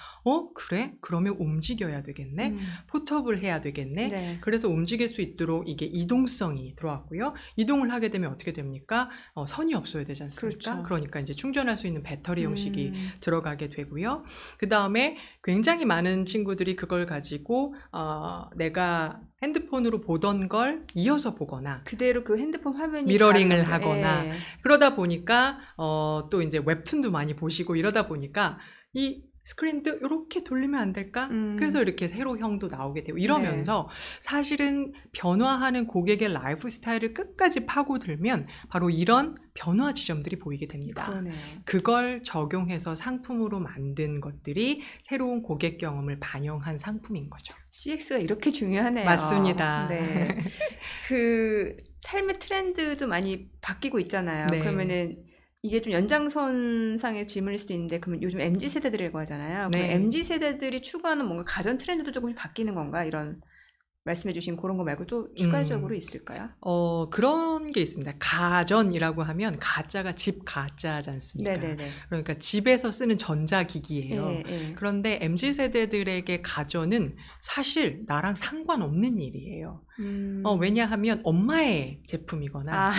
그래? 그러면 움직여야 되겠네? 포터블 해야 되겠네? 네. 그래서 움직일 수 있도록 이게 이동성이 들어왔고요. 이동을 하게 되면 어떻게 됩니까? 선이 없어야 되지 않습니까? 그렇죠. 그러니까 이제 충전할 수 있는 배터리 형식이 음. 들어가게 되고요. 그 다음에 굉장히 많은 친구들이 그걸 가지고 내가 핸드폰으로 보던 걸 이어서 보거나 그대로 그 핸드폰 화면이 미러링을 다른 건데, 하거나 예. 그러다 보니까 또 이제 웹툰도 많이 보시고 이러다 보니까 이 스크린도 이렇게 돌리면 안 될까? 그래서 이렇게 세로형도 나오게 되고 이러면서 사실은 변화하는 고객의 라이프 스타일을 끝까지 파고들면 바로 이런 변화 지점들이 보이게 됩니다. 그러네요. 그걸 적용해서 상품으로 만든 것들이 새로운 고객 경험을 반영한 상품인 거죠. CX가 이렇게 중요하네요. 맞습니다. 네. 그 삶의 트렌드도 많이 바뀌고 있잖아요. 네. 그러면은 이게 좀 연장선상의 질문일 수도 있는데 그러면 요즘 MZ세대들이라고 하잖아요. 네. 그럼 MZ세대들이 추구하는 뭔가 가전 트렌드도 조금씩 바뀌는 건가? 이런 말씀해 주신 그런 거 말고 또 추가적으로 있을까요? 그런 게 있습니다. 가전이라고 하면 가짜가 집 가짜지 않습니까? 네네네. 그러니까 집에서 쓰는 전자기기예요. 예, 예. 그런데 MZ세대들에게 가전은 사실 나랑 상관없는 일이에요. 왜냐하면 엄마의 제품이거나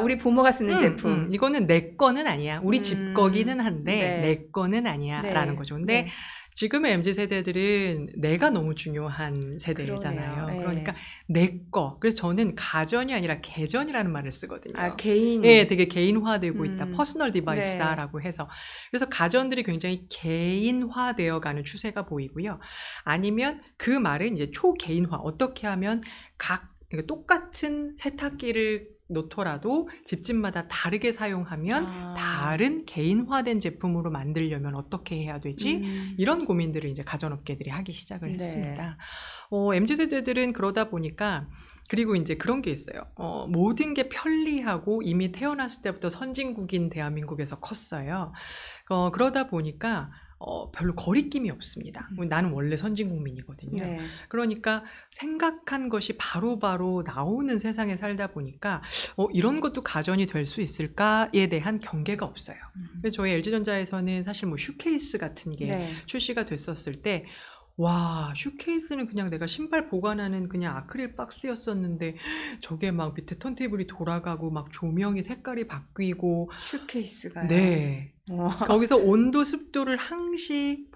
우리 부모가 쓰는 제품. 이거는 내 거는 아니야. 우리 집 거기는 한데 네. 내 거는 아니야 네. 라는 거죠. 근데 네. 지금의 MZ세대들은 내가 너무 중요한 세대잖아요. 그러네요. 네. 그러니까 내 거. 그래서 저는 가전이 아니라 계전이라는 말을 쓰거든요. 개인. 네, 되게 개인화되고 있다. 퍼스널 네. 디바이스다라고 해서. 그래서 가전들이 굉장히 개인화되어 가는 추세가 보이고요. 아니면 그 말은 이제 초개인화. 어떻게 하면 그러니까 똑같은 세탁기를 놓더라도 집집마다 다르게 사용하면 다른 개인화된 제품으로 만들려면 어떻게 해야 되지? 이런 고민들을 이제 가전업계들이 하기 시작을 했습니다. MZ세대들은 그러다 보니까 그리고 이제 그런 게 있어요. 모든 게 편리하고 이미 태어났을 때부터 선진국인 대한민국에서 컸어요. 그러다 보니까 별로 거리낌이 없습니다. 나는 원래 선진국민이거든요. 네. 그러니까 생각한 것이 바로바로 나오는 세상에 살다 보니까 이런 것도 가전이 될 수 있을까에 대한 경계가 없어요. 그래서 저희 LG전자에서는 사실 뭐 슈케이스 같은 게 네. 출시가 됐었을 때 와, 슈케이스는 그냥 내가 신발 보관하는 그냥 아크릴 박스였었는데 저게 막 밑에 턴테이블이 돌아가고 막 조명이 색깔이 바뀌고 슈케이스가요. 네. 거기서 온도, 습도를 항시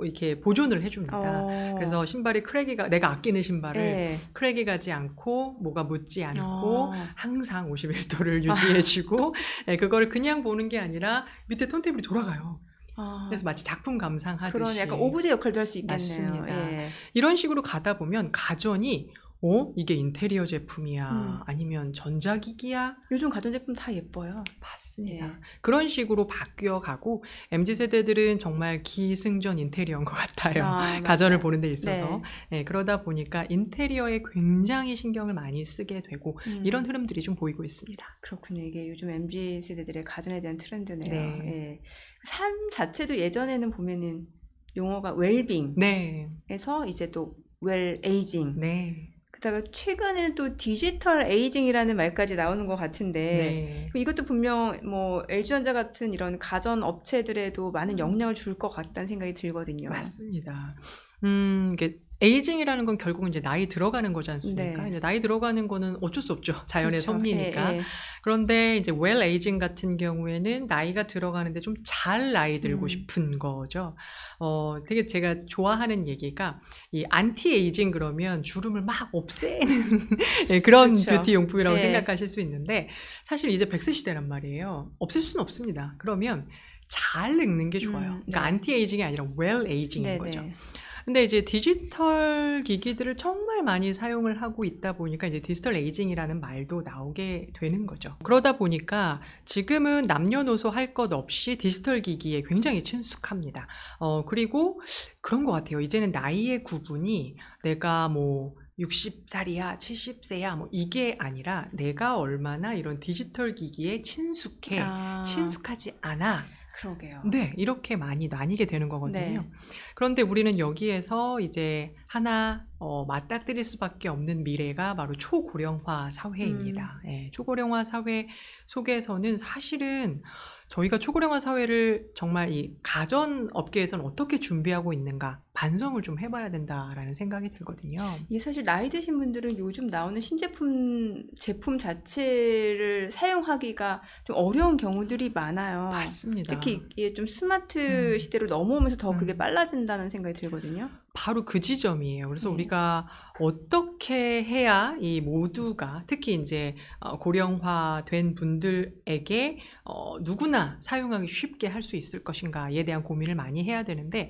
이렇게 보존을 해줍니다. 그래서 신발이 내가 아끼는 신발을 네. 크랙이 가지 않고, 뭐가 묻지 않고, 항상 51도를 유지해주고, 네, 그걸 그냥 보는 게 아니라 밑에 턴테이블이 돌아가요. 그래서 마치 작품 감상하듯이. 그런 약간 오브제 역할도 할 수 있겠네요. 맞습니다. 예. 이런 식으로 가다 보면 가전이 이게 인테리어 제품이야? 아니면 전자기기야? 요즘 가전제품 다 예뻐요. 맞습니다. 예. 그런 식으로 바뀌어 가고 MZ세대들은 정말 기승전 인테리어인 것 같아요. 아, 가전을 맞아요. 보는 데 있어서. 네. 그러다 보니까 인테리어에 굉장히 신경을 많이 쓰게 되고 이런 흐름들이 좀 보이고 있습니다. 그렇군요. 이게 요즘 MZ 세대들의 가전에 대한 트렌드네요. 네. 예. 삶 자체도 예전에는 보면은 용어가 웰빙에서 네. 이제 또 웰 에이징. 네. 그다가 최근에는 또 디지털 에이징이라는 말까지 나오는 것 같은데 네. 이것도 분명 뭐 LG전자 같은 이런 가전 업체들에도 많은 영향을 줄 것 같다는 생각이 들거든요. 맞습니다. 이게 에이징이라는 건 결국은 이제 나이 들어가는 거지 않습니까? 네. 이제 나이 들어가는 거는 어쩔 수 없죠. 자연의 그렇죠. 섭리니까. 예, 예. 그런데 이제 웰 에이징 같은 경우에는 나이가 들어가는 좀 잘 나이 들고 음. 싶은 거죠. 되게 제가 좋아하는 얘기가 이 안티 에이징 그러면 주름을 막 없애는 예, 그런 그렇죠. 뷰티 용품이라고 예. 생각하실 수 있는데 사실 이제 100세 시대란 말이에요. 없앨 수는 없습니다. 그러면 잘 늙는 게 좋아요. 그러니까 네. 안티 에이징이 아니라 웰 에이징인 네네. 거죠. 근데 이제 디지털 기기들을 정말 많이 사용을 하고 있다 보니까 이제 디지털 에이징이라는 말도 나오게 되는 거죠. 그러다 보니까 지금은 남녀노소 할 것 없이 디지털 기기에 굉장히 친숙합니다. 그리고 그런 것 같아요. 이제는 나이의 구분이 내가 뭐 60살이야, 70세야, 뭐 이게 아니라 내가 얼마나 이런 디지털 기기에 친숙해, 친숙하지 않아. 그러게요. 네, 이렇게 많이 나뉘게 되는 거거든요. 네. 그런데 우리는 여기에서 이제 하나 맞닥뜨릴 수밖에 없는 미래가 바로 초고령화 사회입니다. 예, 초고령화 사회 속에서는 사실은 저희가 초고령화 사회를 정말 이 가전 업계에서는 어떻게 준비하고 있는가 반성을 좀 해봐야 된다라는 생각이 들거든요. 이게 사실 나이 드신 분들은 요즘 나오는 제품 자체를 사용하기가 좀 어려운 경우들이 많아요. 맞습니다. 특히 이게 좀 스마트 시대로 넘어오면서 더 그게 음. 빨라진다는 생각이 들거든요. 바로 그 지점이에요. 그래서 네. 우리가 어떻게 해야 이 모두가 특히 이제 고령화된 분들에게 누구나 사용하기 쉽게 할 수 있을 것인가에 대한 고민을 많이 해야 되는데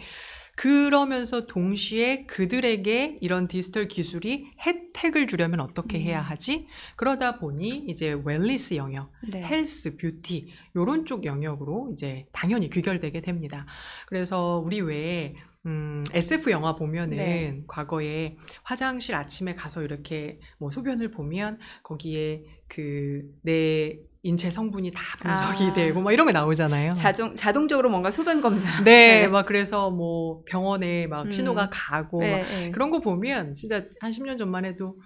그러면서 동시에 그들에게 이런 디지털 기술이 혜택을 주려면 어떻게 해야 하지? 그러다 보니 이제 웰니스 영역, 네. 헬스, 뷰티 요런 쪽 영역으로 이제 당연히 귀결되게 됩니다. 그래서 우리 외에 SF 영화 보면은 네. 과거에 화장실 아침에 가서 이렇게 뭐 소변을 보면 거기에 그 내 인체 성분이 다 분석이 아. 되고 막 이런 거 나오잖아요. 자동적으로 뭔가 소변 검사. 네, 막 그래서 뭐 병원에 막 음. 신호가 가고 네, 막 네. 그런 거 보면 진짜 한 10년 전만 해도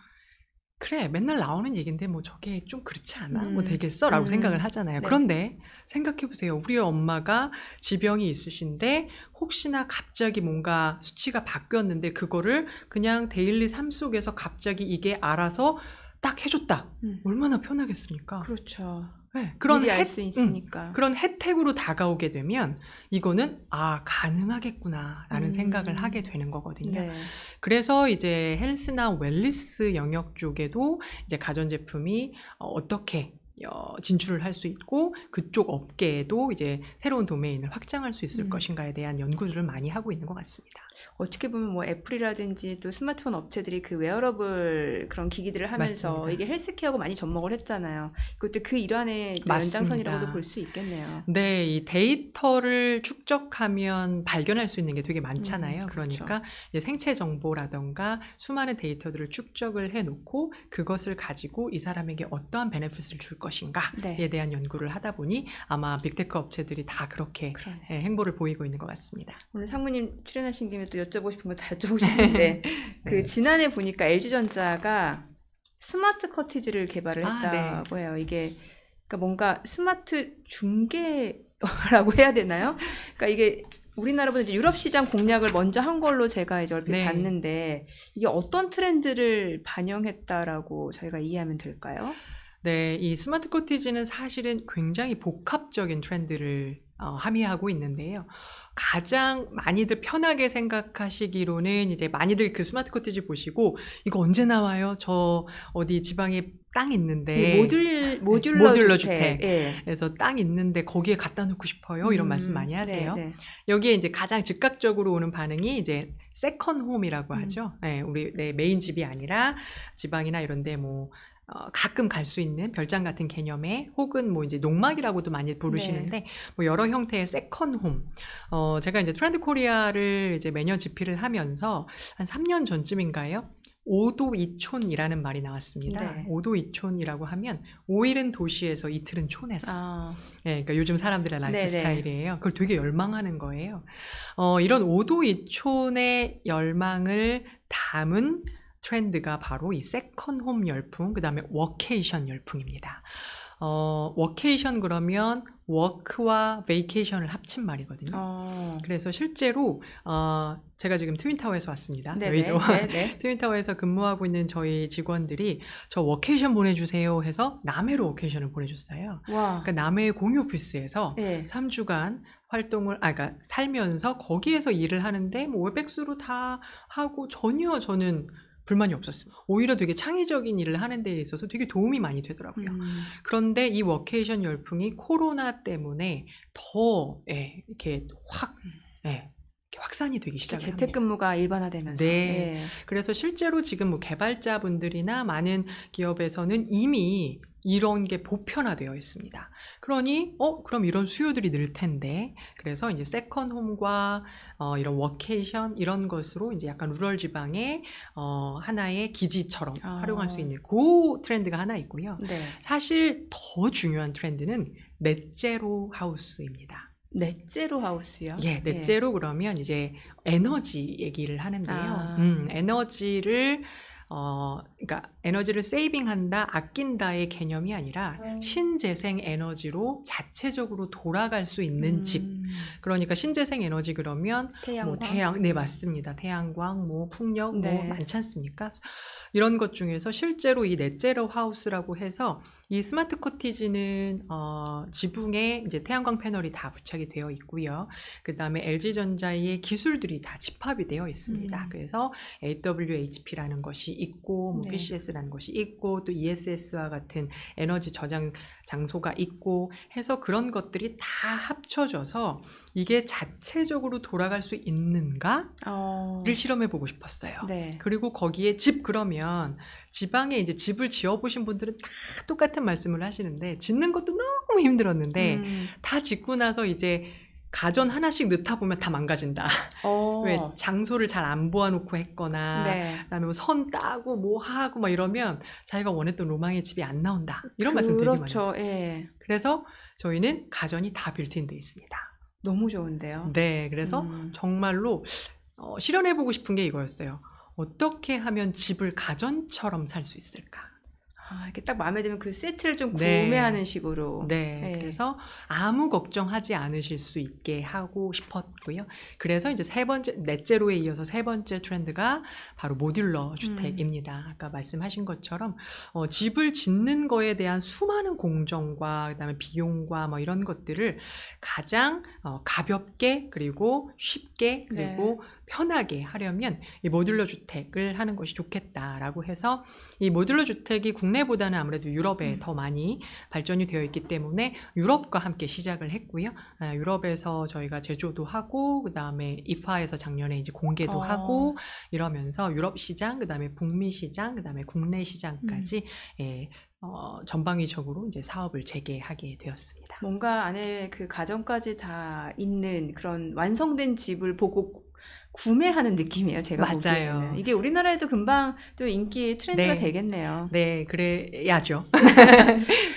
그래 맨날 나오는 얘긴데 뭐 저게 좀 그렇지 않아? 뭐 되겠어? 라고 생각을 하잖아요. 네. 그런데 생각해보세요. 우리 엄마가 지병이 있으신데 혹시나 갑자기 뭔가 수치가 바뀌었는데 그거를 그냥 데일리 삶 속에서 갑자기 이게 알아서 딱 해줬다. 얼마나 편하겠습니까? 그렇죠. 네, 그런 미리 알 수 있으니까. 그런 혜택으로 다가오게 되면 이거는 가능하겠구나라는 생각을 하게 되는 거거든요. 네. 그래서 이제 헬스나 웰니스 영역 쪽에도 이제 가전제품이 어떻게 진출을 할 수 있고 그쪽 업계에도 이제 새로운 도메인을 확장할 수 있을 것인가에 대한 연구들을 많이 하고 있는 것 같습니다. 어떻게 보면 뭐 애플이라든지 또 스마트폰 업체들이 그 웨어러블 그런 기기들을 하면서 맞습니다. 이게 헬스케어하고 많이 접목을 했잖아요. 그것도 그 일환의 또 맞습니다. 연장선이라고도 볼 수 있겠네요. 네, 이 데이터를 축적하면 발견할 수 있는 게 되게 많잖아요. 그렇죠. 그러니까 이제 생체 정보라던가 수많은 데이터들을 축적을 해놓고 그것을 가지고 이 사람에게 어떠한 베네핏을 줄 것인가에 네. 대한 연구를 하다 보니 아마 빅테크 업체들이 다 그렇게 그러네요. 행보를 보이고 있는 것 같습니다. 오늘 상무님 출연하신 김에 또 여쭤보고 싶은 거 다 여쭤보고 싶은데 그 지난해 보니까 LG전자가 스마트 커티지를 개발을 했다고 해요. 이게 그러니까 뭔가 스마트 중계라고 해야 되나요? 그러니까 이게 우리나라보다 이제 유럽 시장 공략을 먼저 한 걸로 제가 이제 얼핏 네. 봤는데 이게 어떤 트렌드를 반영했다라고 저희가 이해하면 될까요? 네, 이 스마트 코티지는 사실은 굉장히 복합적인 트렌드를 함의하고 있는데요. 가장 많이들 편하게 생각하시기로는 이제 많이들 그 스마트 코티지 보시고 이거 언제 나와요? 저 어디 지방에 땅 있는데 모듈러 주택. 예. 그래서 땅 있는데 거기에 갖다 놓고 싶어요. 이런 말씀 많이 하세요. 네, 네. 여기에 이제 가장 즉각적으로 오는 반응이 이제 세컨 홈이라고 하죠. 네, 우리 내 메인 집이 아니라 지방이나 이런데 뭐 가끔 갈 수 있는 별장 같은 개념의 혹은 뭐 이제 농막이라고도 많이 부르시는데 뭐 여러 형태의 세컨 홈. 제가 이제 트렌드 코리아를 이제 매년 집필을 하면서 한 3년 전쯤인가요? 5도 2촌이라는 말이 나왔습니다. 네. 5도 2촌이라고 하면 5일은 도시에서 이틀은 촌에서. 아, 네, 그러니까 요즘 사람들의 라이프 네네. 스타일이에요. 그걸 되게 열망하는 거예요. 이런 5도 2촌의 열망을 담은 트렌드가 바로 이 세컨홈 열풍, 그 다음에 워케이션 열풍입니다. 워케이션 그러면 워크와 베이케이션을 합친 말이거든요. 그래서 실제로 제가 지금 트윈타워에서 왔습니다. 여의도. 네네. 트윈타워에서 근무하고 있는 저희 직원들이 저 워케이션 보내주세요 해서 남해로 워케이션을 보내줬어요. 와. 그러니까 남해 공유 오피스에서 네. 3주간 활동을, 그러니까 살면서 거기에서 일을 하는데 뭐 웹백수로 다 하고 전혀 저는 불만이 없었어요. 오히려 되게 창의적인 일을 하는 데 있어서 되게 도움이 많이 되더라고요. 그런데 이 워케이션 열풍이 코로나 때문에 더 이렇게 확 이렇게 확산이 되기 시작합니다. 재택근무가 일반화되면서. 네. 그래서 실제로 지금 뭐 개발자분들이나 많은 기업에서는 이미 이런 게 보편화되어 있습니다. 그러니 그럼 이런 수요들이 늘 텐데, 그래서 이제 세컨홈과 이런 워케이션 이런 것으로 이제 약간 루럴 지방의 하나의 기지처럼 활용할 수 있는 그 트렌드가 하나 있고요. 네. 사실 더 중요한 트렌드는 넷제로 하우스입니다. 넷제로 하우스요? 예, 넷제로 그러면 이제 에너지 얘기를 하는데요. 에너지를 그러니까 에너지를 세이빙한다, 아낀다의 개념이 아니라 신재생 에너지로 자체적으로 돌아갈 수 있는 집. 그러니까 신재생 에너지 그러면 태양광. 네, 맞습니다. 태양광, 뭐 풍력, 네. 뭐 많지 않습니까? 이런 것 중에서 실제로 이 넷제로 하우스라고 해서 이 스마트 코티지는 지붕에 이제 태양광 패널이 다 부착이 되어 있고요. 그 다음에 LG전자의 기술들이 다 집합이 되어 있습니다. 그래서 AWHP라는 것이 있고, 뭐 네. PCS라는 것이 있고, 또 ESS와 같은 에너지 저장 장소가 있고 해서 그런 것들이 다 합쳐져서 이게 자체적으로 돌아갈 수 있는가를 실험해보고 싶었어요. 네. 그리고 거기에 집 그러면 지방에 이제 집을 지어보신 분들은 다 똑같은 말씀을 하시는데 짓는 것도 너무 힘들었는데 다 짓고 나서 이제 가전 하나씩 넣다 보면 다 망가진다. 왜 장소를 잘 안 보아놓고 했거나 네. 그다음에 뭐 선 따고 뭐 하고 막 이러면 자기가 원했던 로망의 집이 안 나온다. 이런 말씀 되게 많이 하죠. 예. 그래서 저희는 가전이 다 빌트인돼 있습니다. 너무 좋은데요. 네, 그래서 정말로 실현해보고 싶은 게 이거였어요. 어떻게 하면 집을 가전처럼 살 수 있을까? 이렇게 딱 마음에 들면 그 세트를 좀 네. 구매하는 식으로. 네, 그래서 아무 걱정하지 않으실 수 있게 하고 싶었고요. 그래서 이제 넷제로에 이어서 세 번째 트렌드가 바로 모듈러 주택입니다. 아까 말씀하신 것처럼 집을 짓는 거에 대한 수많은 공정과 그다음에 비용과 뭐 이런 것들을 가장 가볍게 그리고 쉽게 그리고 편하게 하려면 이 모듈러 주택을 하는 것이 좋겠다라고 해서 이 모듈러 주택이 국내보다는 아무래도 유럽에 더 많이 발전이 되어 있기 때문에 유럽과 함께 시작을 했고요. 유럽에서 저희가 제조도 하고 그다음에 이파에서 작년에 이제 공개도 하고 이러면서 유럽 시장, 그다음에 북미 시장, 그다음에 국내 시장까지 전방위적으로 이제 사업을 재개하게 되었습니다. 뭔가 안에 그 가정까지 다 있는 그런 완성된 집을 보고 구매하는 느낌이에요. 제가 맞아요. 보기에는. 이게 우리나라에도 금방 또 인기 트렌드가 네. 되겠네요. 네, 그래야죠.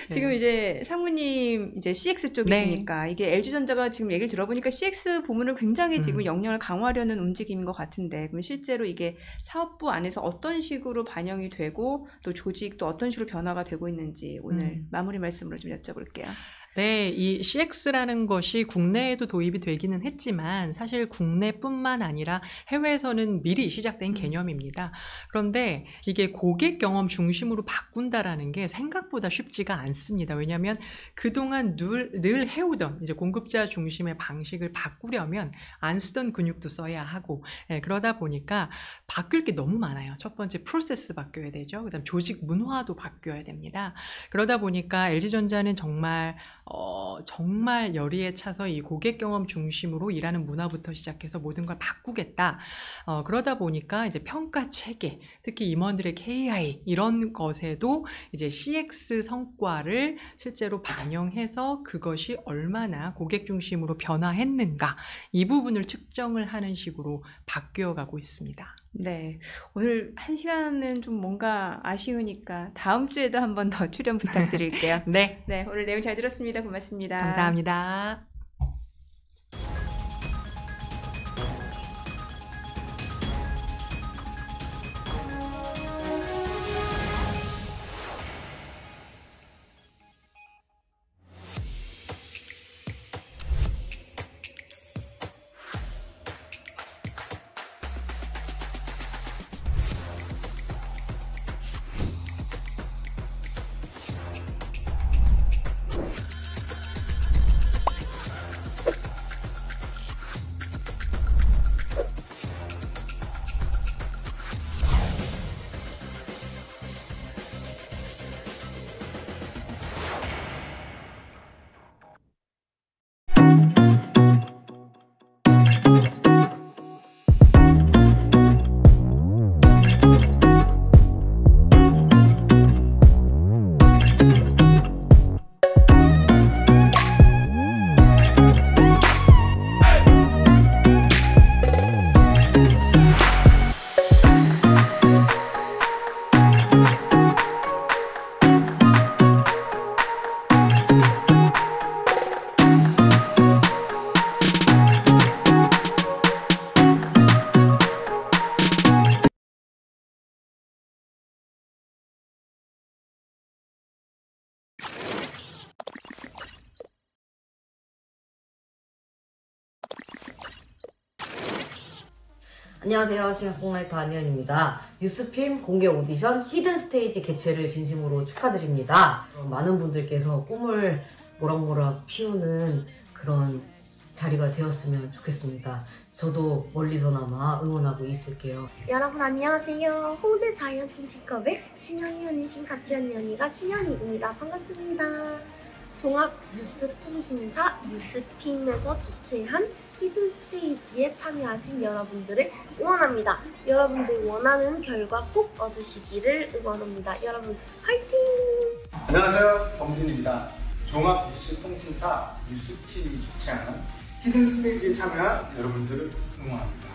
지금 이제 상무님 이제 CX 쪽이시니까 이게 LG전자가 지금 얘기를 들어보니까 CX 부문을 굉장히 지금 역량을 강화하려는 움직임인 것 같은데, 그럼 실제로 이게 사업부 안에서 어떤 식으로 반영이 되고 또 조직도 어떤 식으로 변화가 되고 있는지 오늘 마무리 말씀으로 좀 여쭤볼게요. 네, 이 CX라는 것이 국내에도 도입이 되기는 했지만 사실 국내뿐만 아니라 해외에서는 미리 시작된 개념입니다. 그런데 이게 고객 경험 중심으로 바꾼다라는 게 생각보다 쉽지가 않습니다. 왜냐하면 그동안 늘 해오던 이제 공급자 중심의 방식을 바꾸려면 안 쓰던 근육도 써야 하고, 그러다 보니까 바뀔 게 너무 많아요. 첫 번째 프로세스 바뀌어야 되죠. 그다음 조직 문화도 바뀌어야 됩니다. 그러다 보니까 LG전자는 정말 열의에 차서 이 고객 경험 중심으로 일하는 문화부터 시작해서 모든 걸 바꾸겠다. 그러다 보니까 이제 평가 체계, 특히 임원들의 KI 이런 것에도 이제 CX 성과를 실제로 반영해서 그것이 얼마나 고객 중심으로 변화했는가 이 부분을 측정을 하는 식으로 바뀌어가고 있습니다. 네. 오늘 1시간은 좀 뭔가 아쉬우니까 다음 주에도 한 번 더 출연 부탁드릴게요. 네, 네, 오늘 내용 잘 들었습니다. 고맙습니다. 감사합니다. 안녕하세요. 싱어송라이터 안현입니다. 뉴스ფილ 공개 오디션 히든 스테이지 개최를 진심으로 축하드립니다. 많은 분들께서 꿈을 모락모락 피우는 그런 자리가 되었으면 좋겠습니다. 저도 멀리서나마 응원하고 있을게요. 여러분 안녕하세요. 홍대 자이언트팀컵의 신현이언이신 같이언니가 신현이입니다. 반갑습니다. 종합뉴스통신사 뉴스팀에서 주최한 히든 스테이지에 참여하신 여러분들을 응원합니다. 여러분들 원하는 결과 꼭 얻으시기를 응원합니다. 여러분 화이팅! 안녕하세요. 범준입니다. 종합뉴스통신사 뉴스팀이 주최하는 히든 스테이지에 참여한 여러분들을 응원합니다.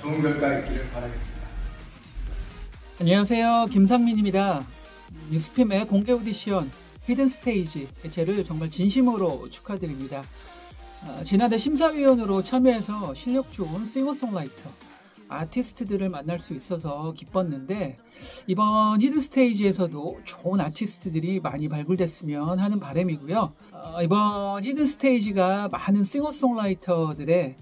좋은 결과 있기를 바라겠습니다. 안녕하세요. 김상민입니다. 뉴스핌의 공개 오디션 히든 스테이지 개최를 정말 진심으로 축하드립니다. 지난해 심사위원으로 참여해서 실력 좋은 싱어송라이터, 아티스트들을 만날 수 있어서 기뻤는데 이번 히든 스테이지에서도 좋은 아티스트들이 많이 발굴됐으면 하는 바람이고요. 이번 히든 스테이지가 많은 싱어송라이터들의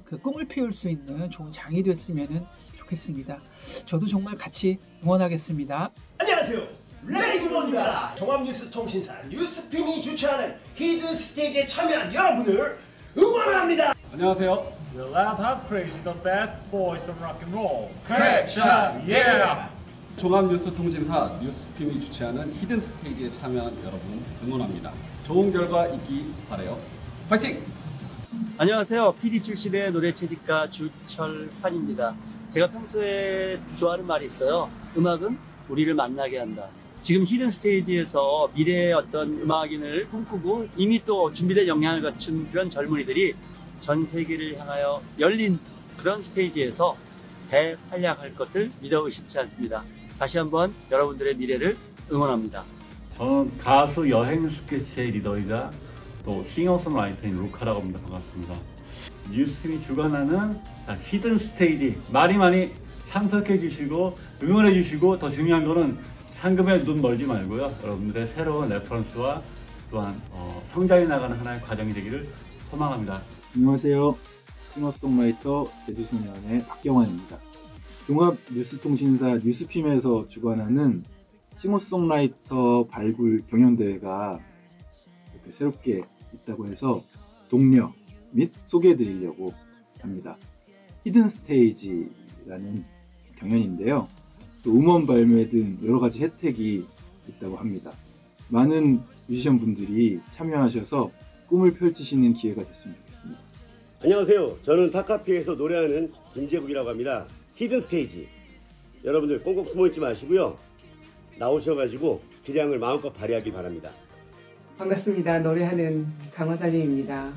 그 꿈을 피울 수 있는 좋은 장이 됐으면 좋겠습니다. 저도 정말 같이 응원하겠습니다. 안녕하세요. 레이즈본입니다. 종합뉴스통신사 뉴스핌이 주최하는 히든 스테이지에 참여한 여러분을 응원합니다. 안녕하세요. The Loud Hot Crazy, the best voice of rock and roll. Crackshot, yeah! 종합뉴스통신사 뉴스핌이 주최하는 히든 스테이지에 참여한 여러분 응원합니다. 좋은 결과 있기 바라요. 파이팅! 안녕하세요. PD 출신의 노래 채집가 주철환입니다. 제가 평소에 좋아하는 말이 있어요. 음악은 우리를 만나게 한다. 지금 히든 스테이지에서 미래의 어떤 음악인을 꿈꾸고 이미 또 준비된 역량을 갖춘 그런 젊은이들이 전 세계를 향하여 열린 그런 스테이지에서 대활약할 것을 믿어 의심치 않습니다. 다시 한번 여러분들의 미래를 응원합니다. 저는 가수 여행 스케치의 리더이자 또 싱어송라이터인 루카라고 합니다. 반갑습니다. 뉴스팀이 주관하는 히든 스테이지 많이 참석해 주시고 응원해 주시고 더 중요한 거는 상금에 눈 멀지 말고요. 여러분들의 새로운 레퍼런스와 또한 성장해 나가는 하나의 과정이 되기를 소망합니다. 안녕하세요. 싱어송라이터 제주소년의 박경환입니다. 종합 뉴스통신사 뉴스핌에서 주관하는 싱어송라이터 발굴 경연대회가 이렇게 새롭게 있다고 해서 동료 및 소개해드리려고 합니다. 히든 스테이지라는 경연인데요. 또 음원 발매 등 여러 가지 혜택이 있다고 합니다. 많은 뮤지션 분들이 참여하셔서 꿈을 펼치시는 기회가 됐으면 좋겠습니다. 안녕하세요. 저는 타카피에서 노래하는 김재국이라고 합니다. 히든 스테이지. 여러분들 꽁꽁 숨어있지 마시고요. 나오셔가지고 기량을 마음껏 발휘하길 바랍니다. 반갑습니다. 노래하는 강화다림입니다.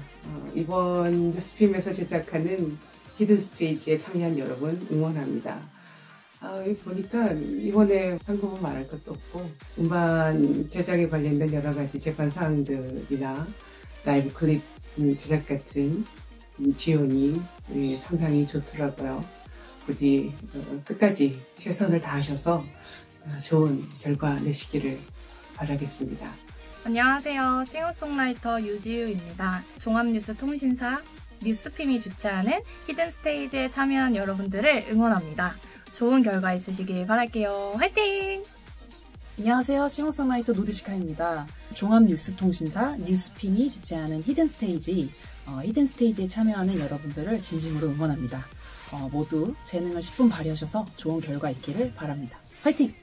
이번 뉴스핌에서 제작하는 히든 스테이지에 참여한 여러분 응원합니다. 여기 보니까 이번에 상금은 말할 것도 없고 음반 제작에 관련된 여러 가지 제반 사항들이나 라이브 클립 제작 같은 지원이 상당히 좋더라고요. 부디 끝까지 최선을 다하셔서 좋은 결과 내시기를 바라겠습니다. 안녕하세요. 싱어송라이터 유지우입니다. 종합뉴스 통신사 뉴스핌이 주최하는 히든 스테이지에 참여한 여러분들을 응원합니다. 좋은 결과 있으시길 바랄게요. 화이팅! 안녕하세요. 싱어송라이터 노드시카입니다. 종합뉴스통신사 뉴스핌이 주최하는 히든 스테이지, 히든 스테이지에 참여하는 여러분들을 진심으로 응원합니다. 모두 재능을 10분 발휘하셔서 좋은 결과 있기를 바랍니다. 화이팅!